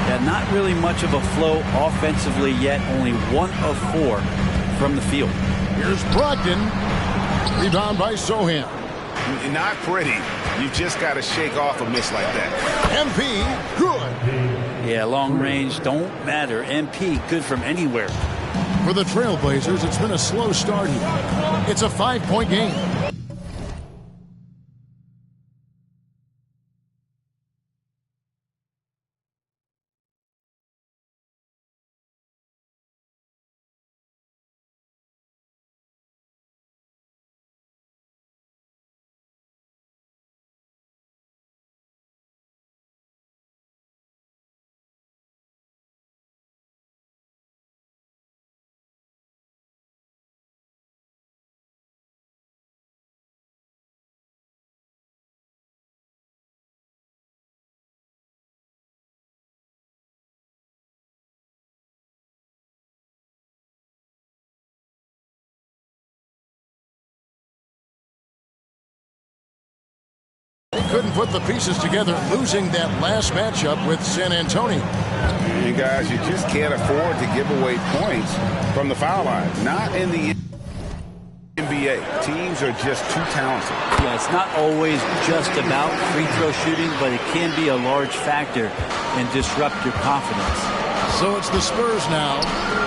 Speaker 4: Yeah, not really much of a flow offensively yet. Only 1 of 4 from the field.
Speaker 13: Here's Brogdon. Rebound by Sohan.
Speaker 14: Not pretty. You just got to shake off a miss like that.
Speaker 13: MP, good.
Speaker 4: Yeah, long range don't matter. MP, good from anywhere.
Speaker 13: For the Trailblazers, it's been a slow start here. It's a 5-point game. They couldn't put the pieces together, losing that last matchup with San Antonio.
Speaker 14: And guys, you just can't afford to give away points from the foul line. Not in the NBA. Teams are just too talented.
Speaker 4: Yeah, it's not always just about free throw shooting, but it can be a large factor and disrupt your confidence.
Speaker 13: So it's the Spurs now.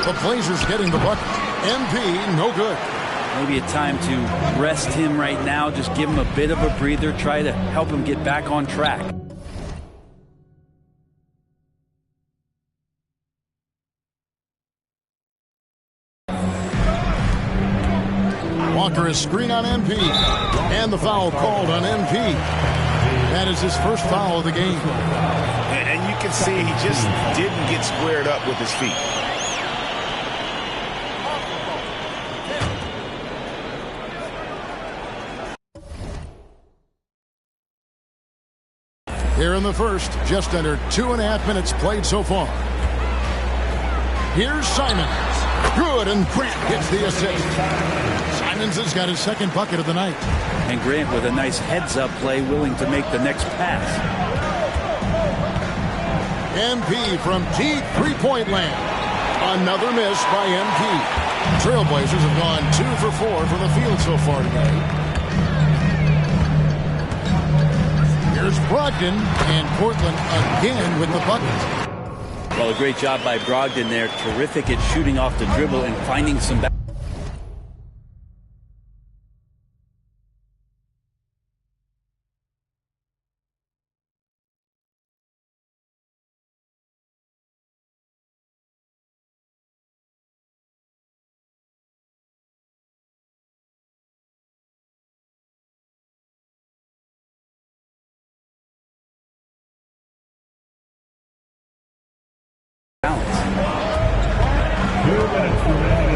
Speaker 13: The Blazers getting the bucket. MP, no good.
Speaker 4: Maybe a time to rest him right now, just give him a bit of a breather, try to help him get back on track.
Speaker 13: Walker is screen on MP, and the foul called on MP. That is his first foul of the game.
Speaker 14: And you can see he just didn't get squared up with his feet.
Speaker 13: Here in the first, just under 2.5 minutes played so far. Here's Simons. Good, and Grant gets the assist. Simons has got his second bucket of the night.
Speaker 4: And Grant with a nice heads-up play, willing to make the next pass.
Speaker 13: MP from deep three-point land. Another miss by MP. Trailblazers have gone 2 for 4 from the field so far today. Here's Brogdon, and Portland again with the bucket.
Speaker 4: Well, a great job by Brogdon there. Terrific at shooting off the dribble and finding some back.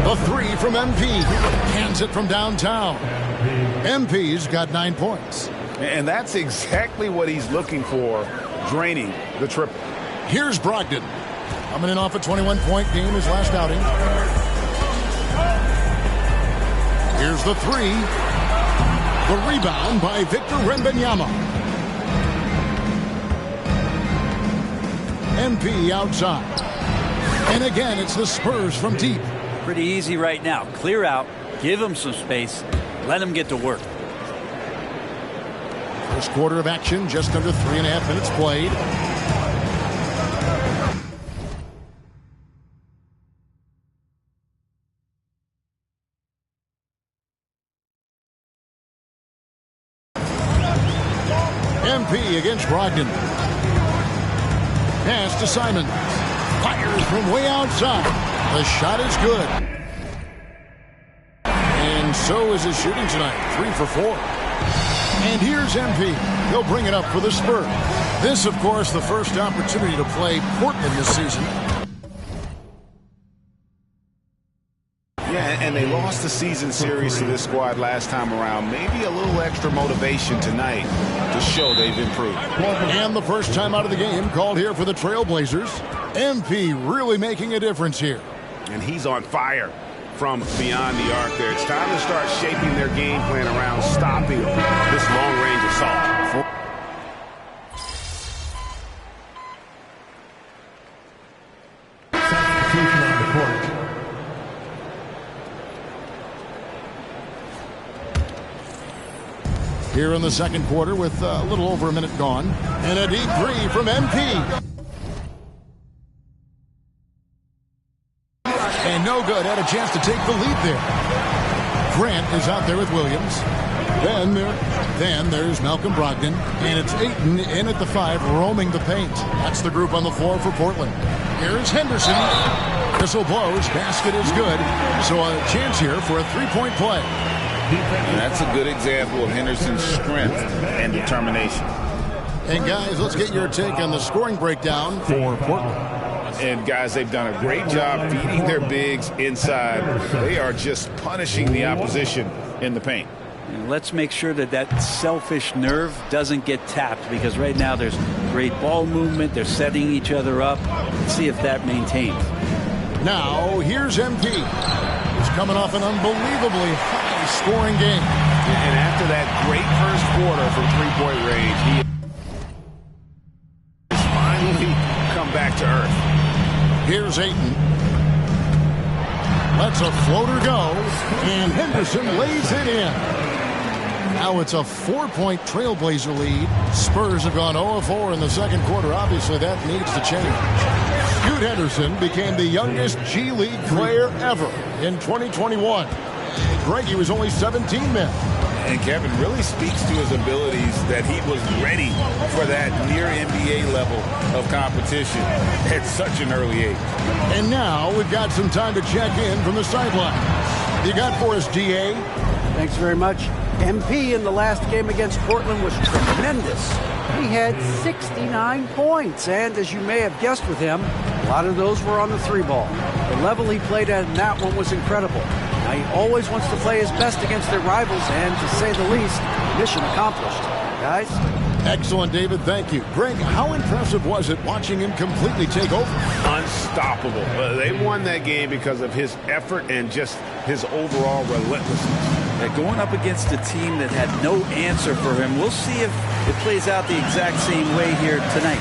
Speaker 13: The three from MP. Cans it from downtown. MP's got 9 points.
Speaker 14: And that's exactly what he's looking for, draining the triple.
Speaker 13: Here's Brogdon. Coming in off a 21-point game his last outing. Here's the three. The rebound by Victor Wembanyama. MP outside. And again, it's the Spurs from deep.
Speaker 4: Pretty easy right now. Clear out, give them some space, let them get to work.
Speaker 13: First quarter of action, just under 3.5 minutes played. MP against Brogdon. Pass to Simons. Fires from way outside. The shot is good. And so is his shooting tonight. 3 for 4. And here's MP. He'll bring it up for the Spurs. This, of course, the first opportunity to play Portland this season.
Speaker 14: Yeah, and they lost the season series to this squad last time around. Maybe a little extra motivation tonight to show they've improved.
Speaker 13: And the first time out of the game called here for the Trailblazers. MP really making a difference here.
Speaker 14: And he's on fire from beyond the arc there. It's time to start shaping their game plan around stopping this long-range assault.
Speaker 10: Substitution on the court.
Speaker 13: Here in the second quarter with a little over a minute gone. And a deep three from MP. And no good. Had a chance to take the lead there. Grant is out there with Williams. Then there's Malcolm Brogdon. And it's Ayton in at the 5, roaming the paint. That's the group on the floor for Portland. Here's Henderson. Whistle blows. Basket is good. So a chance here for a three-point play.
Speaker 14: And that's a good example of Henderson's strength and determination.
Speaker 13: And guys, let's get your take on the scoring breakdown for Portland.
Speaker 14: And guys, they've done a great job feeding their bigs inside. They are just punishing the opposition in the paint.
Speaker 4: And let's make sure that that selfish nerve doesn't get tapped, because right now there's great ball movement. They're setting each other up. Let's see if that maintains.
Speaker 13: Now, here's MP. He's coming off an unbelievably high-scoring game.
Speaker 14: And after that great first quarter from three-point range, he has finally come back to earth.
Speaker 13: Here's Ayton. Lets a floater go, and Henderson lays it in. Now it's a 4-point Trailblazer lead. Spurs have gone 0-4 in the second quarter. Obviously, that needs to change. Scoot Henderson became the youngest G League player ever in 2021. Greg, he was only 17 then.
Speaker 14: And Kevin really speaks to his abilities that he was ready for that near NBA level of competition at such an early age.
Speaker 13: And now we've got some time to check in from the sideline. You got for us, DA?
Speaker 16: Thanks very much. MP in the last game against Portland was tremendous. He had 69 points, and as you may have guessed with him, a lot of those were on the 3-ball. The level he played at in that one was incredible. Now, he always wants to play his best against their rivals, and to say the least, mission accomplished. Guys?
Speaker 13: Excellent, David. Thank you. Greg, how impressive was it watching him completely take over?
Speaker 17: Unstoppable. They won that game because of his effort and just his overall relentlessness.
Speaker 4: Going up against a team that had no answer for him. We'll see if it plays out the exact same way here tonight.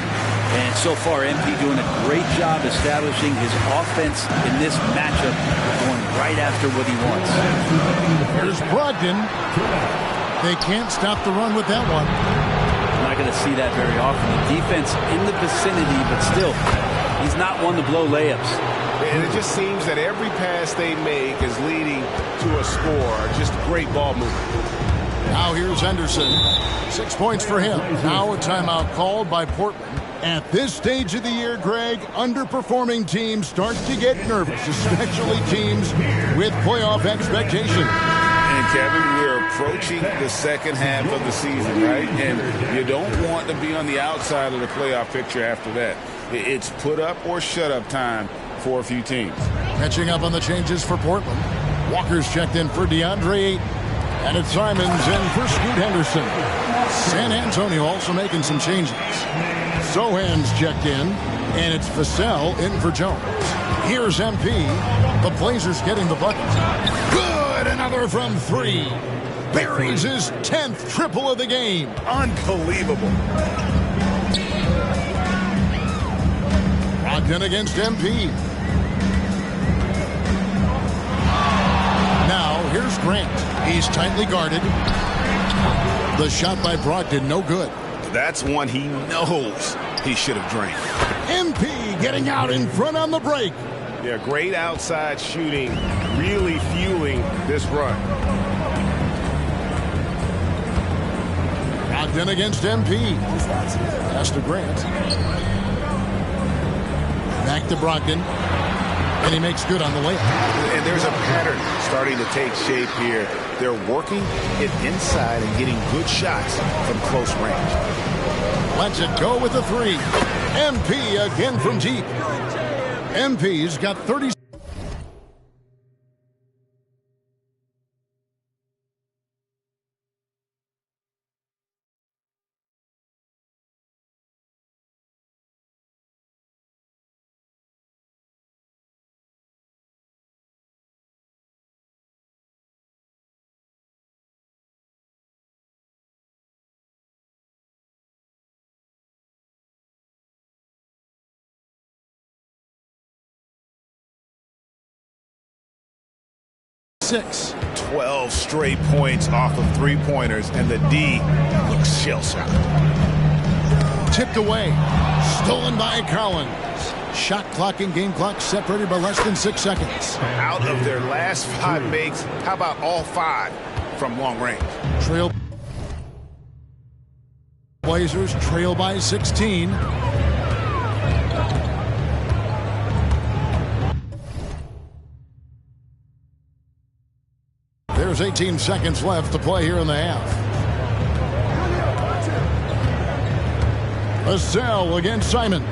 Speaker 4: And so far, MP doing a great job establishing his offense in this matchup, going right after what he wants.
Speaker 13: Here's Brogdon. They can't stop the run with that one.
Speaker 4: Not going to see that very often. The defense in the vicinity, but still, he's not one to blow layups.
Speaker 17: And it just seems that every pass they make is leading to a score. Just great ball movement.
Speaker 13: Now here's Henderson. 6 points for him. Now a timeout called by Portland. At this stage of the year, Greg, underperforming teams start to get nervous, especially teams with playoff expectations.
Speaker 14: And Kevin, we're approaching the second half of the season, right? And you don't want to be on the outside of the playoff picture after that. It's put up or shut up time for a few teams.
Speaker 13: Catching up on the changes for Portland. Walker's checked in for DeAndre Ayton. And it's Simons in for Scoot Henderson. San Antonio also making some changes. Sohan's checked in, and it's Vassell in for Jones. Here's MP. The Blazers getting the bucket. Good! Another from 3. Buries his 10th triple of the game.
Speaker 17: Unbelievable.
Speaker 13: Brogdon against MP. Now, here's Grant. He's tightly guarded. The shot by Brogdon, no good.
Speaker 17: That's one he knows he should have drained.
Speaker 13: MP getting out in front on the break.
Speaker 17: Yeah, great outside shooting, really fueling this run.
Speaker 13: Brogdon against MP. Pass to Grant. Back to Brogdon. And he makes good on the layup.
Speaker 17: And there's a pattern starting to take shape here. They're working it inside and getting good shots from close range.
Speaker 13: Lets it go with a 3. MP again from deep. MP's got 30. Six.
Speaker 17: 12 straight points off of three-pointers, and the D looks shell-shocked.
Speaker 13: Tipped away. Stolen by Collins. Shot clock and game clock separated by less than 6 seconds.
Speaker 17: Out of their last 5 makes, how about all 5 from long range?
Speaker 13: Blazers trail by 16. There's 18 seconds left to play here in the half. Vassell against Simons.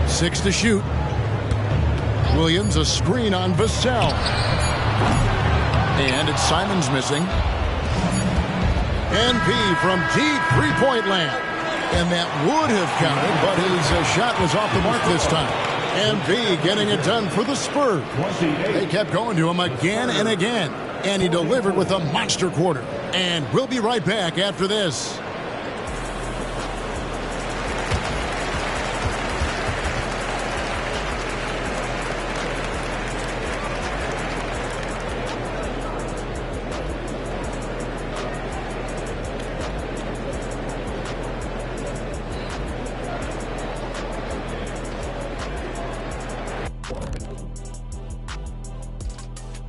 Speaker 13: 6 to shoot. Williams a screen on Vassell. And it's Simons missing. NP from deep three-point land. And that would have counted, but his shot was off the mark this time. NP getting it done for the Spurs. They kept going to him again and again. And he delivered with a monster quarter. And we'll be right back after this.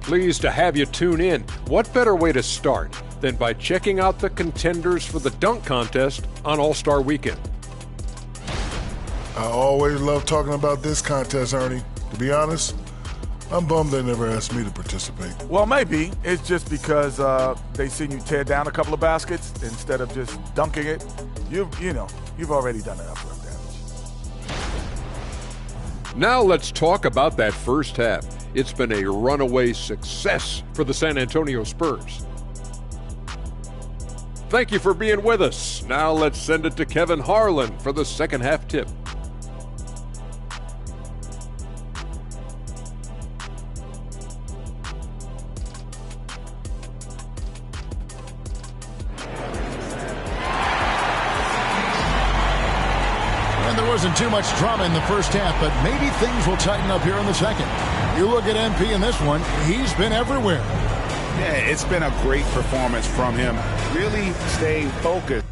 Speaker 11: Pleased to have you tune in. What better way to start than by checking out the contenders for the dunk contest on All-Star Weekend?
Speaker 20: I always love talking about this contest, Ernie. To be honest, I'm bummed they never asked me to participate.
Speaker 12: Well, maybe it's just because they seen you tear down a couple of baskets instead of just dunking it. You've already done enough work damage.
Speaker 11: Now let's talk about that first half. It's been a runaway success for the San Antonio Spurs. Thank you for being with us. Now let's send it to Kevin Harlan for the second half tip.
Speaker 13: Wasn't too much drama in the first half, but maybe things will tighten up here in the second. You look at MP in this one, he's been everywhere.
Speaker 17: Yeah, it's been a great performance from him. Really staying focused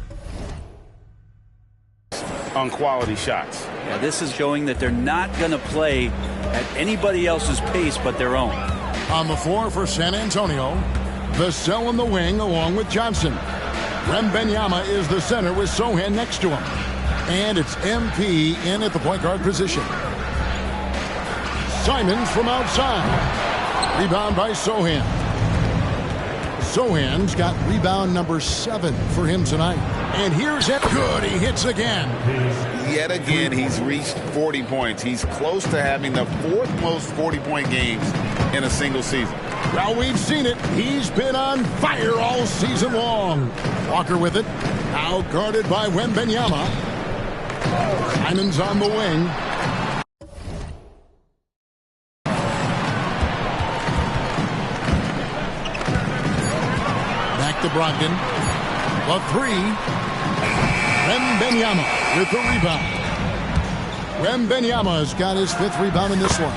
Speaker 17: on quality shots.
Speaker 4: Yeah, this is showing that they're not going to play at anybody else's pace but their own.
Speaker 13: On the floor for San Antonio, Vassell in the wing along with Johnson. Wembanyama is the center with Sochan next to him. And it's MP in at the point guard position. Simons from outside. Rebound by Sochan. Sochan's got rebound number 7 for him tonight. And here's it. Good, he hits again.
Speaker 17: Yet again, he's reached 40 points. He's close to having the 4th most 40-point games in a single season.
Speaker 13: Well, we've seen it. He's been on fire all season long. Walker with it. Now guarded by Wembanyama. Simons on the wing. Back to Brogdon. The 3. Wembanyama with the rebound. Wembanyama's got his 5th rebound in this one.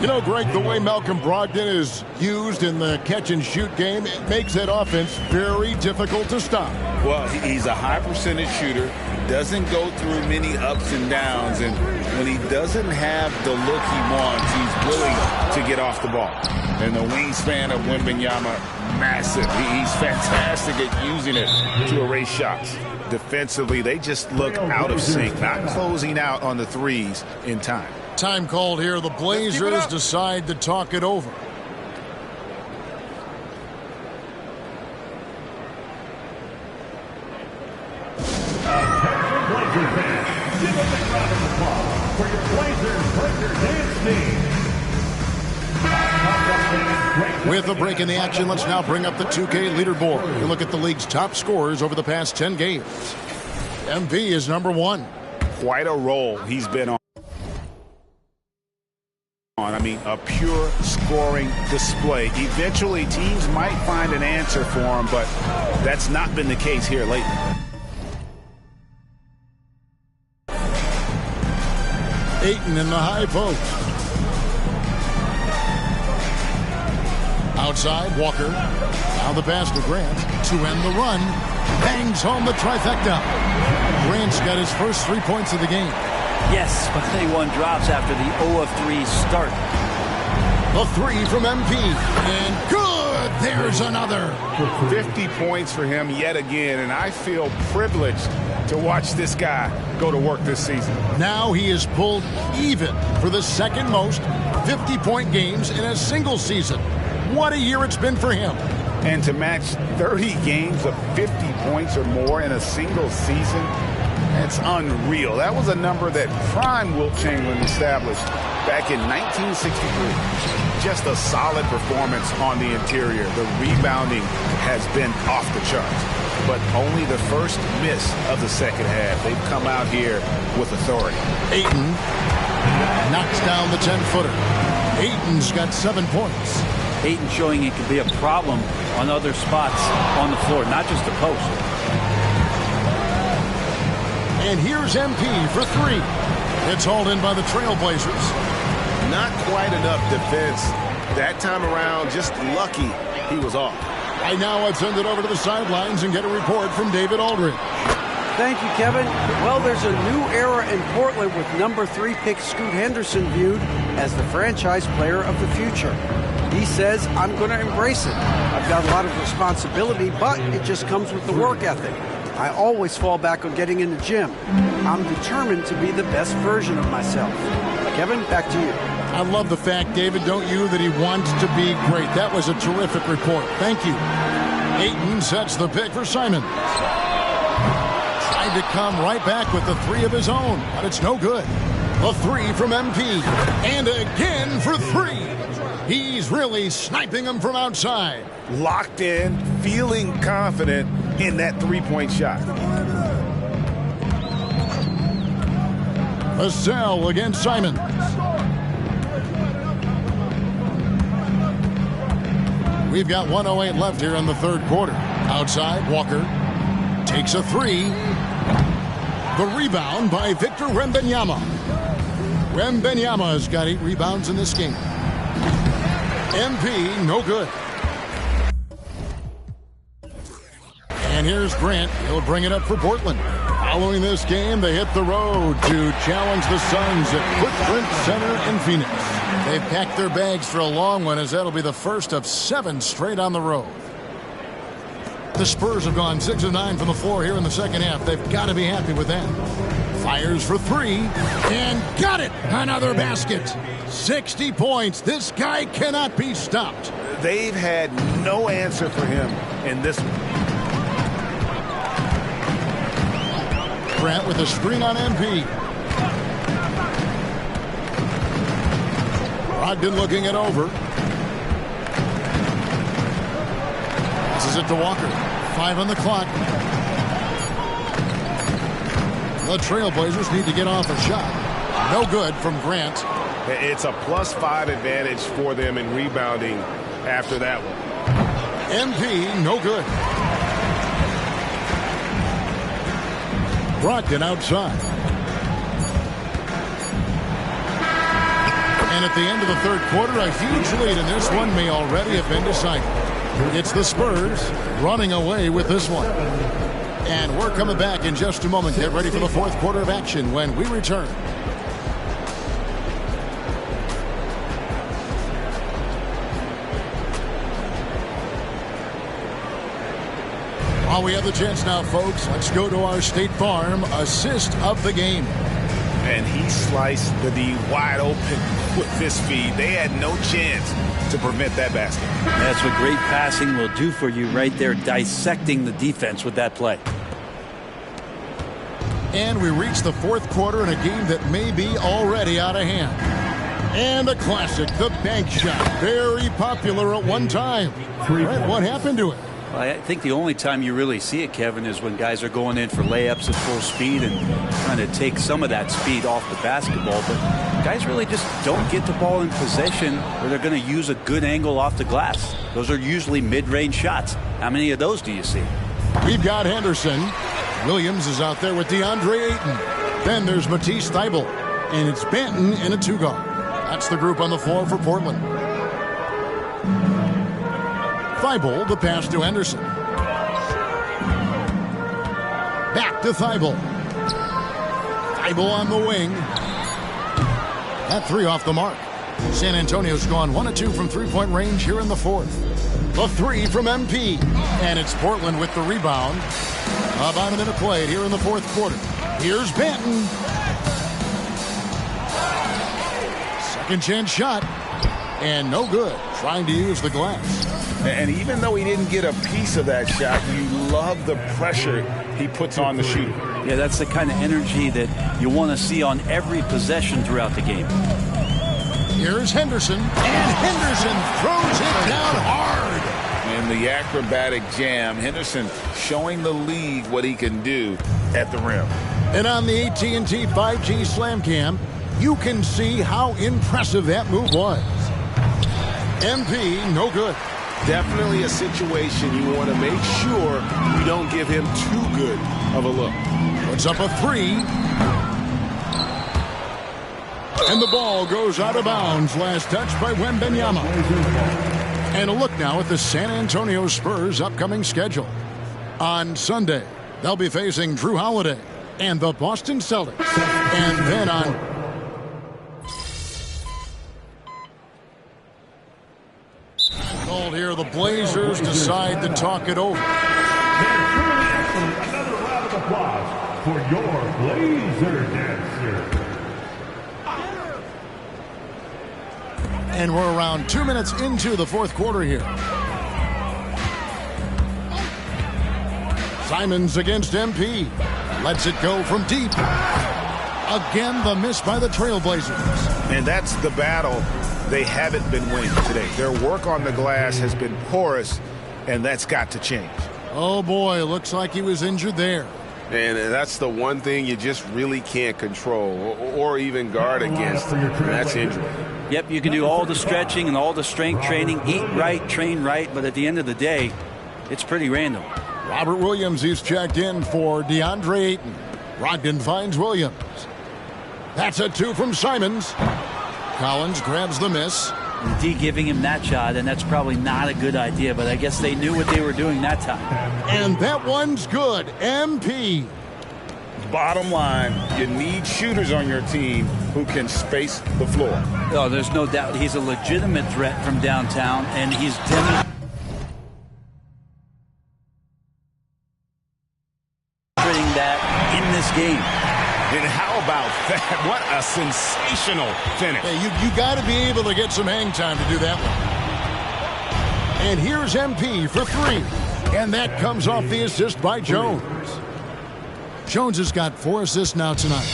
Speaker 13: You know, Greg, the way Malcolm Brogdon is used in the catch-and-shoot game, it makes that offense very difficult to stop.
Speaker 17: Well, he's a high-percentage shooter, doesn't go through many ups and downs, and when he doesn't have the look he wants, he's willing to get off the ball. And the wingspan of Wembanyama, massive. He's fantastic at using it to erase shots. Defensively, they just look out of sync, not closing out on the threes in time.
Speaker 13: Time called here. The Blazers decide to talk it over.
Speaker 10: Attention Blazers fans, give us a round of applause for your Blazers dance team.
Speaker 13: With a break in the action, let's now bring up the 2K leaderboard. You look at the league's top scorers over the past 10 games. MV is number 1.
Speaker 17: Quite a role he's been on. I mean, a pure scoring display. Eventually, teams might find an answer for him, but that's not been the case here lately.
Speaker 13: Ayton in the high post. Outside, Walker. Now the pass to Grant to end the run. Bangs home the trifecta. Grant's got his first 3 points of the game.
Speaker 4: Yes, finally one drops after the 0 of 3 start.
Speaker 13: A 3 from MP. And good! There's another.
Speaker 17: 50 points for him yet again, and I feel privileged to watch this guy go to work this season.
Speaker 13: Now he is pulled even for the second most 50-point games in a single season. What a year it's been for him.
Speaker 17: And to match 30 games of 50 points or more in a single season, that's unreal. That was a number that prime Wilt Chamberlain established back in 1963. Just a solid performance on the interior. The rebounding has been off the charts, but only the first miss of the second half. They've come out here with authority.
Speaker 13: Ayton knocks down the 10-footer. Ayton's got 7 points.
Speaker 4: Ayton showing it can be a problem on other spots on the floor, not just the post.
Speaker 13: And here's MP for 3. It's hauled in by the Trailblazers.
Speaker 17: Not quite enough defense that time around. Just lucky he was off.
Speaker 13: Right now, I'd send it over to the sidelines and get a report from David Aldridge.
Speaker 16: Thank you, Kevin. Well, there's a new era in Portland with number 3 pick Scoot Henderson viewed as the franchise player of the future. He says, I'm going to embrace it. I've got a lot of responsibility, but it just comes with the work ethic. I always fall back on getting in the gym. I'm determined to be the best version of myself. Kevin, back to you.
Speaker 13: I love the fact, David, don't you, that he wants to be great. That was a terrific report. Thank you. Ayton sets the pick for Simon. Tried to come right back with the 3 of his own, but it's no good. A 3 from MP. And again for 3. He's really sniping them from outside.
Speaker 17: Locked in, feeling confident in that 3-point shot.
Speaker 13: Vassell against Simons. We've got 1:08 left here in the third quarter. Outside, Walker takes a 3. The rebound by Victor Wembanyama. Wembanyama has got 8 rebounds in this game. MP, no good. And here's Grant. He'll bring it up for Portland. Following this game, they hit the road to challenge the Suns at Footprint Center in Phoenix. They've packed their bags for a long one, as that'll be the first of 7 straight on the road. The Spurs have gone 6 of 9 from the floor here in the second half. They've got to be happy with that. Fires for 3 and got it. Another basket. 60 points. This guy cannot be stopped.
Speaker 17: They've had no answer for him in this one.
Speaker 13: Grant with a screen on MP. Brogdon looking it over. This is it to Walker. 5 on the clock. The Trailblazers need to get off a shot. No good from Grant.
Speaker 17: It's a +5 advantage for them in rebounding after that one.
Speaker 13: MP, no good. Brogdon outside. And at the end of the third quarter, a huge lead in this one may already have been decided. It's the Spurs running away with this one. And we're coming back in just a moment. Get ready for the fourth quarter of action when we return. While we have the chance now, folks, let's go to our State Farm assist of the game.
Speaker 17: And he sliced the D wide open with this feed. They had no chance to prevent that basket.
Speaker 4: That's what great passing will do for you right there, dissecting the defense with that play.
Speaker 13: And we reach the fourth quarter in a game that may be already out of hand. And a classic, the bank shot. Very popular at one time. Right, what happened to it?
Speaker 4: Well, I think the only time you really see it, Kevin, is when guys are going in for layups at full speed and trying to take some of that speed off the basketball. But guys really just don't get the ball in possession where they're going to use a good angle off the glass. Those are usually mid-range shots. How many of those do you see?
Speaker 13: We've got Henderson. Williams is out there with DeAndre Ayton. Then there's Matisse Thybulle. And it's Banton in a 2-guard. That's the group on the floor for Portland. Thybulle, the pass to Henderson. Back to Thybulle. Bible on the wing. That three off the mark. San Antonio's gone 1 of 2 from three-point range here in the fourth. The three from MP. And it's Portland with the rebound. About a minute played here in the fourth quarter. Here's Banton. Second chance shot. And no good. Trying to use the glass.
Speaker 17: And even though he didn't get a piece of that shot, you love the pressure he puts on the shooter.
Speaker 4: Yeah, that's the kind of energy that you want to see on every possession throughout the game.
Speaker 13: Here's Henderson. And Henderson throws it down hard.
Speaker 17: In the acrobatic jam, Henderson showing the league what he can do at the rim.
Speaker 13: And on the AT&T 5G Slam Cam, you can see how impressive that move was. MP, no good.
Speaker 1: Definitely a situation you want to make sure you don't give him too good of a look.
Speaker 13: Puts up a three. And the ball goes out of bounds. Last touch by Wembanyama. And a look now at the San Antonio Spurs' upcoming schedule. On Sunday, they'll be facing Drew Holiday and the Boston Celtics. And then on... Here, the Blazers decide to talk it over.
Speaker 10: Another round of applause for your Blazer dancer.
Speaker 13: And we're around 2 minutes into the fourth quarter here. Simons against MP. Lets it go from deep. Again, the miss by the Trailblazers.
Speaker 1: And that's the battle they haven't been winning today. Their work on the glass has been porous, and that's got to change.
Speaker 13: Oh, boy, looks like he was injured there.
Speaker 1: And that's the one thing you just really can't control or even guard against, and that's injury.
Speaker 4: Yep, you can do all the stretching and all the strength training, eat right, train right, but at the end of the day, it's pretty random.
Speaker 13: Robert Williams, he's checked in for DeAndre Ayton. Brogdon finds Williams. That's a two from Simons. Collins grabs the miss.
Speaker 4: The D giving him that shot, and that's probably not a good idea, but I guess they knew what they were doing that time.
Speaker 13: And that one's good. MP.
Speaker 17: Bottom line, you need shooters on your team who can space the floor.
Speaker 4: Oh, there's no doubt he's a legitimate threat from downtown, and he's demonstrating that in this game.
Speaker 1: And how about that? What a sensational finish.
Speaker 13: Hey, you got to be able to get some hang time to do that one. And here's MP for three. And that comes off the assist by Jones. Jones has got 4 assists now tonight.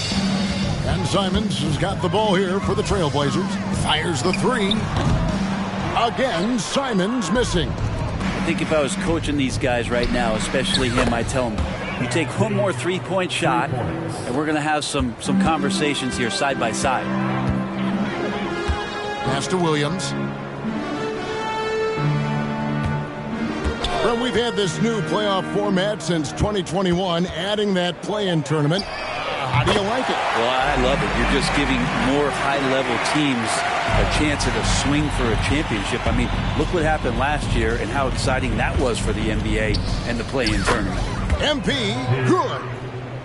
Speaker 13: And Simons has got the ball here for the Trailblazers. Fires the three. Again, Simons missing.
Speaker 4: I think if I was coaching these guys right now, especially him, I'd tell him, you take one more three-point shot, and we're going to have some conversations here side by side.
Speaker 13: Pass to Williams. Well, we've had this new playoff format since 2021, adding that play-in tournament. How do you like it?
Speaker 4: Well, I love it. You're just giving more high-level teams a chance at a swing for a championship. I mean, look what happened last year and how exciting that was for the NBA and the play-in tournament.
Speaker 13: MP, good.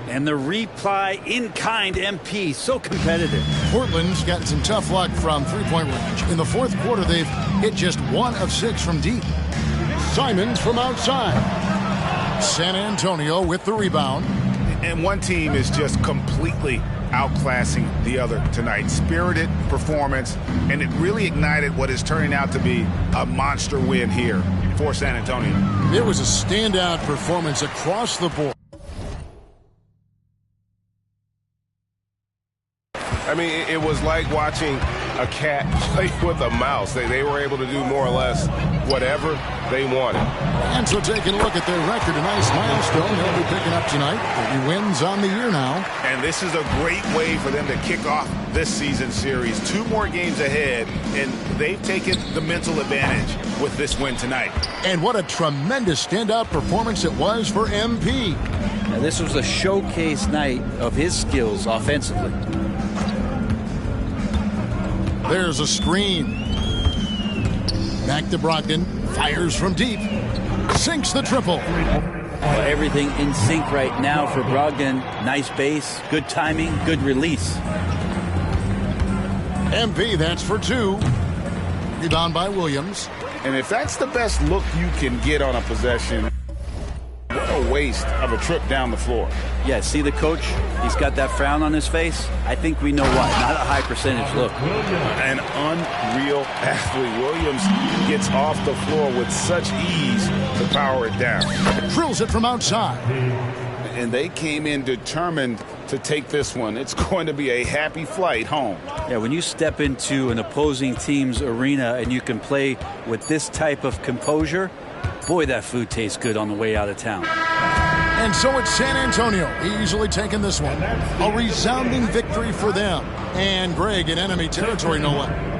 Speaker 4: And the reply in kind MP, so competitive.
Speaker 13: Portland's gotten some tough luck from three-point range. In the fourth quarter, they've hit just 1 of 6 from deep. Simons from outside. San Antonio with the rebound.
Speaker 1: And one team is just completely outclassing the other tonight. Spirited performance, and it really ignited what is turning out to be a monster win here for San Antonio.
Speaker 13: There was a standout performance across the board.
Speaker 1: I mean, it was like watching a cat play with a mouse. They were able to do more or less whatever they wanted.
Speaker 13: And so taking a look at their record, a nice milestone they'll be picking up tonight. 30 wins on the year now.
Speaker 1: And this is a great way for them to kick off this season series. 2 more games ahead, and they've taken the mental advantage with this win tonight.
Speaker 13: And what a tremendous standout performance it was for MP.
Speaker 4: Now, this was a showcase night of his skills offensively.
Speaker 13: There's a screen. Back to Brogdon. Fires from deep. Sinks the triple.
Speaker 4: Well, everything in sync right now for Brogdon. Nice base, good timing, good release.
Speaker 13: MP, that's for 2. Rebound by Williams.
Speaker 17: And if that's the best look you can get on a possession, what a waste of a trip down the floor.
Speaker 4: Yeah, see the coach? He's got that frown on his face. I think we know why. Not a high percentage look.
Speaker 17: An unreal athlete. Williams gets off the floor with such ease to power it down.
Speaker 13: Drills it from outside.
Speaker 17: And they came in determined to take this one. It's going to be a happy flight home.
Speaker 4: Yeah, when you step into an opposing team's arena and you can play with this type of composure, boy, that food tastes good on the way out of town.
Speaker 13: And so it's San Antonio easily taking this one. A resounding victory for them. And Greg in enemy territory, no less.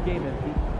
Speaker 10: Good game, MP.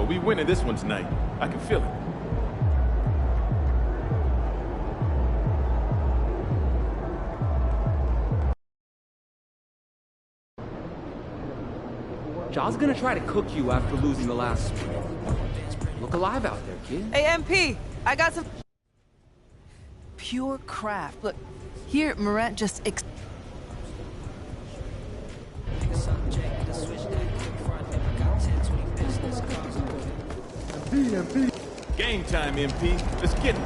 Speaker 10: we winning this one tonight. I can feel it.
Speaker 8: Ja's gonna try to cook you after losing the last sprint. Look alive out there, kid.
Speaker 22: Hey, MP, I got some pure craft. Look, here, Morant just
Speaker 10: MP. Game time, MP. Let's get it.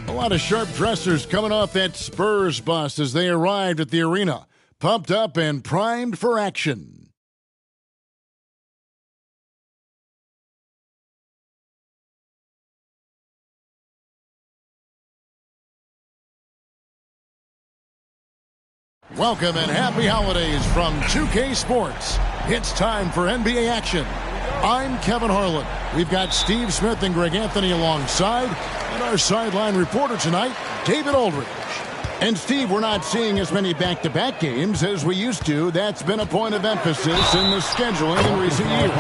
Speaker 13: A lot of sharp dressers coming off that Spurs bus as they arrived at the arena, pumped up and primed for action. Welcome and happy holidays from 2K Sports. It's time for NBA action. I'm Kevin Harlan. We've got Steve Smith and Greg Anthony alongside, and our sideline reporter tonight, David Aldridge. And Steve, we're not seeing as many back-to-back games as we used to. That's been a point of emphasis in the scheduling in recent years.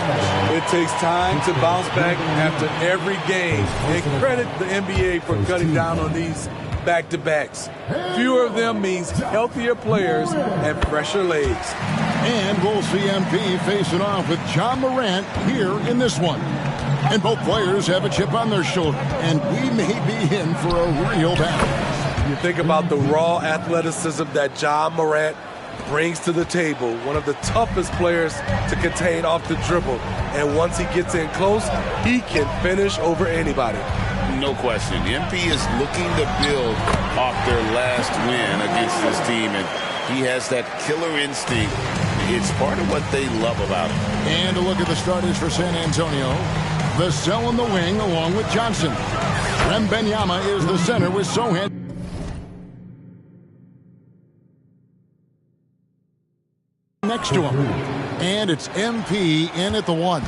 Speaker 7: It takes time to bounce back after every game. And credit the NBA for cutting down on these back-to-backs. Fewer of them means healthier players and fresher legs.
Speaker 13: And we'll see MP facing off with Ja Morant here in this one. And both players have a chip on their shoulder, and we may be in for a real battle.
Speaker 7: You think about the raw athleticism that Ja Morant brings to the table, one of the toughest players to contain off the dribble. And once he gets in close, he can finish over anybody.
Speaker 17: No question. MP is looking to build off their last win against this team, and he has that killer instinct. It's part of what they love about him.
Speaker 13: And a look at the starters for San Antonio. Vassell in the wing along with Johnson. Wembanyama is the center with Sohan next to him. And it's MP in at the one.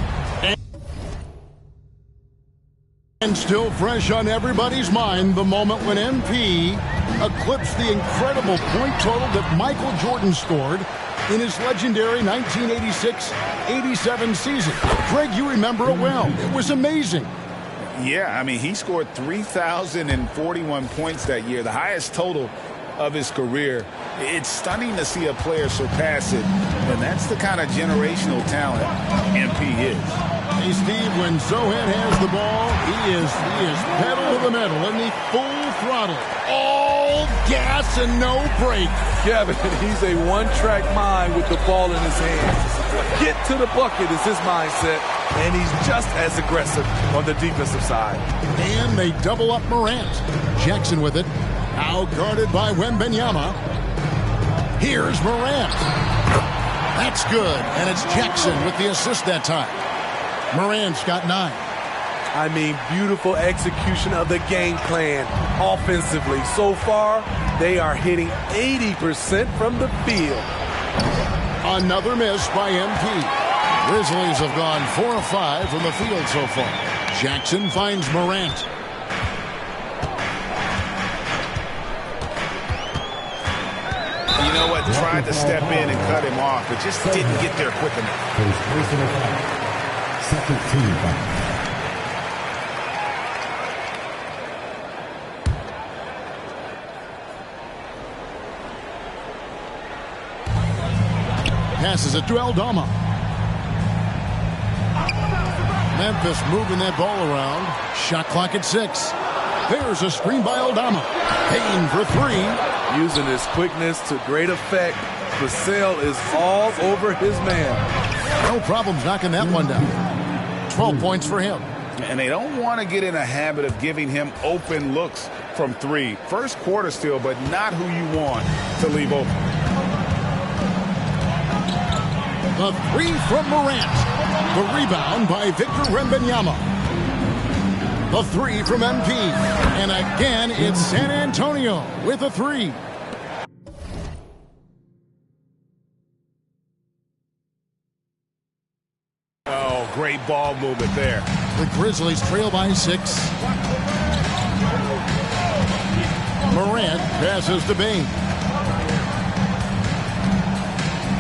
Speaker 13: And still fresh on everybody's mind, the moment when MP eclipsed the incredible point total that Michael Jordan scored in his legendary 1986-87 season. Greg, you remember it well. It was amazing.
Speaker 1: Yeah, I mean, he scored 3,041 points that year, the highest total of his career. It's stunning to see a player surpass it, and that's the kind of generational talent MP is.
Speaker 13: Hey, Steve, when Sohan has the ball, he is pedal to the metal, and he full throttle. All gas and no brake.
Speaker 7: Kevin, he's a one-track mind with the ball in his hands. Get to the bucket is his mindset, and he's just as aggressive on the defensive side.
Speaker 13: And they double up Morant. Jackson with it. Now guarded by Wembanyama. Here's Morant. That's good, and it's Jackson with the assist that time. Morant's got 9.
Speaker 7: I mean, beautiful execution of the game plan offensively. So far, they are hitting 80% from the field.
Speaker 13: Another miss by MP. Grizzlies have gone 4 of 5 from the field so far. Jackson finds Morant.
Speaker 1: You know what? Tried to step in and cut him off, but just didn't get there quick enough.
Speaker 10: Second team foul.
Speaker 13: Passes it to Aldama. Memphis moving that ball around. Shot clock at 6. There's a screen by Aldama. Payne for 3.
Speaker 7: Using his quickness to great effect, Vassell is all over his man.
Speaker 13: No problems knocking that one down. 12 points for him.
Speaker 1: And they don't want to get in a habit of giving him open looks from three. First quarter still, but not who you want to leave open.
Speaker 13: The three from Morant. The rebound by Victor Wembanyama. The three from MP. And again, it's San Antonio with a three.
Speaker 1: Oh, great ball movement there.
Speaker 13: The Grizzlies trail by 6. Morant passes to Bane.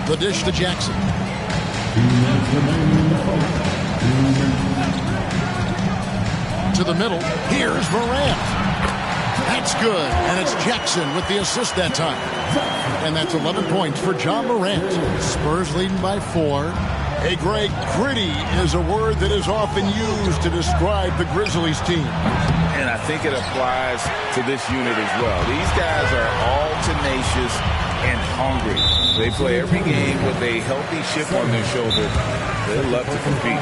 Speaker 13: The dish to Jackson. To the middle. Here's Morant. That's good. And it's Jackson with the assist that time. And that's 11 points for John Morant. Spurs leading by 4. Hey, Greg, gritty is a word that is often used to describe the Grizzlies team.
Speaker 17: And I think it applies to this unit as well. These guys are all tenacious and hungry. They play every game with a healthy chip on their shoulder. They love to compete.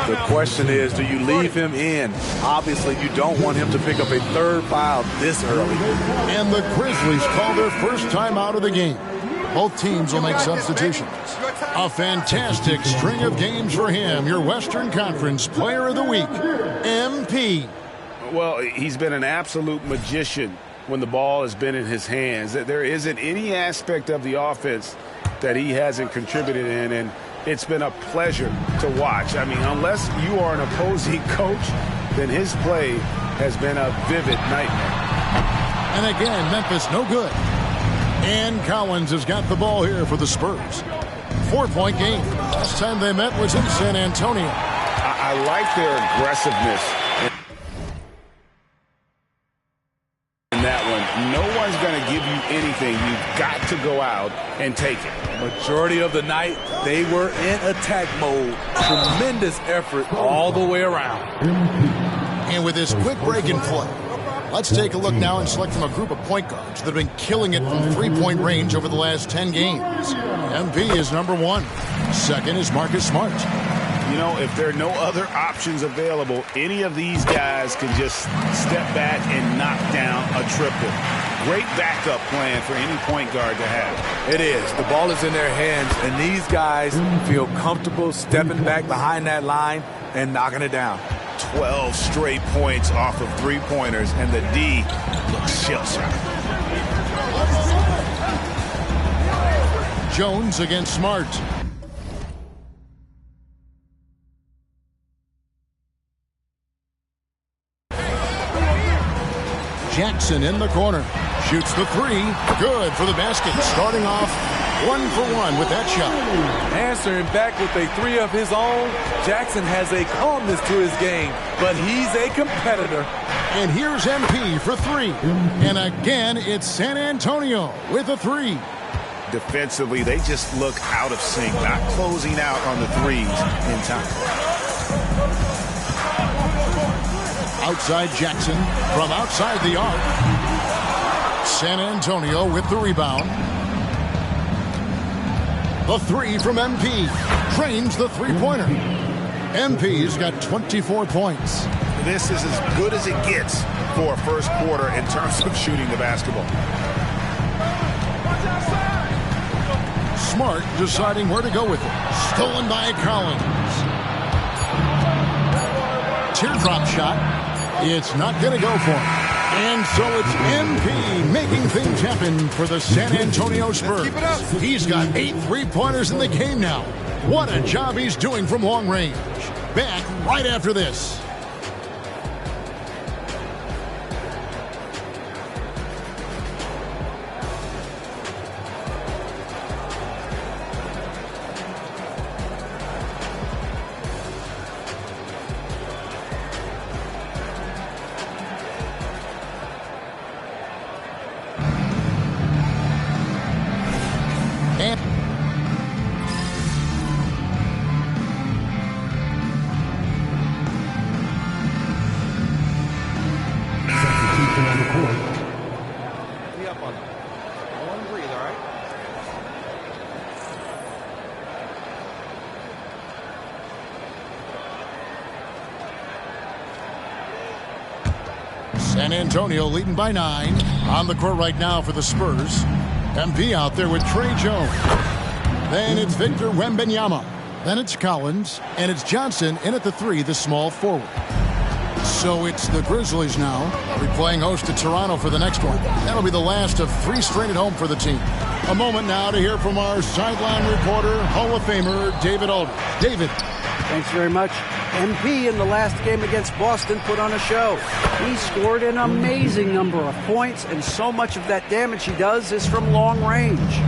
Speaker 5: The question is, do you leave him in? Obviously, you don't want him to pick up a third foul this early.
Speaker 13: And the Grizzlies call their first time out of the game. Both teams will make substitutions. A fantastic string of games for him. Your Western Conference Player of the Week, MP.
Speaker 1: Well, he's been an absolute magician when the ball has been in his hands. There isn't any aspect of the offense that he hasn't contributed in, and it's been a pleasure to watch. I mean, unless you are an opposing coach, then his play has been a vivid nightmare.
Speaker 13: And again, Memphis no good. And Collins has got the ball here for the Spurs. 4-point game. Last time they met was in San Antonio.
Speaker 1: I like their aggressiveness in that one. No one's going to give you anything. You've got to go out and take it.
Speaker 5: Majority of the night, they were in attack mode. Tremendous effort all the way around.
Speaker 13: And with this quick break in play, let's take a look now and select from a group of point guards that have been killing it from three-point range over the last 10 games. MP is number 1. Second is Marcus Smart.
Speaker 1: You know, if there are no other options available, any of these guys can just step back and knock down a triple. Great backup plan for any point guard to have.
Speaker 5: It is. The ball is in their hands, and these guys feel comfortable stepping back behind that line and knocking it down.
Speaker 1: 12 straight points off of three-pointers, and the D looks shell-shocked.
Speaker 13: Jones against Smart. Jackson in the corner. Shoots the three. Good for the basket. Starting off 1 for 1 with that shot.
Speaker 5: Answering back with a three of his own. Jackson has a calmness to his game, but he's a competitor.
Speaker 13: And here's MP for 3. And again, it's San Antonio with a 3.
Speaker 1: Defensively, they just look out of sync, not closing out on the threes in time.
Speaker 13: Outside Jackson from outside the arc. San Antonio with the rebound. The 3 from MP. Trains the three-pointer. MP's got 24 points.
Speaker 1: This is as good as it gets for a first quarter in terms of shooting the basketball.
Speaker 13: Smart deciding where to go with it. Stolen by Collins. Teardrop shot. It's not going to go for him. And so it's MP making things happen for the San Antonio Spurs. He's got 8 three-pointers in the game now. What a job he's doing from long range. Back right after this. San Antonio leading by 9. On the court right now for the Spurs. MP out there with Trey Jones. Then it's Victor Wembanyama. Then it's Collins. And it's Johnson in at the 3, the small forward. So it's the Grizzlies now. They'll be playing host to Toronto for the next one. That'll be the last of 3 straight at home for the team. A moment now to hear from our sideline reporter, Hall of Famer David Aldridge. David.
Speaker 16: Thanks very much. MP in the last game against Boston put on a show. He scored an amazing number of points, and so much of that damage he does is from long range.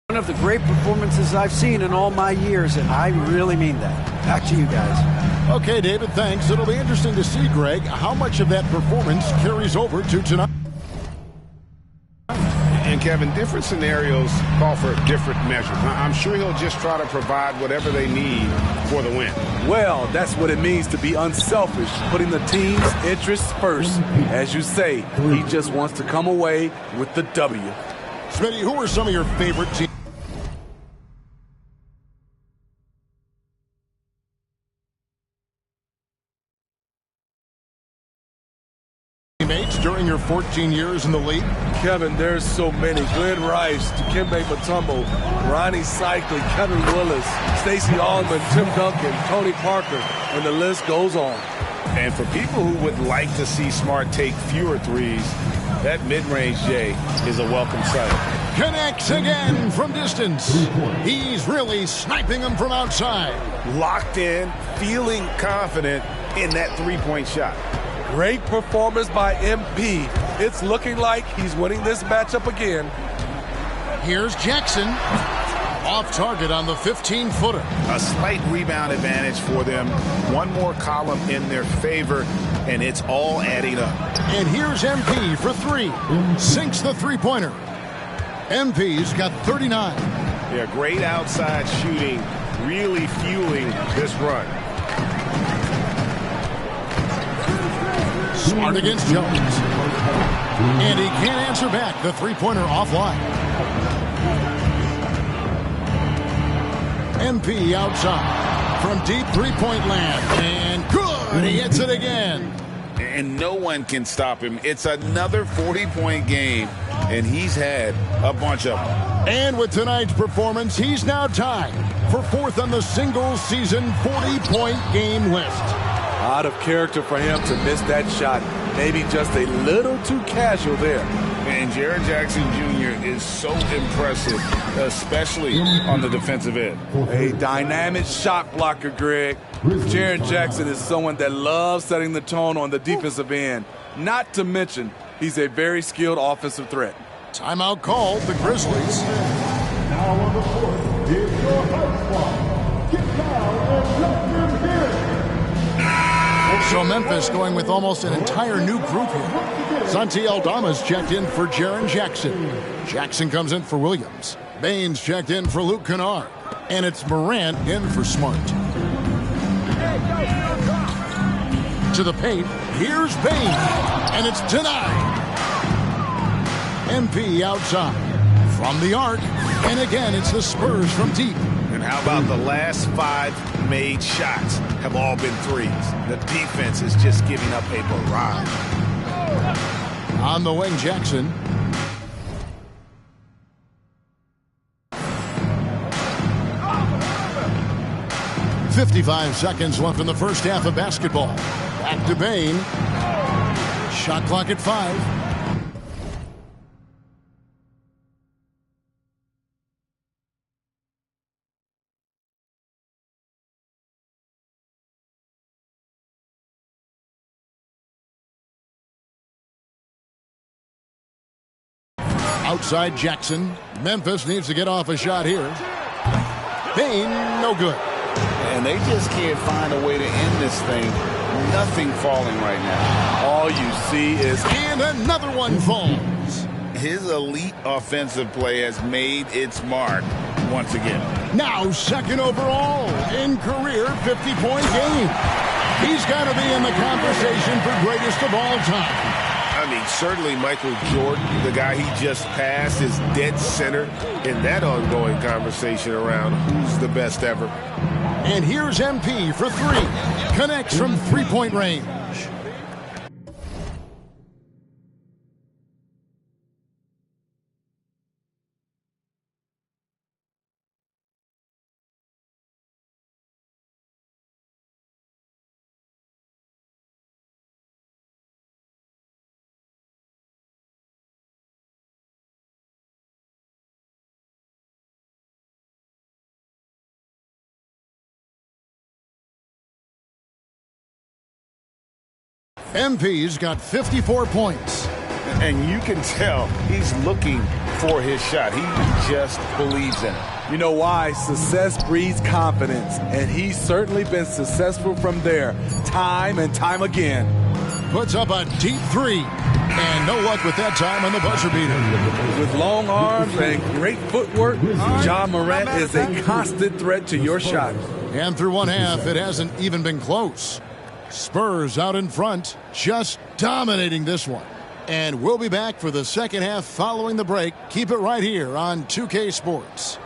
Speaker 16: One of the great performances I've seen in all my years, and I really mean that. Back to you guys.
Speaker 13: Okay, David, thanks. It'll be interesting to see, Greg, how much of that performance carries over to tonight.
Speaker 1: And, Kevin, different scenarios call for different measures. I'm sure he'll just try to provide whatever they need for the win.
Speaker 5: Well, that's what it means to be unselfish, putting the team's interests first. As you say, he just wants to come away with the W.
Speaker 13: Smitty, who are some of your favorite teams? During your 14 years in the league?
Speaker 7: Kevin, there's so many. Glenn Rice, Dikembe Mutombo, Ronnie Cycli, Kevin Willis, Stacey Allman, Tim Duncan, Tony Parker, and the list goes on.
Speaker 1: And for people who would like to see Smart take fewer threes, that mid-range J is a welcome sight.
Speaker 13: Connects again from distance. He's really sniping them from outside.
Speaker 1: Locked in, feeling confident in that three-point shot.
Speaker 7: Great performance by MP. It's looking like he's winning this matchup again.
Speaker 13: Here's Jackson. Off target on the 15-footer.
Speaker 1: A slight rebound advantage for them. One more column in their favor, and it's all adding up.
Speaker 13: And here's MP for 3. Sinks the three-pointer. MP's got 39.
Speaker 1: Yeah, great outside shooting, really fueling this run.
Speaker 13: Smart against Jones. And he can't answer back. The three-pointer offline. MP outside from deep three-point land. And good. He hits it again.
Speaker 17: And no one can stop him. It's another 40-point game, and he's had a bunch of them.
Speaker 13: And with tonight's performance, he's now tied for 4th on the single-season 40-point game list.
Speaker 5: Out of character for him to miss that shot. Maybe just a little too casual there.
Speaker 17: And Jaren Jackson Jr. is so impressive, especially on the defensive end.
Speaker 5: A dynamic shot blocker, Greg. Jaren Jackson is someone that loves setting the tone on the defensive end. Not to mention, he's a very skilled offensive threat.
Speaker 13: Timeout called, the Grizzlies.
Speaker 10: Now on the court is your hot spot. Get down and let them hear.
Speaker 13: So Memphis going with almost an entire new group here. Santi Aldama's checked in for Jaren Jackson. Jackson comes in for Williams. Baines checked in for Luke Kennard. And it's Morant in for Smart. To the paint, here's Baines. And it's denied. MP outside. From the arc. And again, it's the Spurs from deep.
Speaker 1: And how about the last 5 made shots have all been threes? The defense is just giving up a barrage.
Speaker 13: On the wing, Jackson. .55 seconds left in the first half of basketball. Back to Bane. Shot clock at 5. Outside Jackson. Memphis needs to get off a shot here. Bane, no good.
Speaker 17: and they just can't find a way to end this thing. Nothing falling right now.
Speaker 5: All you see is...
Speaker 13: And another one falls.
Speaker 17: His elite offensive play has made its mark once again.
Speaker 13: Now second overall in career 50-point game. He's got to be in the conversation for greatest of all time.
Speaker 1: I mean, certainly Michael Jordan, the guy he just passed, is dead center in that ongoing conversation around who's the best ever.
Speaker 13: And here's MP for three. Connects from three-point range. MP's got 54 points.
Speaker 17: And you can tell he's looking for his shot. He just believes in it.
Speaker 5: You know why? Success breeds confidence, and he's certainly been successful from there, time and time again.
Speaker 13: Puts up a deep three, and no luck with that time on the buzzer beater.
Speaker 5: With long arms and great footwork, Ja Morant is a constant threat to your shot.
Speaker 13: And through one half, it hasn't even been close. Spurs out in front, just dominating this one. And we'll be back for the second half following the break. Keep it right here on 2K Sports.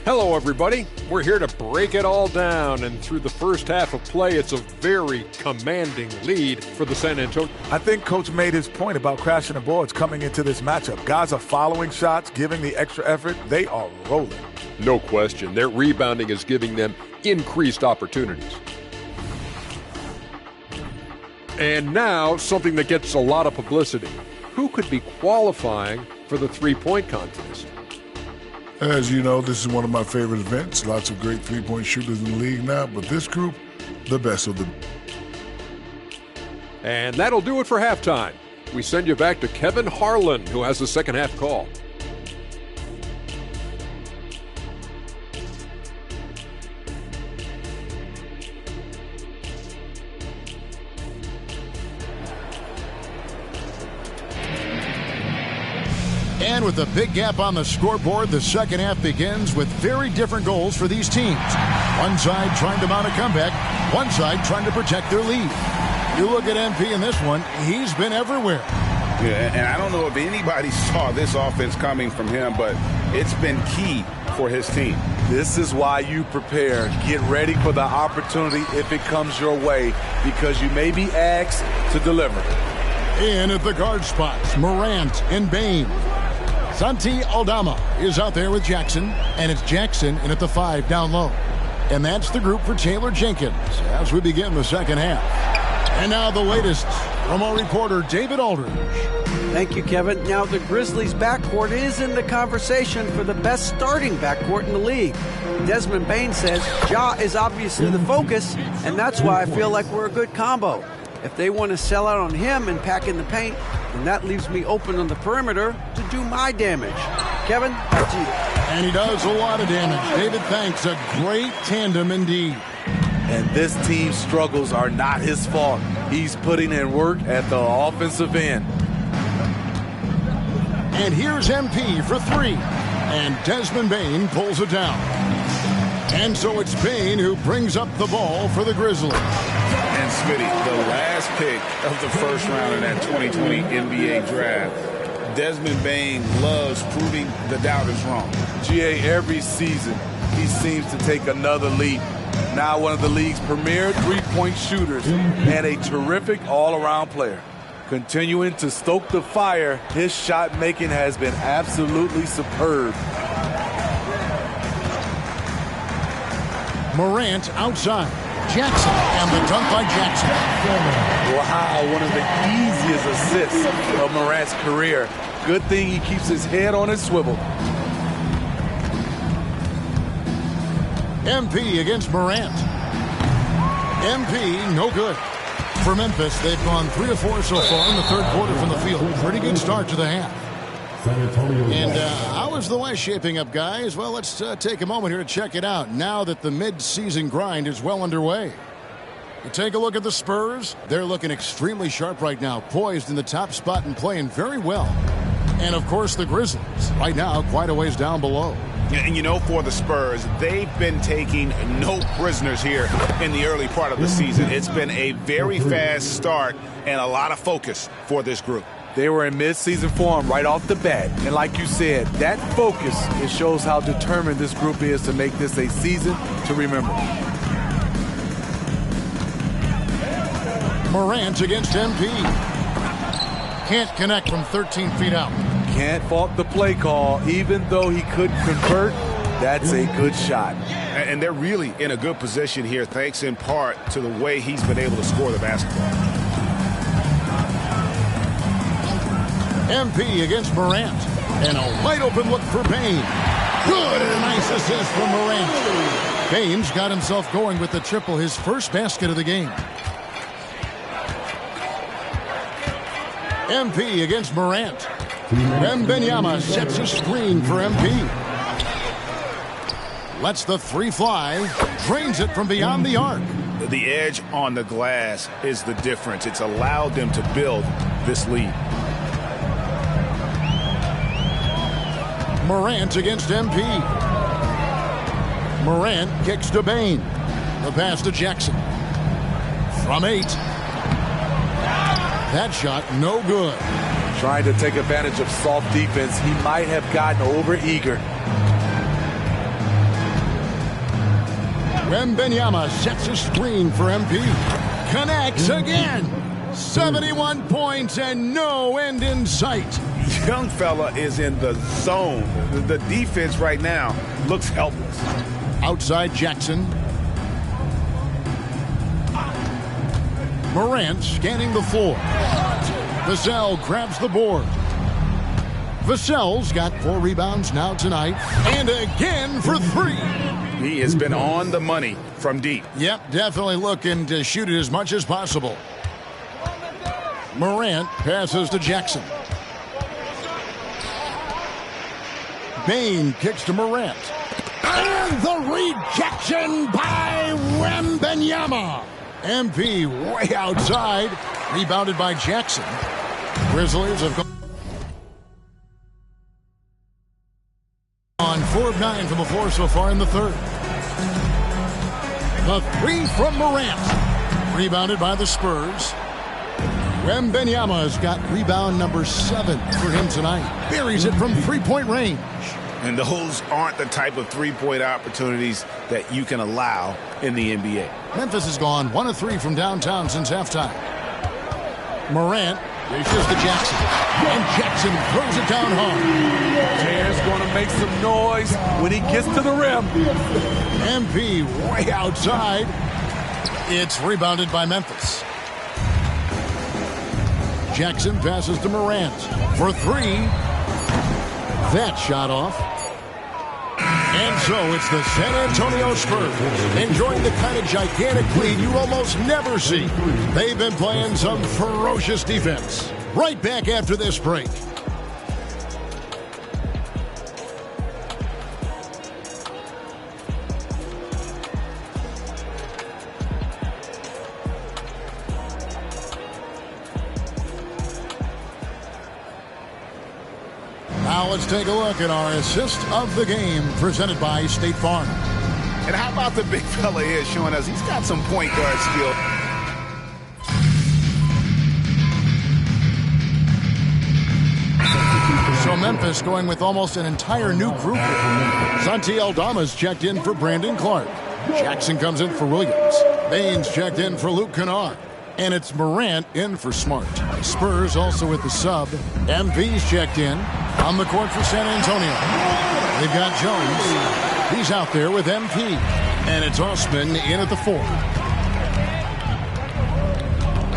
Speaker 11: Hello, everybody. We're here to break it all down, and through the first half of play, it's a very commanding lead for the San Antonio.
Speaker 12: I think Coach made his point about crashing the boards coming into this matchup. Guys are following shots, giving the extra effort. They are rolling.
Speaker 11: No question. Their rebounding is giving them increased opportunities. And now, something that gets a lot of publicity. Who could be qualifying for the three-point contest?
Speaker 20: As you know, this is one of my favorite events. Lots of great three-point shooters in the league now, but this group, the best of them.
Speaker 11: And that'll do it for halftime. We send you back to Kevin Harlan, who has the second half call.
Speaker 13: And with a big gap on the scoreboard, the second half begins with very different goals for these teams. One side trying to mount a comeback, one side trying to protect their lead. You look at MP in this one, he's been everywhere.
Speaker 17: Yeah, and I don't know if anybody saw this offense coming from him, but it's been key for his team.
Speaker 5: This is why you prepare. Get ready for the opportunity if it comes your way, because you may be asked to deliver.
Speaker 13: In at the guard spots, Morant and Bane. Santi Aldama is out there with Jackson, and it's Jackson in at the 5 down low. And that's the group for Taylor Jenkins as we begin the second half. And now the latest from our reporter, David Aldridge.
Speaker 16: Thank you, Kevin. Now the Grizzlies' backcourt is in the conversation for the best starting backcourt in the league. Desmond Bane says Ja is obviously the focus, and that's why I feel like we're a good combo. If they want to sell out on him and pack in the paint, then that leaves me open on the perimeter to do my damage. Kevin, back to you.
Speaker 13: And he does a lot of damage. David, thanks. A great tandem indeed.
Speaker 5: And this team's struggles are not his fault. He's putting in work at the offensive end.
Speaker 13: And here's MP for 3. And Desmond Bane pulls it down. And so it's Bane who brings up the ball for the Grizzlies.
Speaker 17: And Smitty, the last pick of the first round in that 2020 NBA draft, Desmond Bane loves proving the doubters wrong.
Speaker 5: GA, every season, he seems to take another leap. Now one of the league's premier three-point shooters and a terrific all-around player. Continuing to stoke the fire, his shot making has been absolutely superb.
Speaker 13: Morant outside. Jackson, and the dunk by Jackson.
Speaker 5: Wow, one of the easiest assists of Morant's career. Good thing he keeps his head on his swivel.
Speaker 13: MP against Morant. MP, no good. For Memphis, they've gone 3 of 4 so far in the third quarter from the field. Pretty good start to the half. And how is the West shaping up, guys? Well, let's take a moment here to check it out now that the mid-season grind is well underway. You take a look at the Spurs. They're looking extremely sharp right now, poised in the top spot and playing very well. And, of course, the Grizzlies, right now, quite a ways down below.
Speaker 1: And, you know, for the Spurs, they've been taking no prisoners here in the early part of the season. It's been a very fast start and a lot of focus for this group.
Speaker 5: They were in mid-season form right off the bat. And like you said, that focus, it shows how determined this group is to make this a season to remember.
Speaker 13: Morant against MP. Can't connect from 13 feet out.
Speaker 5: Can't fault the play call. Even though he couldn't convert, that's a good shot.
Speaker 1: And they're really in a good position here, thanks in part to the way he's been able to score the basketball.
Speaker 13: MP against Morant. And a wide open look for Bane. Good, and a nice assist from Morant. Bane's got himself going with the triple, his first basket of the game. MP against Morant. Wembanyama sets a screen for MP. Lets the three fly. Drains it from beyond the arc.
Speaker 1: The edge on the glass is the difference. It's allowed them to build this lead.
Speaker 13: Morant against MP. Morant kicks to Bane. The pass to Jackson. From 8. That shot no good.
Speaker 5: Trying to take advantage of soft defense. He might have gotten over-eager.
Speaker 13: Wembanyama sets a screen for MP. Connects again. 71 points and no end in sight.
Speaker 1: Young fella is in the zone. The defense right now looks helpless.
Speaker 13: Outside Jackson. Morant scanning the floor. Vassell grabs the board. Vassell's got 4 rebounds now tonight. And again for 3.
Speaker 1: He has been on the money from deep.
Speaker 13: Yep, definitely looking to shoot it as much as possible. Morant passes to Jackson. Bane kicks to Morant. And the rejection by Wembanyama. MP way outside. Rebounded by Jackson. Grizzlies have gone 4 of 9 from the floor so far in the third. The 3 from Morant. Rebounded by the Spurs. Wembanyama's got rebound number 7 for him tonight. Buries it from three-point range.
Speaker 1: And those aren't the type of three-point opportunities that you can allow in the NBA.
Speaker 13: Memphis has gone 1 of 3 from downtown since halftime. Morant dishes to Jackson. And Jackson throws it down hard.
Speaker 5: Jair's going to make some noise when he gets to the rim.
Speaker 13: MP way outside. It's rebounded by Memphis. Jackson passes to Morant for 3. That shot off. And so it's the San Antonio Spurs enjoying the kind of gigantic lead you almost never see. They've been playing some ferocious defense. Right back after this break. Now let's take a look at our assist of the game presented by State Farm.
Speaker 1: And how about the big fella here showing us he's got some point guard skill.
Speaker 13: So Memphis going with almost an entire new group here. Santi Aldama's checked in for Brandon Clark. Jackson comes in for Williams. Baines checked in for Luke Kennard. And it's Morant in for Smart. Spurs also with the sub. MP's checked in on the court for San Antonio. They've got Jones. He's out there with MP. And it's Osman in at the 4.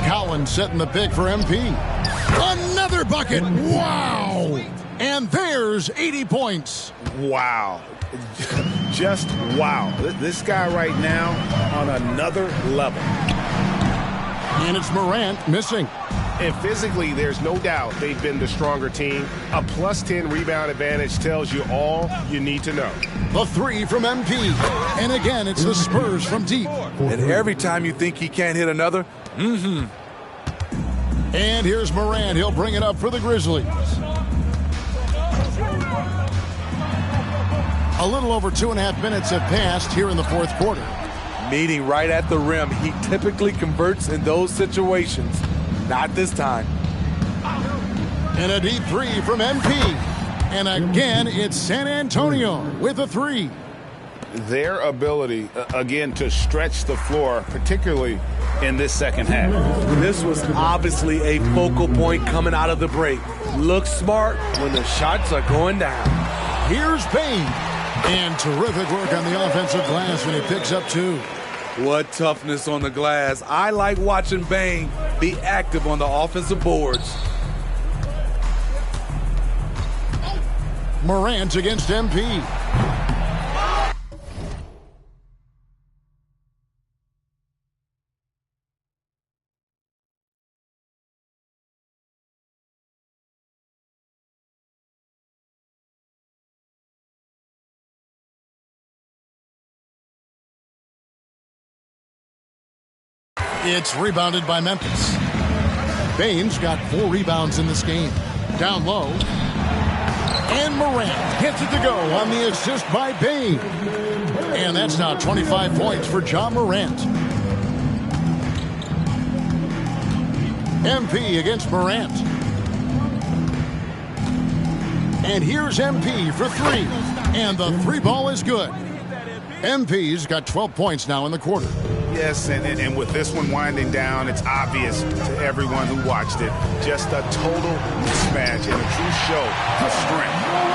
Speaker 13: Collins setting the pick for MP. Another bucket. Wow. And there's 80 points.
Speaker 1: Wow. Just wow. This guy right now on another level.
Speaker 13: And it's Morant missing.
Speaker 3: And physically, there's no doubt they've been the stronger team. A +10 rebound advantage tells you all you need to know.
Speaker 13: The three from MP. And again, it's the Spurs from deep.
Speaker 7: And every time you think he can't hit another,
Speaker 13: And here's Morant. He'll bring it up for the Grizzlies. A little over 2.5 minutes have passed here in the fourth quarter.
Speaker 7: Meeting right at the rim. He typically converts in those situations. Not this time.
Speaker 13: And a deep three from MP. And again, it's San Antonio with a three.
Speaker 1: Their ability, again, to stretch the floor, particularly in this second half.
Speaker 7: This was obviously a focal point coming out of the break. Look smart when the shots are going down.
Speaker 13: Here's Bane. And terrific work on the offensive glass when he picks up 2.
Speaker 7: What toughness on the glass. I like watching Bane be active on the offensive boards.
Speaker 13: Morant against MP. It's rebounded by Memphis. Bane's got 4 rebounds in this game. Down low. And Morant gets it to go on the assist by Bane. And that's now 25 points for Ja Morant. MP against Morant. And here's MP for 3. And the 3 ball is good. MP's got 12 points now in the quarter.
Speaker 1: Yes, and with this one winding down, it's obvious to everyone who watched it. Just a total mismatch and a true show of strength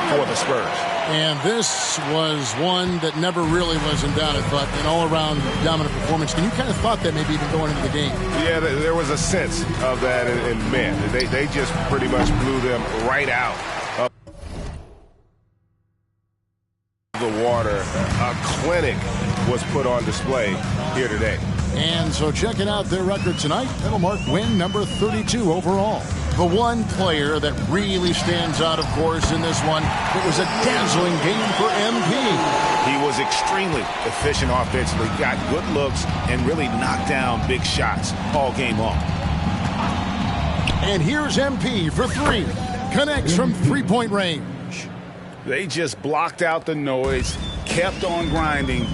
Speaker 1: for the Spurs.
Speaker 13: And this was one that never really was in doubt, I thought, an all-around dominant performance. And you kind of thought that maybe even going into the game.
Speaker 1: Yeah, there was a sense of that, and man, they just pretty much blew them right out of the water. A clinic was put on display here today.
Speaker 13: And so checking out their record tonight, that'll mark win number 32 overall. The one player that really stands out, of course, in this one, it was a dazzling game for MP.
Speaker 1: He was extremely efficient offensively, got good looks, and really knocked down big shots all game long.
Speaker 13: And here's MP for 3. Connects from 3-point range.
Speaker 1: They just blocked out the noise, kept on grinding,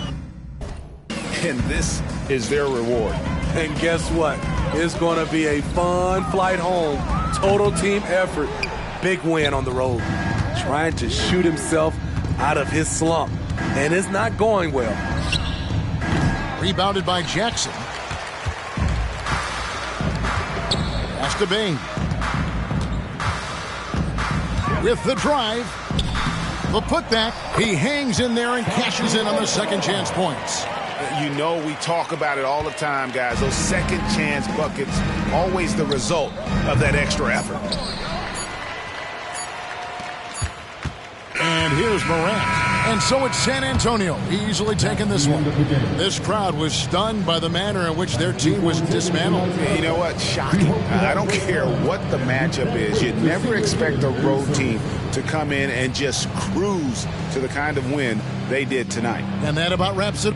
Speaker 1: and this is their reward.
Speaker 7: And guess what? It's going to be a fun flight home. Total team effort. Big win on the road. Trying to shoot himself out of his slump. And it's not going well.
Speaker 13: Rebounded by Jackson. Pass to Bane. With the drive. The putback. He hangs in there and cashes in on the second chance points.
Speaker 1: You know, we talk about it all the time, guys. Those second chance buckets, always the result of that extra effort.
Speaker 13: And here's Morant. And so it's San Antonio easily taking this one. This crowd was stunned by the manner in which their team was dismantled.
Speaker 1: You know what? Shocking. I don't care what the matchup is. You never expect a road team to come in and just cruise to the kind of win they did tonight.
Speaker 13: And that about wraps it.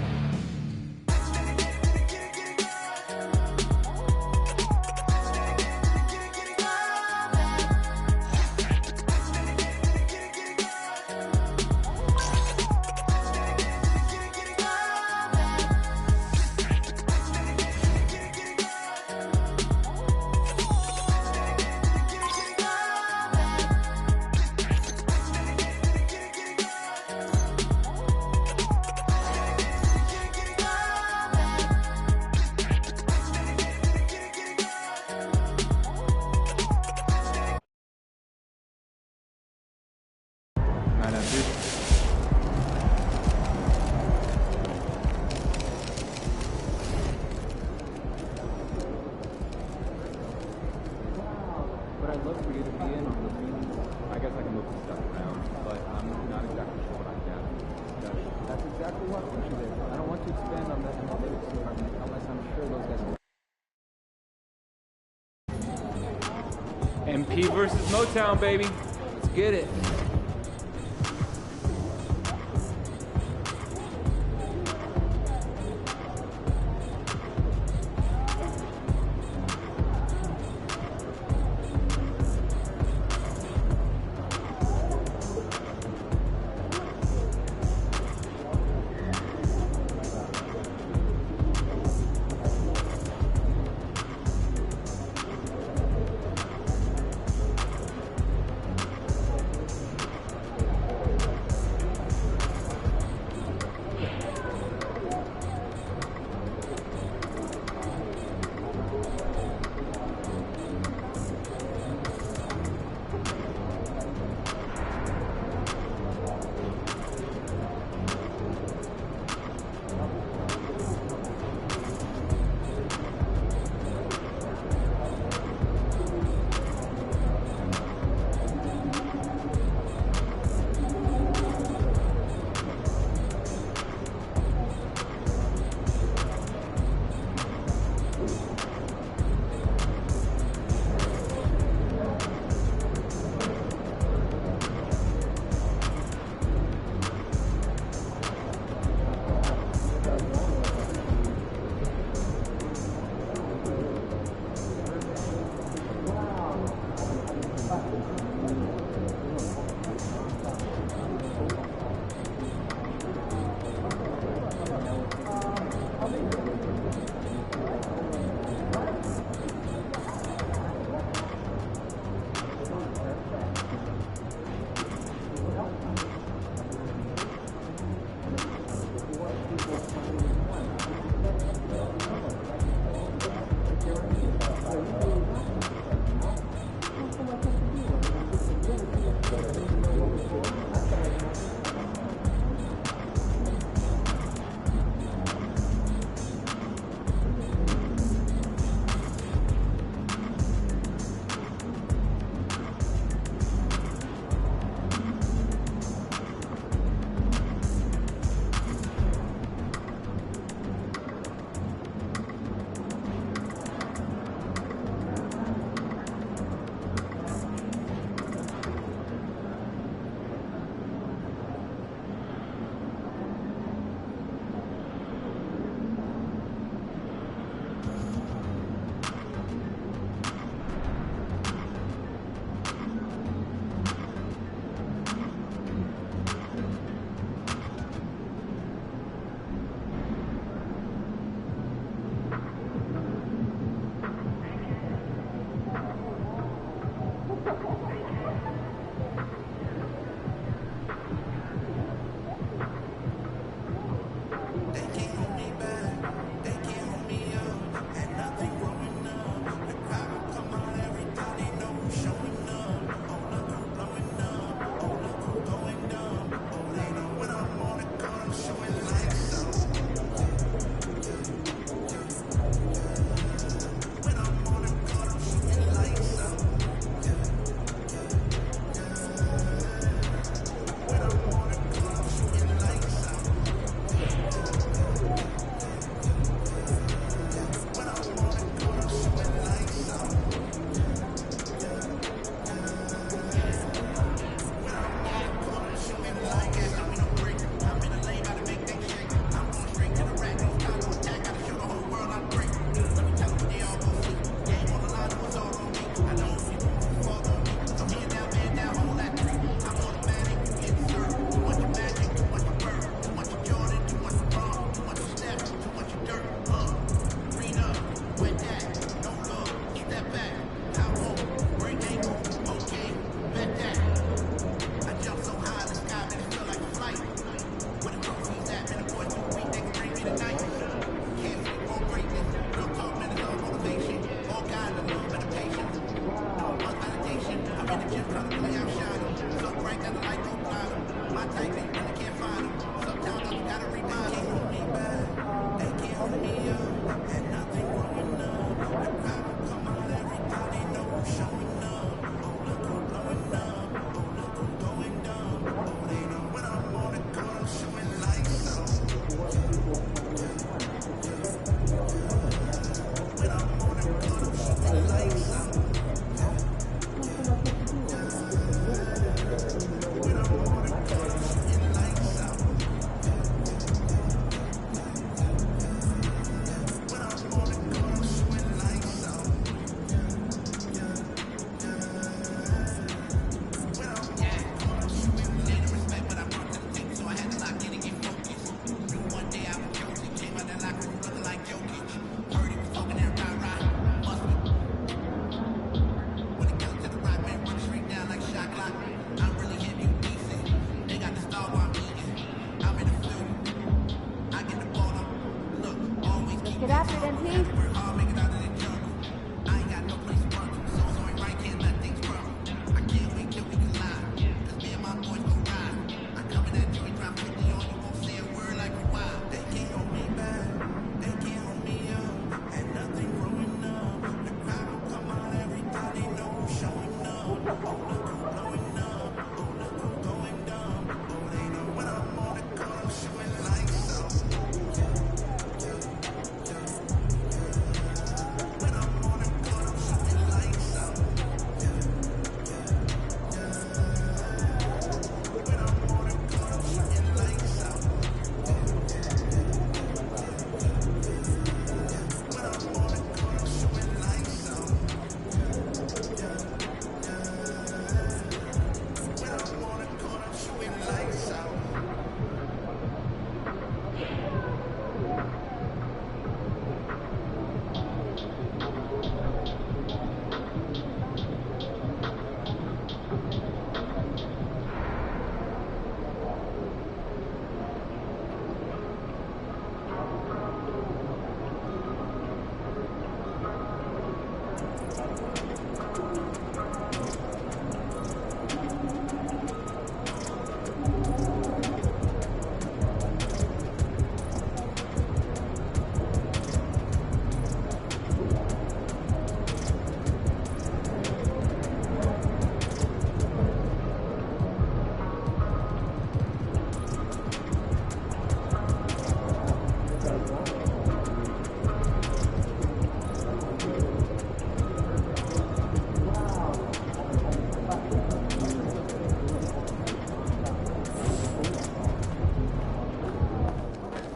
Speaker 2: That's exactly what pushes it. I don't want to expand on the analytics department unless I'm sure those guys will.
Speaker 8: MP versus Motown, baby. Let's get it.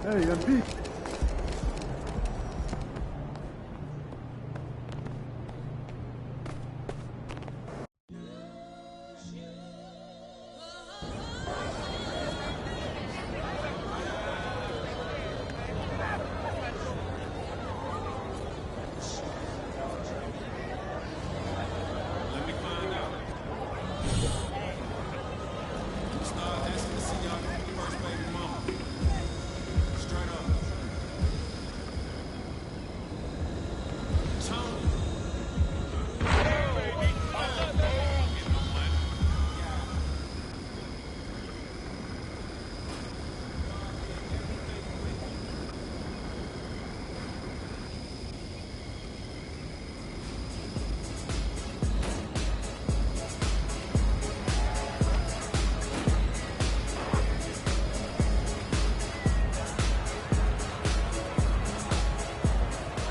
Speaker 10: Hey, MP.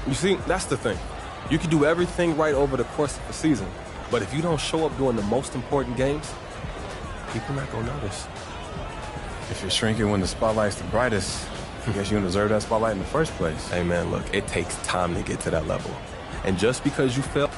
Speaker 19: You see, that's the thing. You can do everything right over the course of the season, but if you don't show up during the most important games, people not gonna notice.
Speaker 6: If you're shrinking when the spotlight's the brightest, I guess you don't deserve that spotlight in the first place.
Speaker 19: Hey man, look, it takes time to get to that level. And just because you fail,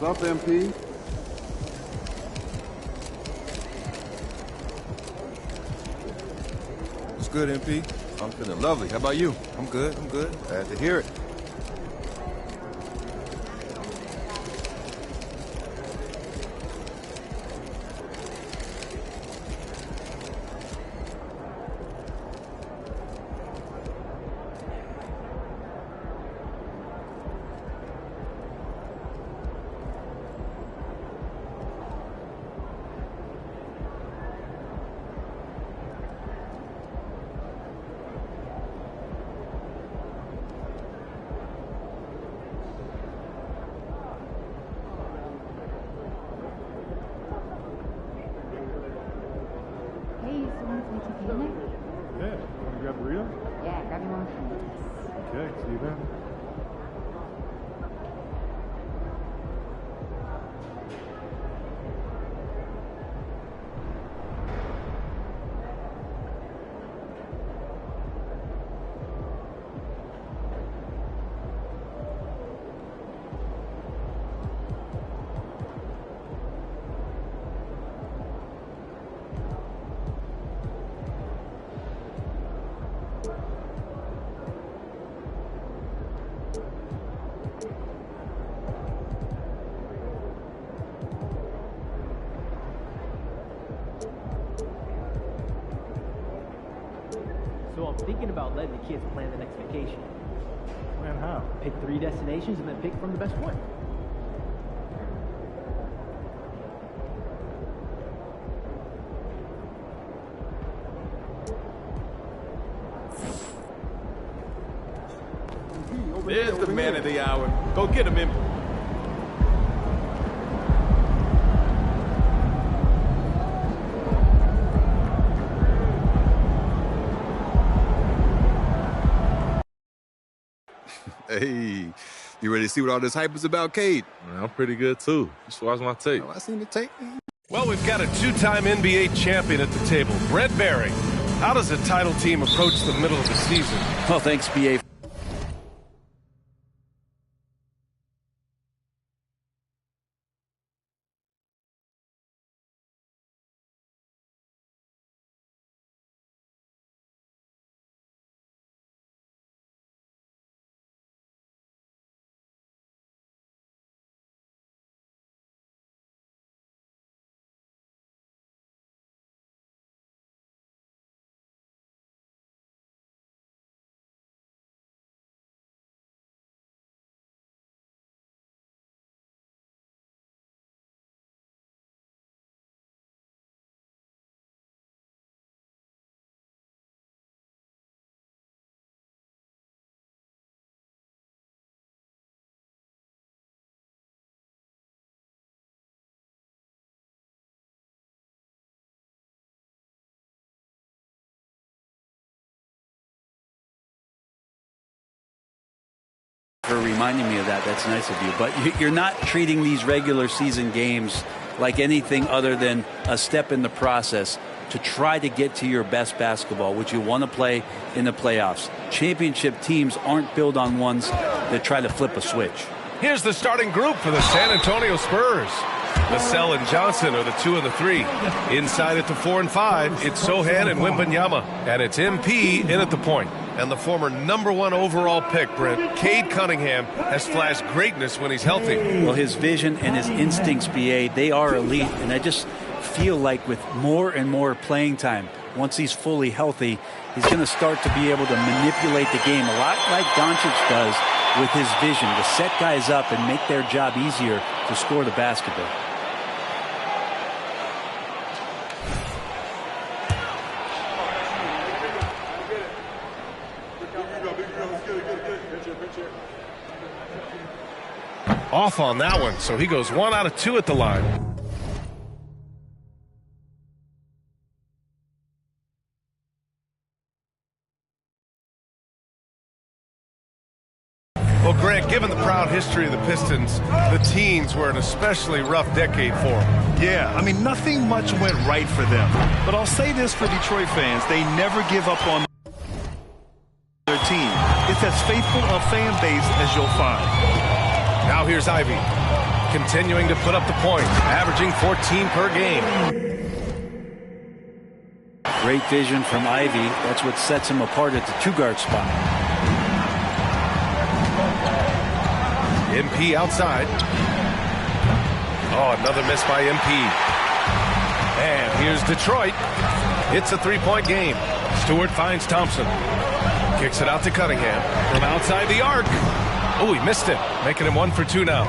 Speaker 9: What's up, MP?
Speaker 19: What's good, MP? I'm feeling lovely. How about you? I'm good. Glad to hear it.
Speaker 2: So I'm thinking about letting the kids plan the next vacation.
Speaker 15: Plan how?
Speaker 2: Pick 3 destinations and then pick from the best one.
Speaker 19: There's the man of the hour. Go get him, MP.
Speaker 18: Hey, you ready to see what all this hype is about, Cade?
Speaker 23: I'm pretty good, too. Just watch my tape.
Speaker 18: I seen the tape.
Speaker 24: Well, we've got a 2-time NBA champion at the table, Brent Barry. How does a title team approach the middle of the season?
Speaker 4: Well, thanks, BA. For reminding me of that. That's nice of you. But you're not treating these regular season games like anything other than a step in the process to try to get to your best basketball, which you want to play in the playoffs. Championship teams aren't built on ones that try to flip a switch.
Speaker 24: Here's the starting group for the San Antonio Spurs. Vassell and Johnson are the 2 and the 3. Inside at the 4 and 5, it's Sohan and Wembanyama. And it's MP in at the point. And the former #1 overall pick, Brent, Cade Cunningham, has flashed greatness when he's healthy.
Speaker 4: Well, his vision and his instincts, BA, they are elite. And I just feel like with more and more playing time, once he's fully healthy, he's going to start to be able to manipulate the game a lot like Doncic does with his vision to set guys up and make their job easier to score the basketball.
Speaker 24: Off on that one, so he goes 1 out of 2 at the line. Well, Grant, given the proud history of the Pistons, the teens were an especially rough decade for them.
Speaker 25: Yeah, I mean, nothing much went right for them. But I'll say this for Detroit fans, they never give up on their team. It's as faithful a fan base as you'll find.
Speaker 24: Now here's Ivy, continuing to put up the points, averaging 14 per game.
Speaker 4: Great vision from Ivy. That's what sets him apart at the 2-guard spot.
Speaker 24: MP outside. Oh, another miss by MP. And here's Detroit. It's a 3-point game. Stewart finds Thompson. Kicks it out to Cunningham from outside the arc. Oh, he missed it, making him 1 for 2 now.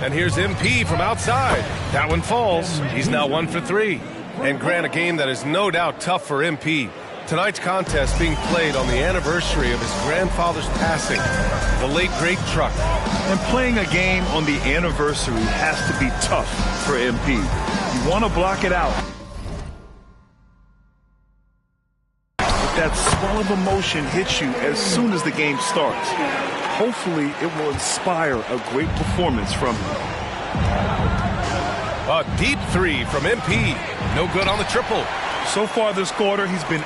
Speaker 24: And here's MP from outside. That one falls. He's now 1 for 3. And Grant, a game that is no doubt tough for MP. Tonight's contest being played on the anniversary of his grandfather's passing, the late, great Truck.
Speaker 25: And playing a game on the anniversary has to be tough for MP. You want to block it out. That swell of emotion hits you as soon as the game starts. Hopefully, it will inspire a great performance from him.
Speaker 24: A deep 3 from MP. No good on the triple.
Speaker 25: So far this quarter, he's been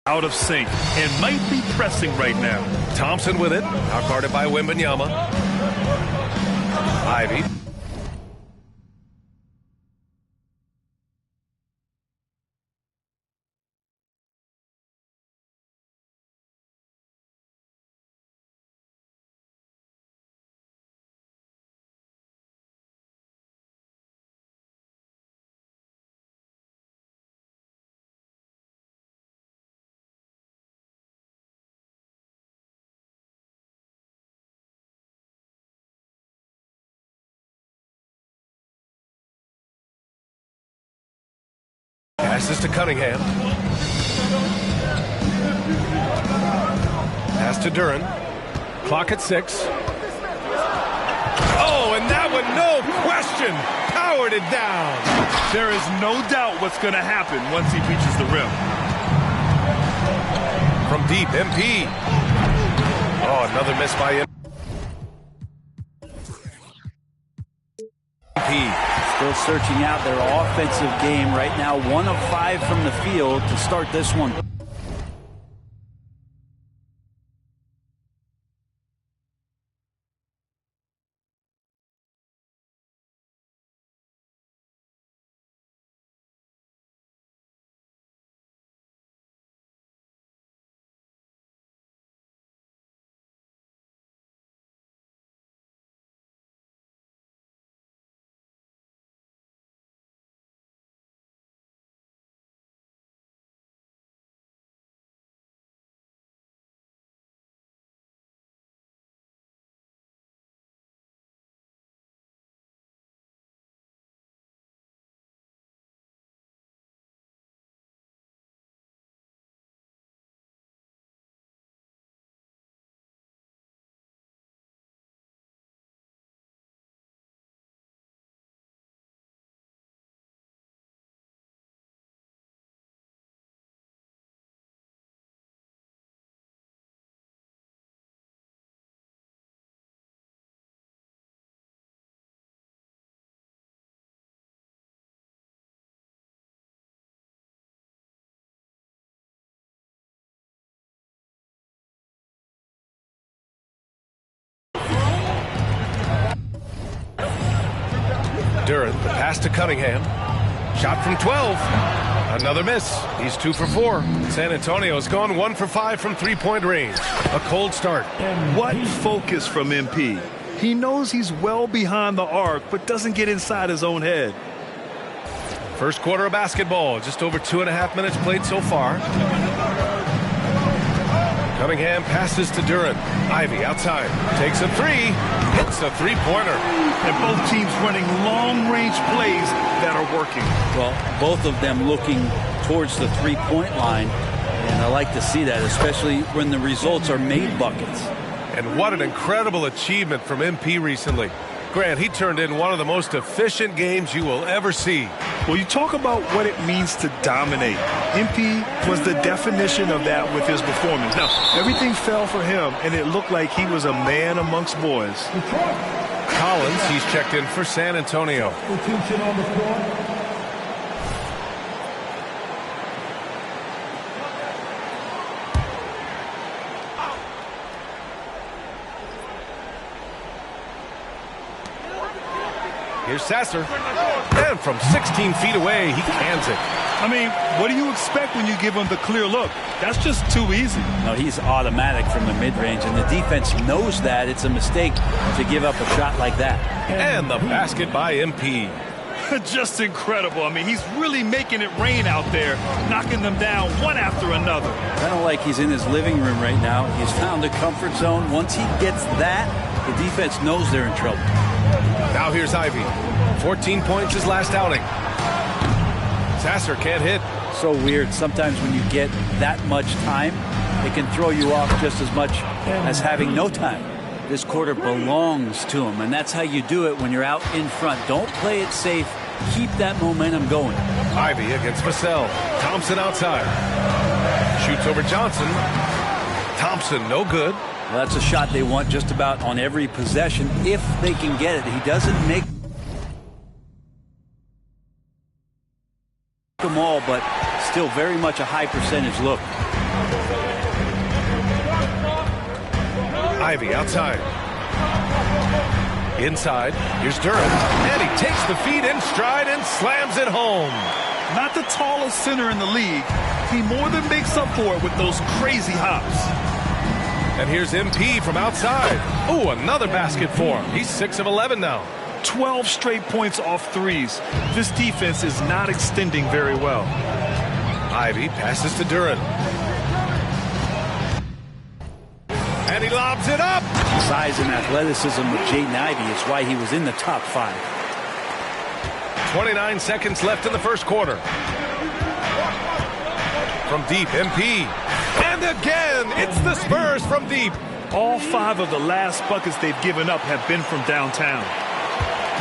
Speaker 25: out of sync and might be pressing right now.
Speaker 24: Thompson with it, now guarded by Wembanyama. Ivy. Passes to Cunningham. Pass to Duren. Clock at 6. Oh, and that one, no question, powered it down.
Speaker 25: There is no doubt what's going to happen once he reaches the rim.
Speaker 24: From deep, MP. Oh, another miss by MP.
Speaker 4: Still searching out their offensive game right now. 1 of 5 from the field to start this one.
Speaker 24: Duren, the pass to Cunningham. Shot from 12. Another miss. He's 2 for 4. San Antonio's gone 1 for 5 from three-point range. A cold start.
Speaker 25: What focus from MP. He knows he's well behind the arc, but doesn't get inside his own head.
Speaker 24: First quarter of basketball. Just over 2.5 minutes played so far. Cunningham passes to Duren. Ivey outside. Takes a three. Hits a three-pointer.
Speaker 25: And both teams running long-range plays that are working.
Speaker 4: Well, both of them looking towards the three-point line. And I like to see that, especially when the results are made buckets.
Speaker 24: And what an incredible achievement from MP recently. Grant, he turned in one of the most efficient games you will ever see.
Speaker 25: Well, you talk about what it means to dominate. MP was the definition of that with his performance. Now, everything fell for him, and it looked like he was a man amongst boys.
Speaker 24: Collins, he's checked in for San Antonio.
Speaker 10: Attention on the floor.
Speaker 24: Here's Sasser. And from 16 feet away, he cans it.
Speaker 25: I mean, what do you expect when you give him the clear look? That's just too easy.
Speaker 4: No, he's automatic from the mid-range, and the defense knows that. It's a mistake to give up a shot like that.
Speaker 24: And the basket by MP.
Speaker 25: Just incredible. I mean, he's really making it rain out there, knocking them down one after another.
Speaker 4: Kind of like he's in his living room right now. He's found a comfort zone. Once he gets that, the defense knows they're in trouble.
Speaker 24: Now here's Ivey. 14 points his last outing. Sasser can't hit.
Speaker 4: So weird. Sometimes when you get that much time, it can throw you off just as much as having no time. This quarter belongs to him, and that's how you do it when you're out in front. Don't play it safe. Keep that momentum going.
Speaker 24: Ivey against Vassell. Thompson outside. Shoots over Johnson. Thompson, no good.
Speaker 4: Well, that's a shot they want just about on every possession if they can get it. He doesn't make them all, but still very much a high percentage look.
Speaker 24: Ivey outside. Inside. Here's Duren. And he takes the feed in stride and slams it home.
Speaker 25: Not the tallest center in the league. He more than makes up for it with those crazy hops.
Speaker 24: And here's MP from outside. Oh, another basket for him. He's 6 of 11 now.
Speaker 25: 12 straight points off threes. This defense is not extending very well.
Speaker 24: Ivey passes to Duren. And he lobs it up.
Speaker 4: Size and athleticism with Jaden Ivey is why he was in the top 5.
Speaker 24: 29 seconds left in the first quarter. From deep, MP. And again, it's the Spurs from deep.
Speaker 25: All 5 of the last buckets they've given up have been from downtown.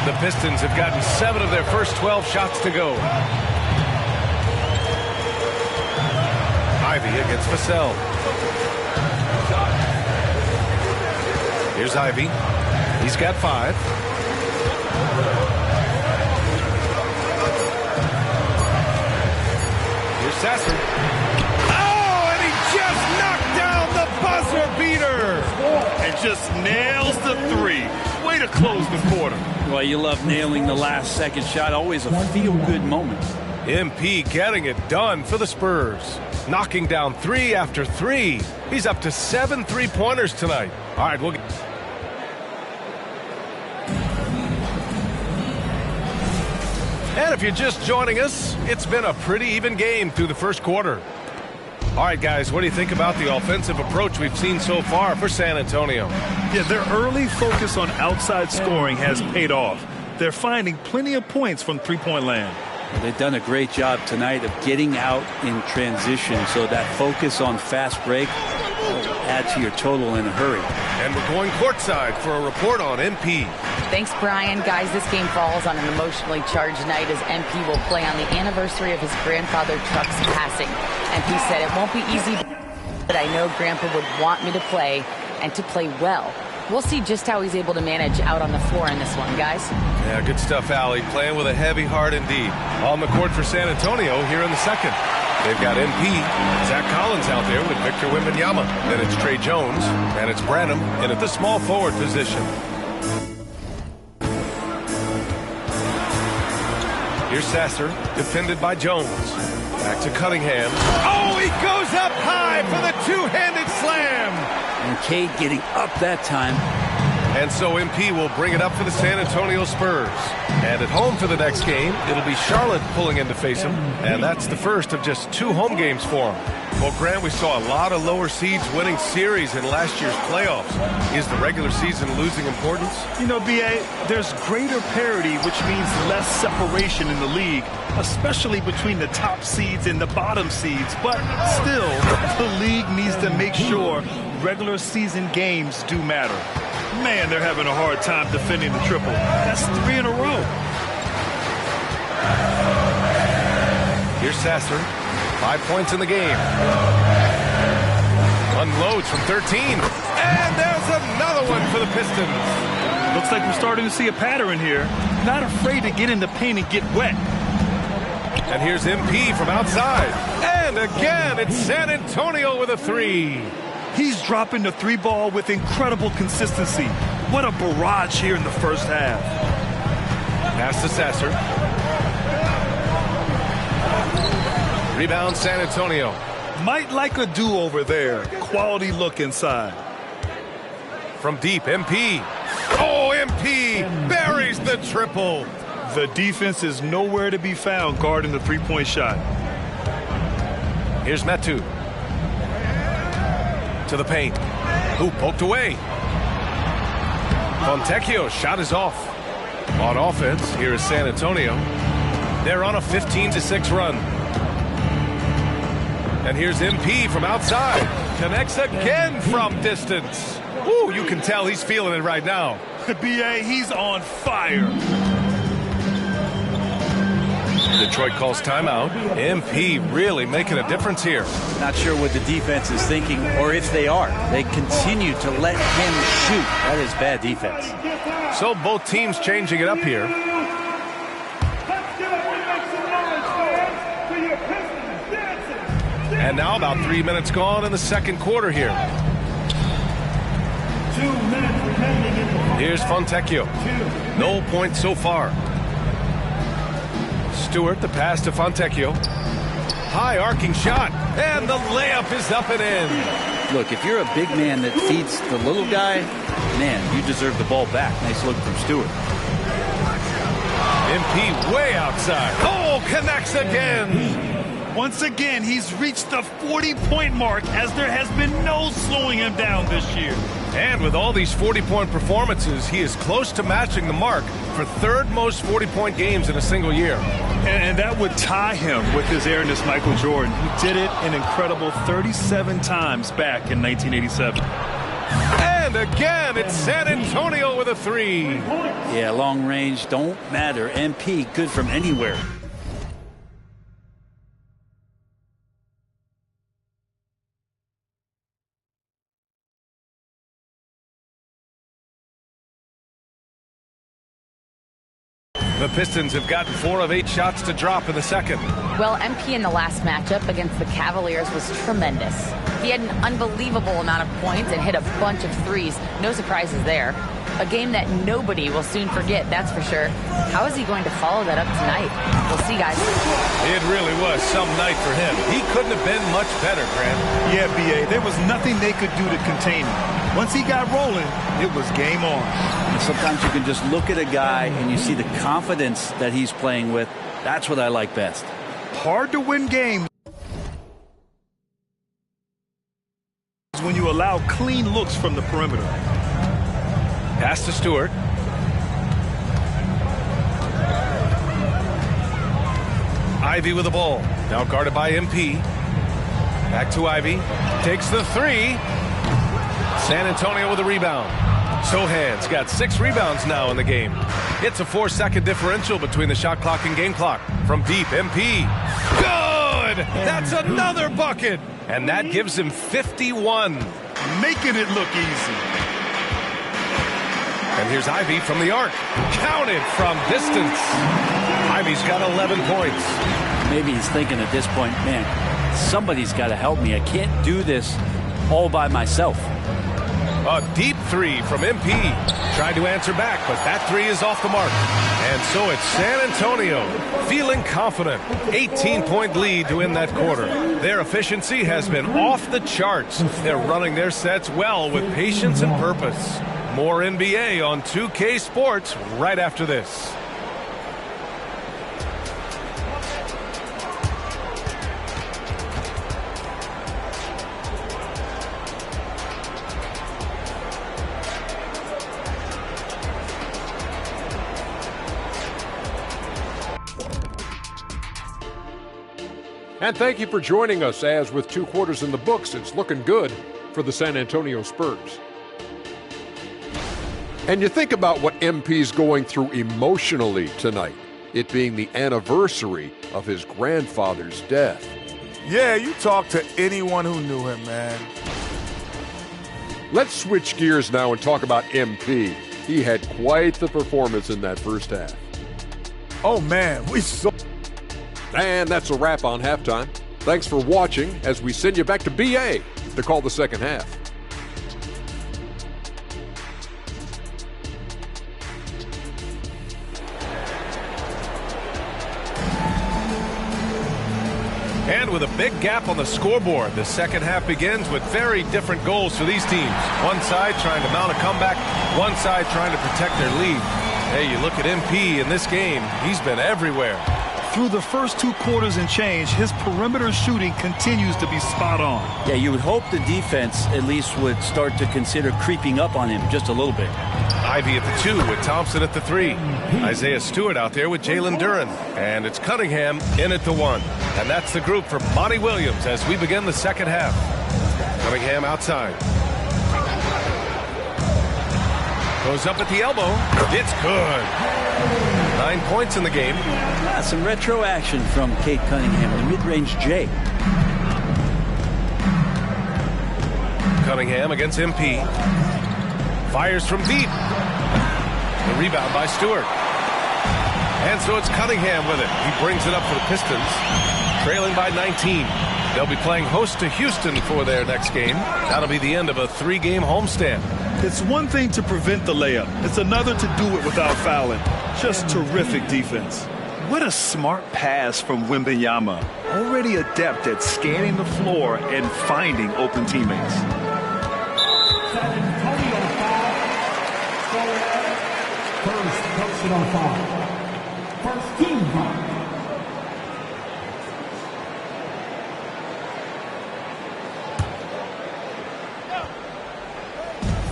Speaker 24: The Pistons have gotten 7 of their first 12 shots to go. Ivey against Vassell. Here's Ivey. He's got 5. Here's Sasser. Oh, and he just knocked down the buzzer beater.
Speaker 25: And just nails the 3. Way to close the quarter.
Speaker 4: Well, you love nailing the last second shot. Always a feel-good moment.
Speaker 24: MP getting it done for the Spurs. Knocking down 3 after 3. He's up to 7 three-pointers tonight. All right, we'll get... And if you're just joining us, it's been a pretty even game through the first quarter. All right, guys, what do you think about the offensive approach we've seen so far for San Antonio?
Speaker 25: Yeah, their early focus on outside scoring has paid off. They're finding plenty of points from three-point land.
Speaker 4: They've done a great job tonight of getting out in transition, so that focus on fast break will add to your total in a hurry.
Speaker 24: And we're going courtside for a report on MP.
Speaker 12: Thanks, Brian. Guys, this game falls on an emotionally charged night as MP will play on the anniversary of his grandfather Truck's passing. MP said it won't be easy, but I know Grandpa would want me to play and to play well. We'll see just how he's able to manage out on the floor in this one, guys.
Speaker 24: Yeah, good stuff, Allie. Playing with a heavy heart indeed. On the court for San Antonio here in the second. They've got MP, Zach Collins out there with Victor Wembanyama. Then it's Trey Jones, and it's Branham in at the small forward position. Here's Sasser, defended by Jones. Back to Cunningham. Oh, he goes up high for the two-handed slam.
Speaker 4: And Cade getting up that time.
Speaker 24: And so MP will bring it up for the San Antonio Spurs. And at home for the next game, it'll be Charlotte pulling in to face him. And that's the first of just 2 home games for him. Well, Grant, we saw a lot of lower seeds winning series in last year's playoffs. Is the regular season losing importance?
Speaker 25: You know, B.A., there's greater parity, which means less separation in the league, especially between the top seeds and the bottom seeds. But still, the league needs to make sure regular season games do matter. Man, they're having a hard time defending the triple. That's 3 in a row.
Speaker 24: Here's Sasser. 5 points in the game. Unloads from 13. And there's another one for the Pistons.
Speaker 25: Looks like we're starting to see a pattern here. Not afraid to get in the paint and get wet.
Speaker 24: And here's MP from outside. And again, it's San Antonio with a 3.
Speaker 25: He's dropping the 3 ball with incredible consistency. What a barrage here in the first half.
Speaker 24: Pass to Sasser. Rebound San Antonio.
Speaker 25: Might like a do-over there. Quality look inside.
Speaker 24: From deep, MP. Oh, MP buries the triple.
Speaker 25: The defense is nowhere to be found guarding the three-point shot.
Speaker 24: Here's Metu. To the paint. Who poked away? Fontecchio's shot is off. On offense, here is San Antonio. They're on a 15-6 run. And here's MP from outside. Connects again from distance. Ooh, you can tell he's feeling it right now.
Speaker 25: B.A., he's on fire.
Speaker 24: Detroit calls timeout. MP really making a difference here.
Speaker 4: Not sure what the defense is thinking or if they are. They continue to let him shoot. That is bad defense.
Speaker 24: So both teams changing it up here. And now about 3 minutes gone in the second quarter here.
Speaker 10: 2 minutes remaining in the
Speaker 24: Here's Fontecchio. No points so far. Stewart, the pass to Fontecchio. High arcing shot, and the layup is up and in.
Speaker 4: Look, if you're a big man that feeds the little guy, man, you deserve the ball back. Nice look from Stewart.
Speaker 24: MP way outside. Oh, connects again.
Speaker 25: Once again, he's reached the 40-point mark as there has been no slowing him down this year.
Speaker 24: And with all these 40-point performances, he is close to matching the mark for third most 40-point games in a single year.
Speaker 25: And that would tie him with his heiress, Michael Jordan, who did it an incredible 37 times back in 1987.
Speaker 24: And again, it's San Antonio with a 3.
Speaker 4: Yeah, long range don't matter. MP good from anywhere.
Speaker 24: The Pistons have gotten 4 of 8 shots to drop in the second.
Speaker 12: Well, MP in the last matchup against the Cavaliers was tremendous. He had an unbelievable amount of points and hit a bunch of threes. No surprises there. A game that nobody will soon forget, that's for sure. How is he going to follow that up tonight? We'll see, guys.
Speaker 24: It really was some night for him. He couldn't have been much better, Grant.
Speaker 25: Yeah, B.A., there was nothing they could do to contain him. Once he got rolling, it was game on.
Speaker 4: And sometimes you can just look at a guy and you see the confidence that he's playing with. That's what I like best.
Speaker 25: Hard to win games when you allow clean looks from the perimeter.
Speaker 24: Pass to Stewart. Ivy with the ball. Now guarded by MP. Back to Ivy. Takes the 3. San Antonio with a rebound. Sohan's got 6 rebounds now in the game. It's a 4-second differential between the shot clock and game clock. From deep, MP. Good! That's another bucket! And that gives him 51.
Speaker 25: Making it look easy.
Speaker 24: And here's Ivy from the arc. Counted from distance. Ivy's got 11 points.
Speaker 4: Maybe he's thinking at this point, man, somebody's got to help me. I can't do this all by myself.
Speaker 24: A deep 3 from MP. Tried to answer back, but that 3 is off the mark. And so it's San Antonio feeling confident. 18-point lead to win that quarter. Their efficiency has been off the charts. They're running their sets well with patience and purpose. More NBA on 2K Sports right after this.
Speaker 11: And thank you for joining us as with 2 quarters in the books, it's looking good for the San Antonio Spurs. And you think about what MP's going through emotionally tonight, it being the anniversary of his grandfather's death.
Speaker 7: Yeah, you talk to anyone who knew him, man.
Speaker 11: Let's switch gears now and talk about MP. He had quite the performance in that first half.
Speaker 7: Oh, man, we saw...
Speaker 11: And that's a wrap on halftime. Thanks for watching as we send you back to BA to call the second half.
Speaker 24: And with a big gap on the scoreboard, the second half begins with very different goals for these teams. One side trying to mount a comeback, one side trying to protect their lead. Hey, you look at MP in this game, he's been everywhere.
Speaker 25: Through the first 2 quarters and change, his perimeter shooting continues to be spot on.
Speaker 4: Yeah, you would hope the defense at least would start to consider creeping up on him just a little bit.
Speaker 24: Ivy at the 2 with Thompson at the 3. Isaiah Stewart out there with Jalen Duren. And it's Cunningham in at the 1. And that's the group for Monty Williams as we begin the second half. Cunningham outside. Goes up at the elbow. It's good. 9 points in the game.
Speaker 4: Some retro action from Cade Cunningham, the mid-range J.
Speaker 24: Cunningham against MP. Fires from deep. The rebound by Stewart. And so it's Cunningham with it. He brings it up for the Pistons, trailing by 19. They'll be playing host to Houston for their next game. That'll be the end of a 3-game homestand.
Speaker 25: It's one thing to prevent the layup. It's another to do it without fouling. Just terrific defense. What a smart pass from Wembanyama. Already adept at scanning the floor and finding open teammates.
Speaker 10: First personal foul. First team foul.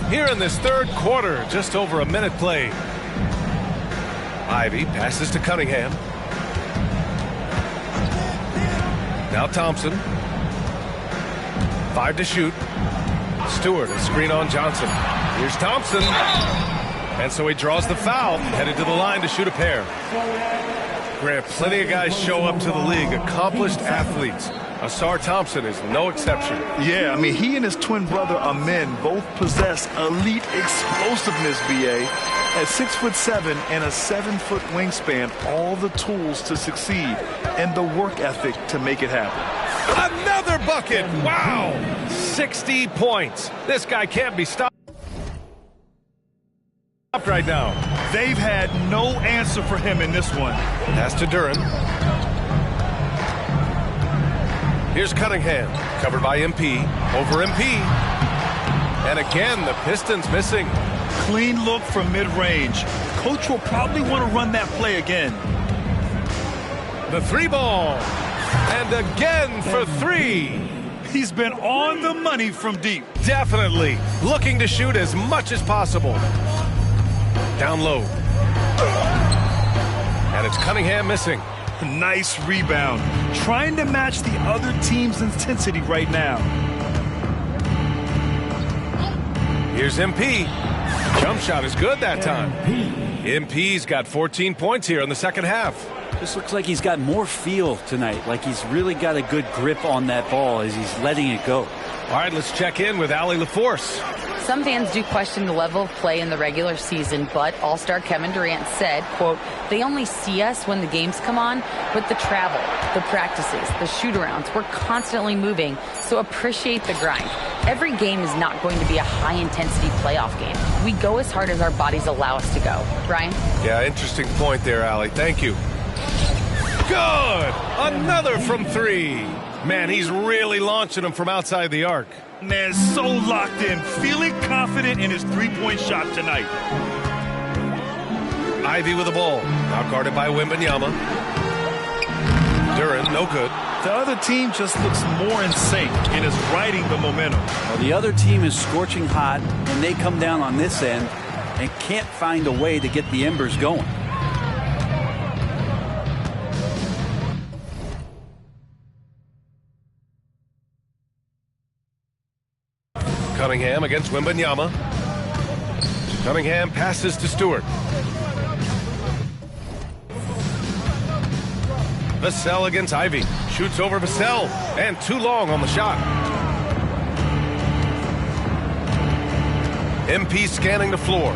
Speaker 24: Here in this third quarter, just over a minute played. Ivy passes to Cunningham. Now Thompson. 5 to shoot. Stewart, a screen on Johnson. Here's Thompson. And so he draws the foul, headed to the line to shoot a pair. Grant, plenty of guys show up to the league, accomplished athletes. Asar Thompson is no exception.
Speaker 25: Yeah, I mean, he and his twin brother Amen both possess elite explosiveness, BA. At 6'7" and a 7-foot wingspan, all the tools to succeed and the work ethic to make it happen.
Speaker 24: Another bucket! Wow! 60 points. This guy can't be stopped right now.
Speaker 25: They've had no answer for him in this one.
Speaker 24: Pass to Duren. Here's Cunningham, covered by MP, over MP. And again, the Pistons missing.
Speaker 25: Clean look from mid-range. Coach will probably want to run that play again.
Speaker 24: The 3 ball. And again for 3.
Speaker 25: He's been on the money from deep.
Speaker 24: Definitely. Looking to shoot as much as possible. Down low. And it's Cunningham missing.
Speaker 25: Nice rebound. Trying to match the other team's intensity right now.
Speaker 24: Here's MP. Jump shot is good that time. MP's got 14 points here in the second half.
Speaker 4: This looks like he's got more feel tonight, like he's really got a good grip on that ball as he's letting it go.
Speaker 24: All right, let's check in with Allie LaForce.
Speaker 12: Some fans do question the level of play in the regular season, but All-Star Kevin Durant said, quote, they only see us when the games come on, but the travel, the practices, the shoot-arounds, we're constantly moving, so appreciate the grind. Every game is not going to be a high-intensity playoff game. We go as hard as our bodies allow us to go. Brian?
Speaker 24: Yeah, interesting point there, Allie. Thank you. Good! Another from 3. Man, he's really launching them from outside the arc.
Speaker 25: Man, so locked in, feeling confident in his three-point shot tonight.
Speaker 24: Ivy with the ball. Now guarded by Wembanyama. Duren, no good.
Speaker 25: The other team just looks more in sync and is riding the momentum.
Speaker 4: Well, the other team is scorching hot, and they come down on this end and can't find a way to get the embers going.
Speaker 24: Cunningham against Wembanyama. Cunningham passes to Stewart. Vassell against Ivy. Shoots over Vassell. And too long on the shot. MP scanning the floor.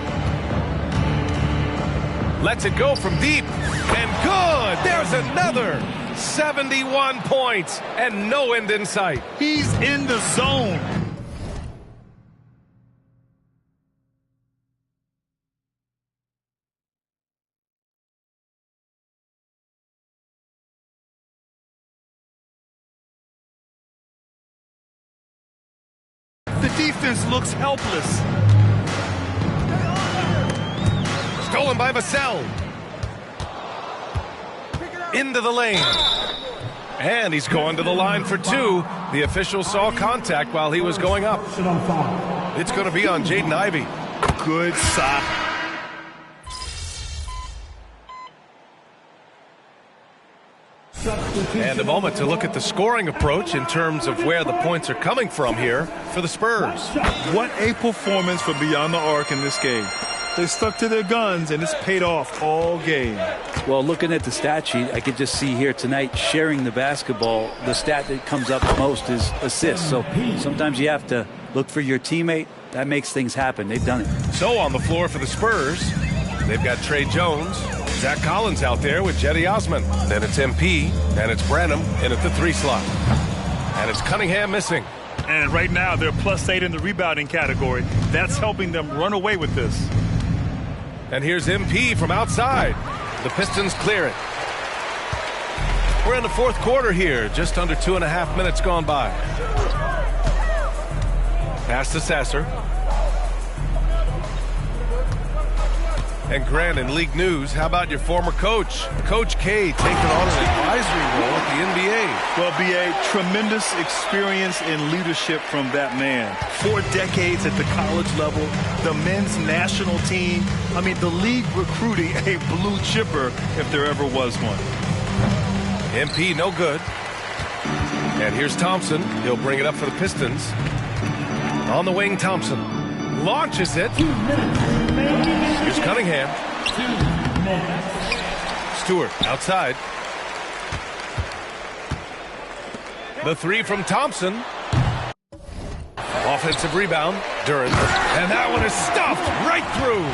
Speaker 24: Lets it go from deep. And good! There's another! 71 points and no end in sight.
Speaker 25: He's in the zone. The defense looks helpless.
Speaker 24: Stolen by Vassell. Into the lane. And he's going to the line for 2. The official saw contact while he was going up. It's going to be on Jaden Ivey.
Speaker 25: Good shot.
Speaker 24: And a moment to look at the scoring approach in terms of where the points are coming from here for the Spurs.
Speaker 25: What a performance for Beyond the Arc in this game. They stuck to their guns, and it's paid off all game.
Speaker 4: Well, looking at the stat sheet, I could just see here tonight sharing the basketball. The stat that comes up most is assists. So sometimes you have to look for your teammate. That makes things happen. They've done it.
Speaker 24: So on the floor for the Spurs, they've got Trey Jones, Zach Collins out there with Jetty Osman. Then it's MP, and it's Branham in at the 3 slot. And it's Cunningham missing.
Speaker 25: And right now, they're +8 in the rebounding category. That's helping them run away with this.
Speaker 24: And here's MP from outside. The Pistons clear it. We're in the 4th quarter here. Just under 2.5 minutes gone by. Pass to Sasser. And Grant, in league news, how about your former coach? Coach K taking on an advisory role at the NBA.
Speaker 25: Well, B.A., tremendous experience and leadership from that man. 4 decades at the college level, the men's national team. I mean, the league recruiting a blue chipper if there ever was one.
Speaker 24: MP no good. And here's Thompson. He'll bring it up for the Pistons. On the wing, Thompson launches it. Here's Cunningham. Stewart outside. The 3 from Thompson. Offensive rebound. Duren. And that one is stuffed right through.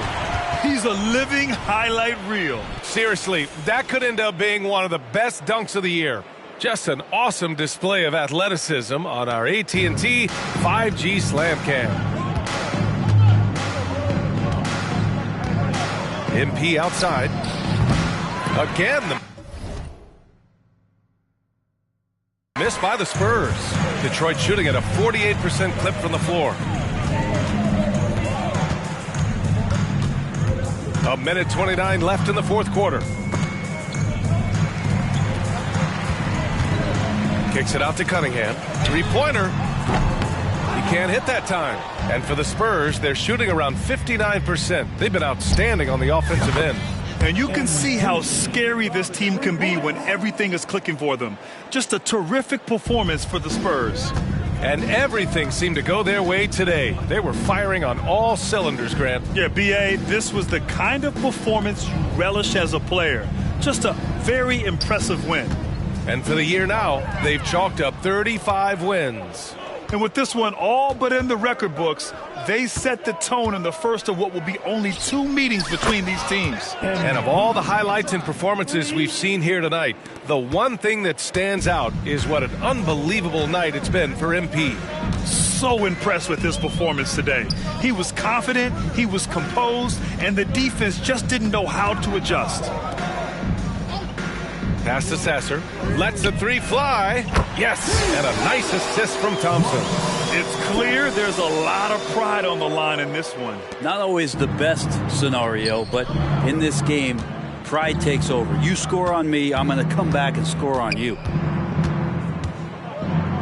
Speaker 25: He's a living highlight reel.
Speaker 24: Seriously, that could end up being one of the best dunks of the year. Just an awesome display of athleticism on our AT&T 5G Slam Cam. MP outside. Again, the miss by the Spurs. Detroit shooting at a 48% clip from the floor. A minute 29 left in the 4th quarter. Kicks it out to Cunningham. 3-pointer. He can't hit that time. And for the Spurs, they're shooting around 59%. They've been outstanding on the offensive end.
Speaker 25: And you can see how scary this team can be when everything is clicking for them. Just a terrific performance for the Spurs.
Speaker 24: And everything seemed to go their way today. They were firing on all cylinders, Grant.
Speaker 25: Yeah, B.A., this was the kind of performance you relish as a player. Just a very impressive win.
Speaker 24: And for the year now, they've chalked up 35 wins.
Speaker 25: And with this one all but in the record books, they set the tone in the first of what will be only 2 meetings between these teams.
Speaker 24: And of all the highlights and performances we've seen here tonight, the one thing that stands out is what an unbelievable night it's been for MP.
Speaker 25: so impressed with his performance today. He was confident, he was composed, and the defense just didn't know how to adjust.
Speaker 24: Pass to Sasser. Lets the three fly. Yes, and a nice assist from Thompson.
Speaker 25: It's clear there's a lot of pride on the line in this one.
Speaker 4: Not always the best scenario, but in this game, pride takes over. You score on me, I'm going to come back and score on you.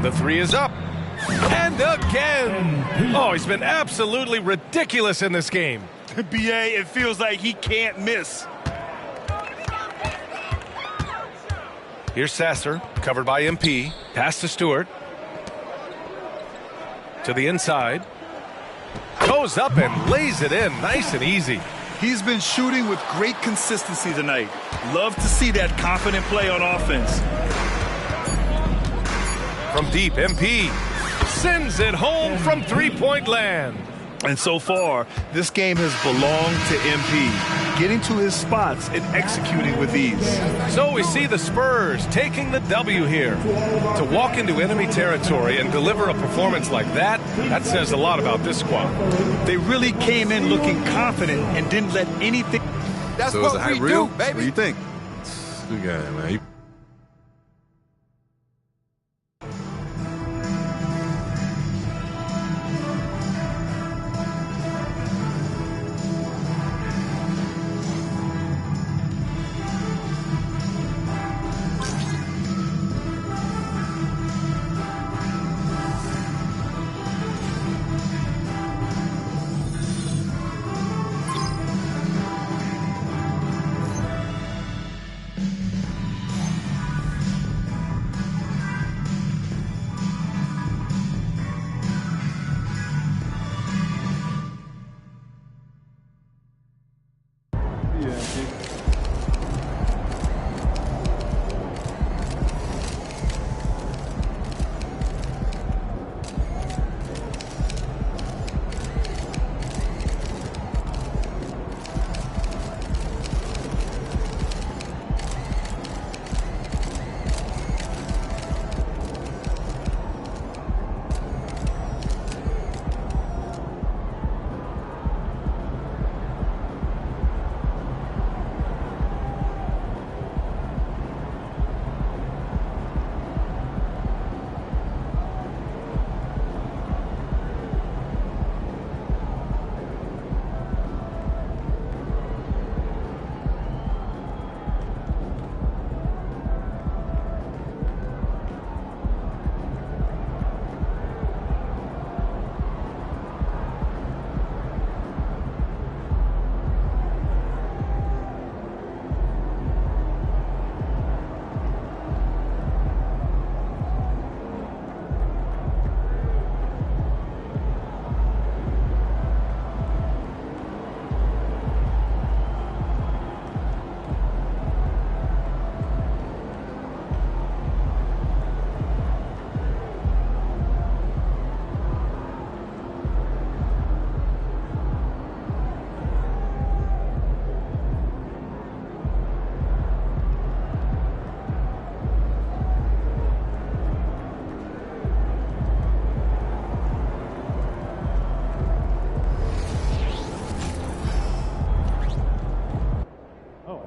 Speaker 24: The three is up. And again. Oh, he's been absolutely ridiculous in this game.
Speaker 25: BA, it feels like he can't miss.
Speaker 24: Here's Sasser, covered by MP. Pass to Stewart. To the inside. Goes up and lays it in nice and easy.
Speaker 25: He's been shooting with great consistency tonight. Love to see that confident play on offense.
Speaker 24: From deep, MP sends it home from three-point land.
Speaker 25: And so far, this game has belonged to MP, getting to his spots and executing with ease.
Speaker 24: So we see the Spurs taking the W here. To walk into enemy territory and deliver a performance like that, that says a lot about this squad.
Speaker 25: They really came in looking confident and didn't let anything...
Speaker 18: That's so what we do, baby. What do you think?
Speaker 23: Good guy, man.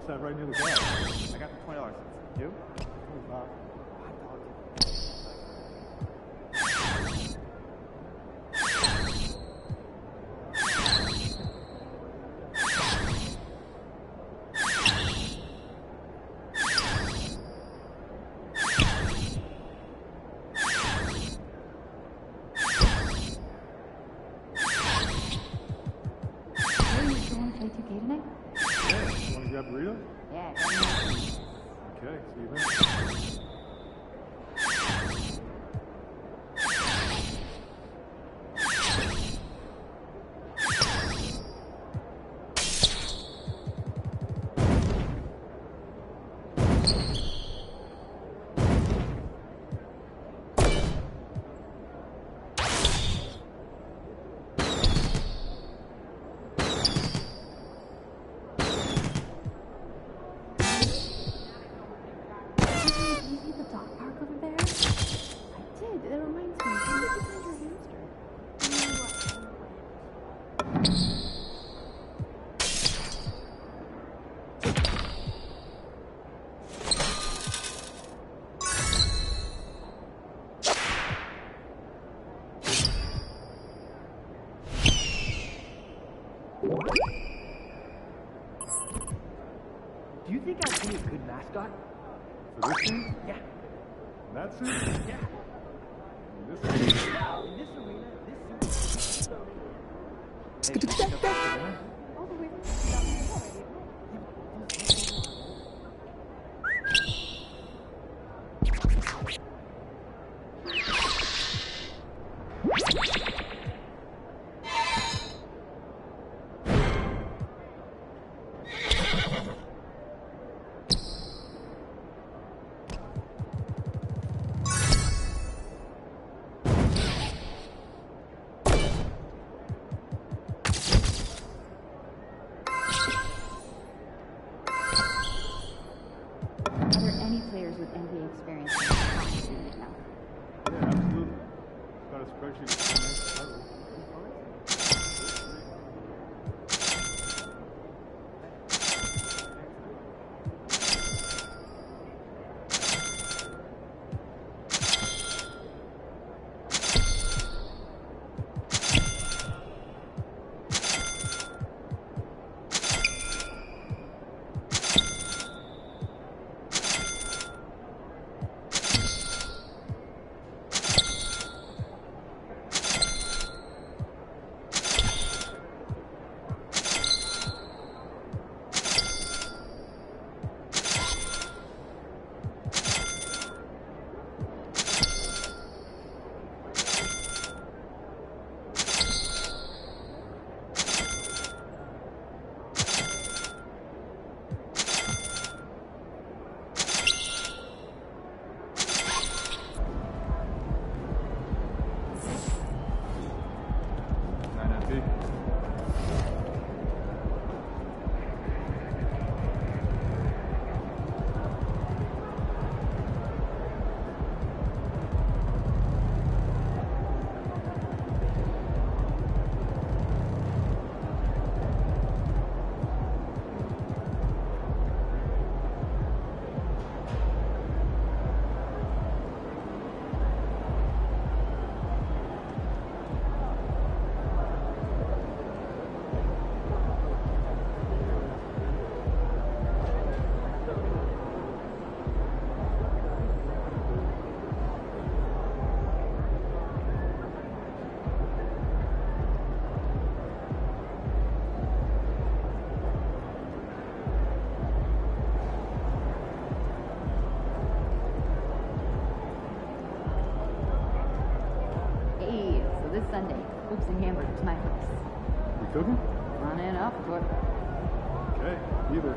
Speaker 2: Sat right near the glass. I got the $20. You? Burrito? Yeah. Okay, see you later. Scott?
Speaker 10: For this team?
Speaker 2: Yeah.
Speaker 10: That's it?
Speaker 2: Yeah.
Speaker 10: This
Speaker 2: In this arena, this suit.
Speaker 14: Are there any players with NBA experience in this unit now?
Speaker 10: Yeah, absolutely. Got a spreadsheet.
Speaker 14: This Sunday, hoops and hamburgers, my house.
Speaker 10: You cooking?
Speaker 14: On and off court.
Speaker 10: Okay, either.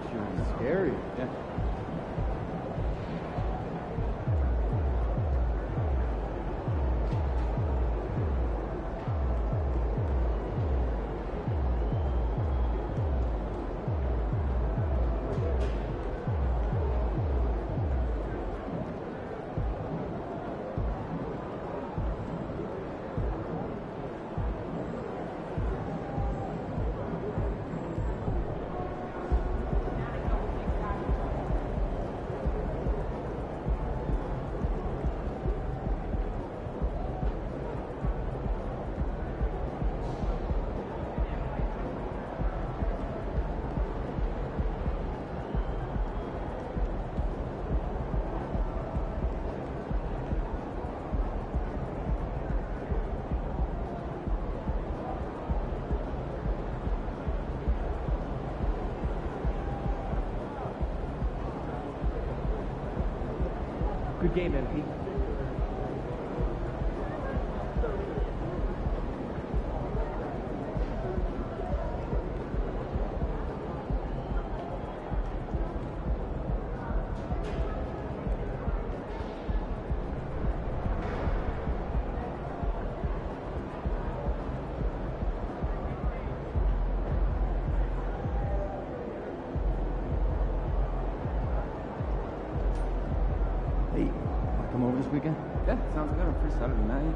Speaker 2: shooting. Scary. Yeah. Good game, MP. Come over this weekend? Yeah, sounds good. I'm free Saturday night.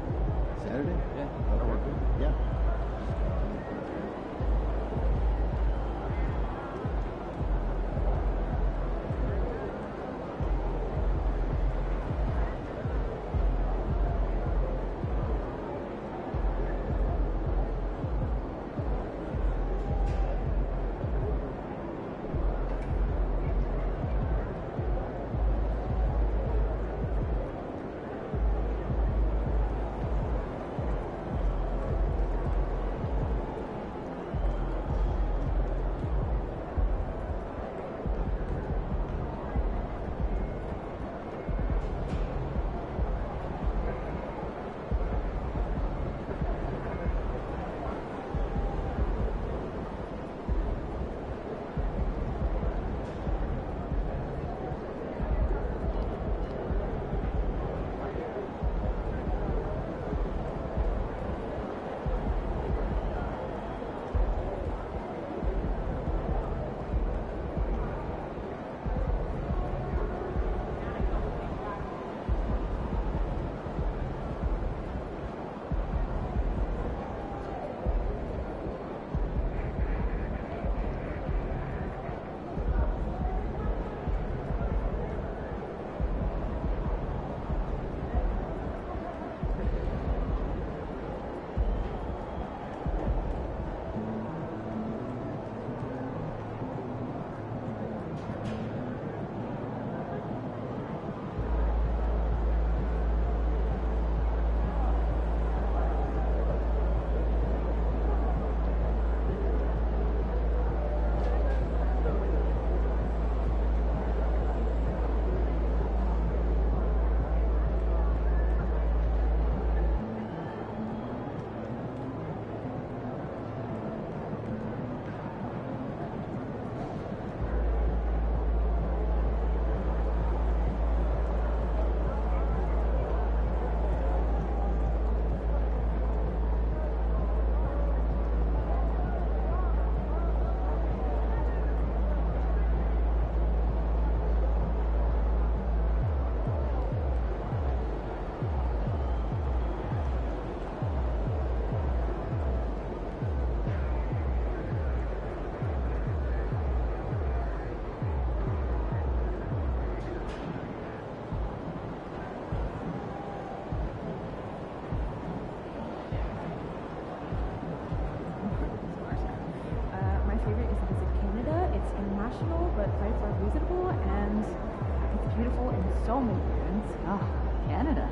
Speaker 2: Saturday? Yeah, that'll work good. Yeah.
Speaker 14: but flights are reasonable and it's beautiful in so many ways. Oh, Canada.